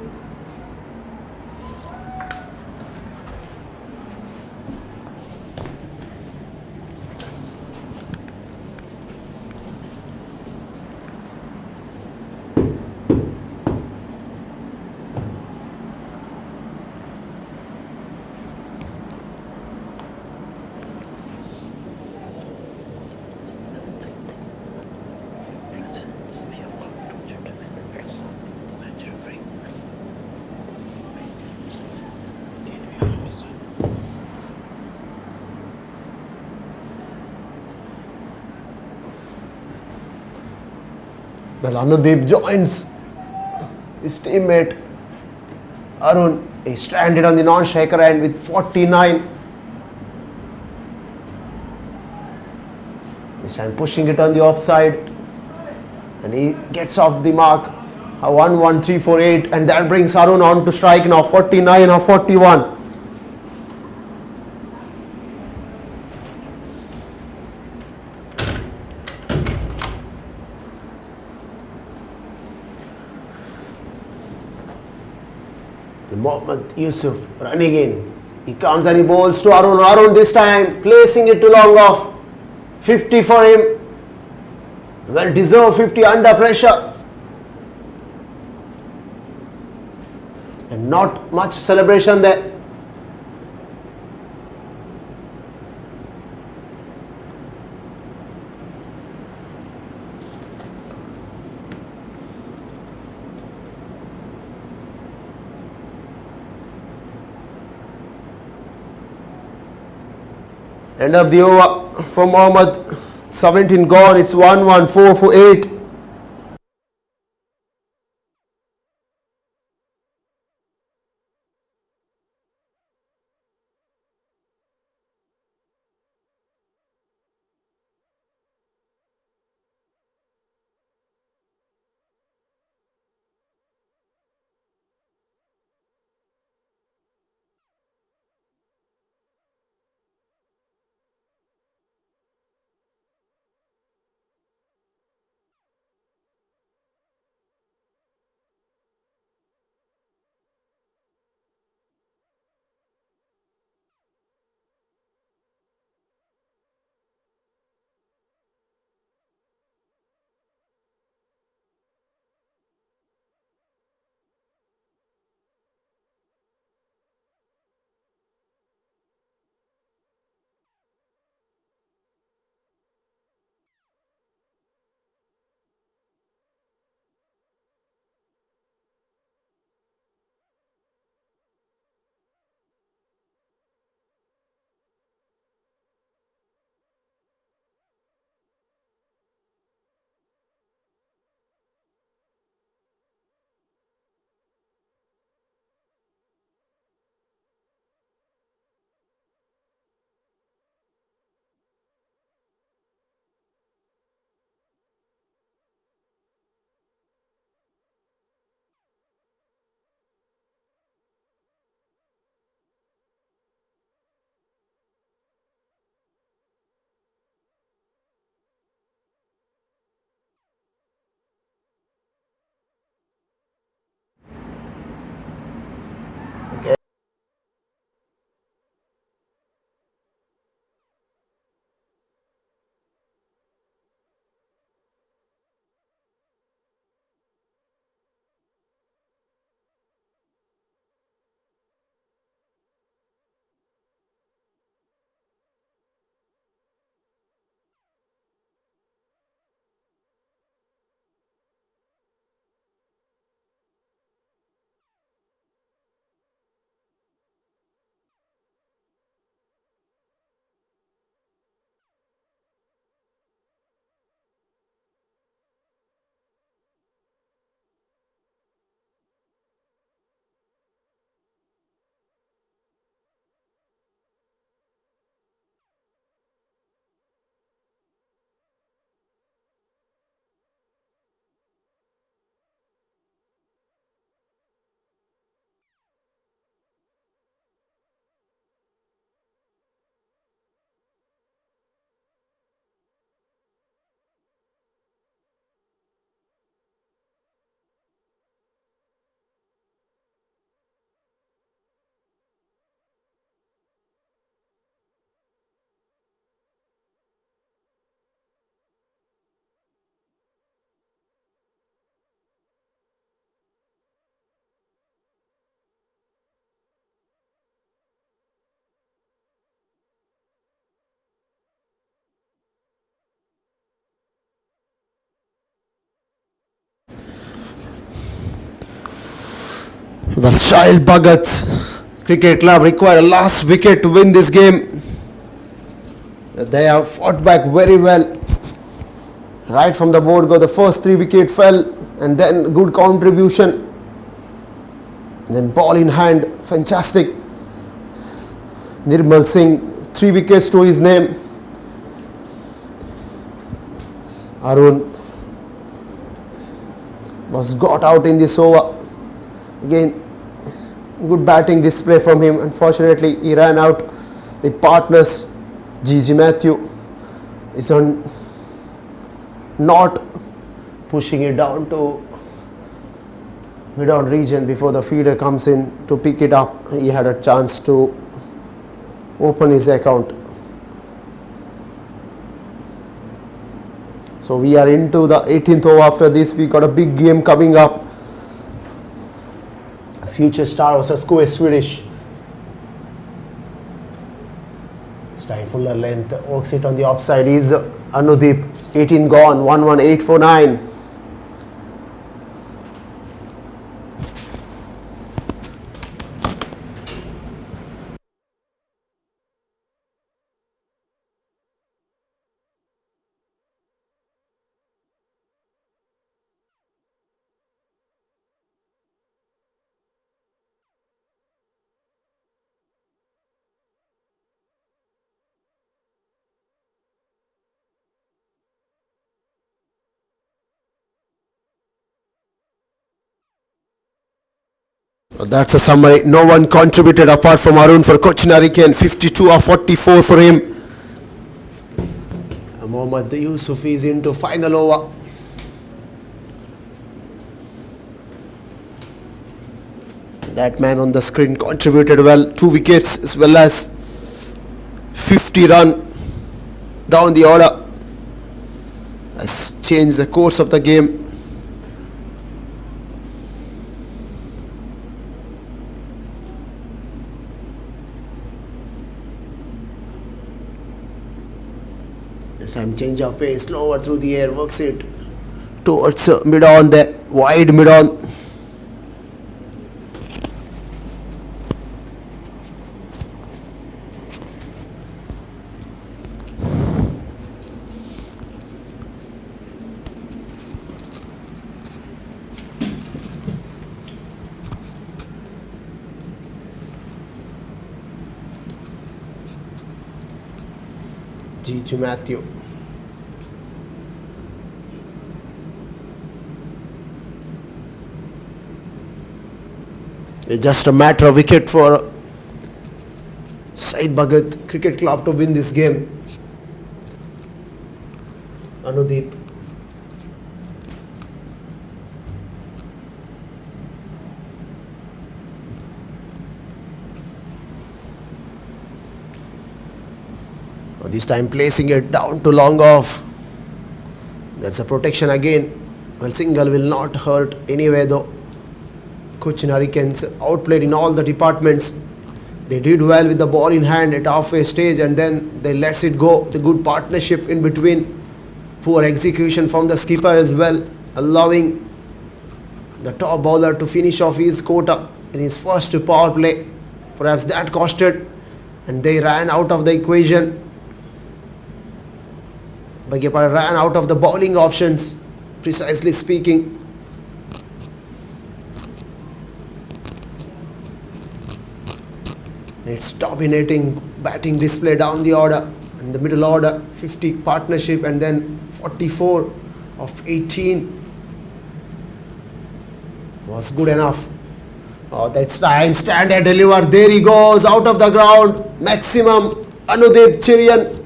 Well, Anudeep joins his teammate Arun. He stranded on the non-striker end with 49. This time pushing it on the offside, and he gets off the mark. A 1-1-3-4-8, and that brings Arun on to strike now. 49 or 41. Mohammad Yusuf running in. He comes and he bowls to Arun. Arun this time placing it too long off. 50 for him. Well deserved 50 under pressure. And not much celebration there. End of the over for Mohammad. 17 gone. It's 1-1-4 for 8. The Shaheed Bhagat Cricket Club require a last wicket to win this game. They have fought back very well. Right from the board go the first 3 wicket fell, and then good contribution. And then ball in hand, fantastic. Nirmal Singh, 3 wickets to his name. Arun was got out in this over. Again, good batting display from him. Unfortunately, he ran out with partners. Gigi Matthew is on not pushing it down to mid-on region before the feeder comes in to pick it up. He had a chance to open his account. So we are into the 18th over. After this, we got a big game coming up. Future star versus Kuwait Swedish. Straight fuller length, works it on the offside is Anudeep. 18 gone, 11849. That's a summary. No one contributed apart from Arun for Cochin Hurricane. 52 or 44 for him. Mohammad Yusuf is into final over. That man on the screen contributed well. 2 wickets as well as 50 run down the order. Has changed the course of the game. Some change of pace, slower through the air, works it towards mid-on, the wide mid-on. Gigi Matthew. It's just a matter of wicket for Shaheed Bhagat Cricket Club to win this game. Anudeep. This time placing it down to long off. That's a protection again. Well, single will not hurt anyway though. Cochin Hurricanes outplayed in all the departments. They did well with the ball in hand at halfway stage, and then they lets it go. The good partnership in between. Poor execution from the skipper as well, allowing the top bowler to finish off his quota in his first power play. Perhaps that costed, and they ran out of the equation. Bhagat ran out of the bowling options, precisely speaking. It's dominating batting display down the order. In the middle order, 50 partnership, and then 44 of 18 was good enough. Oh, that's time. Stand and deliver. There he goes, out of the ground. Maximum. Anudeep Chirian.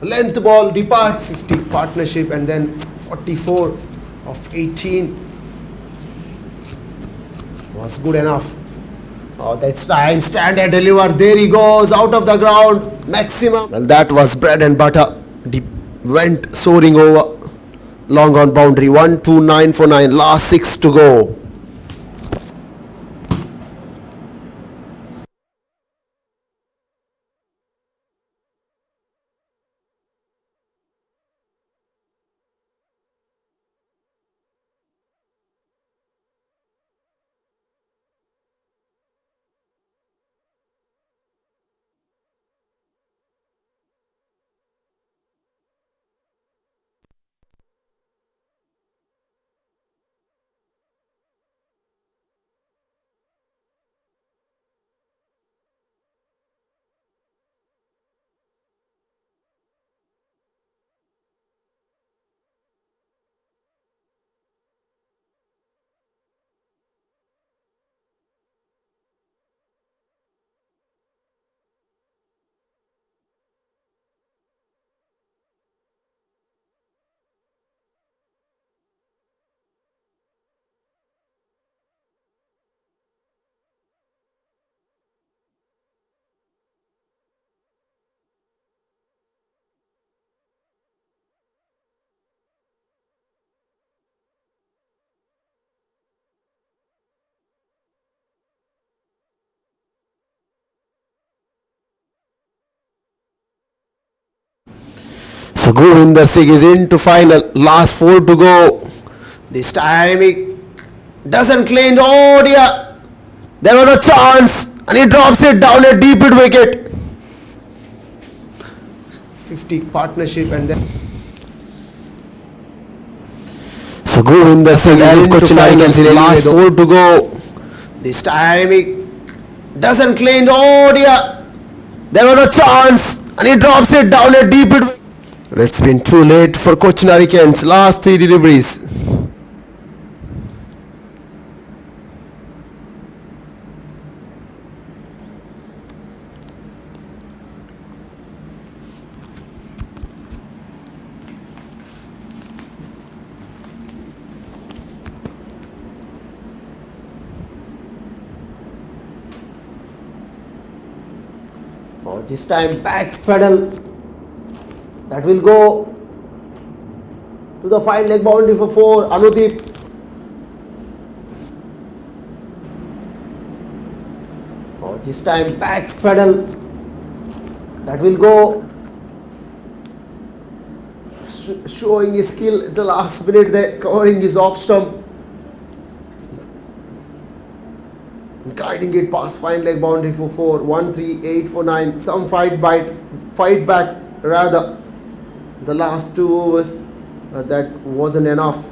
Length ball departs. 50 partnership, and then 44 of 18 was good enough. Oh, that's time. Stand and deliver. There he goes, out of the ground. Maximum. Well, that was bread and butter. Went soaring over. Long on boundary. 1-2-9 for 9. Last 6 to go. So Gurvinder Singh is into final. Last 4 to go. This time he doesn't clean. Oh dear. There was a chance and he drops it down a deep mid wicket. 50 partnership and then. So Gurvinder Singh and Cochin last 4 to go. This time he doesn't clean. Oh dear. There was a chance and he drops it down a deep mid wicket. It's been too late for Cochin Hurricanes. Last 3 deliveries. Oh, this time back pedal. That will go to the fine leg boundary for 4. Anudeep. Oh, this time back pedal. That will go. Showing his skill at the last minute there, covering his off stump. Guiding it past fine leg boundary for 4. 1, 3, 8 for 9. Some fight back rather. The last 2 overs, that wasn't enough.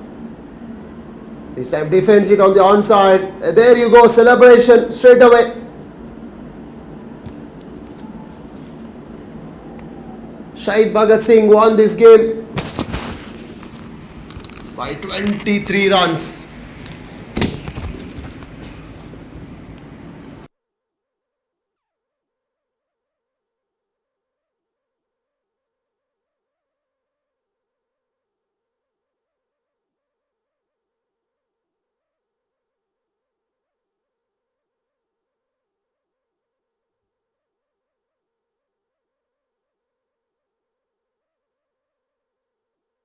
This time defends it on the onside. There you go, celebration straight away. Shaheed Bhagat Singh won this game by 23 runs.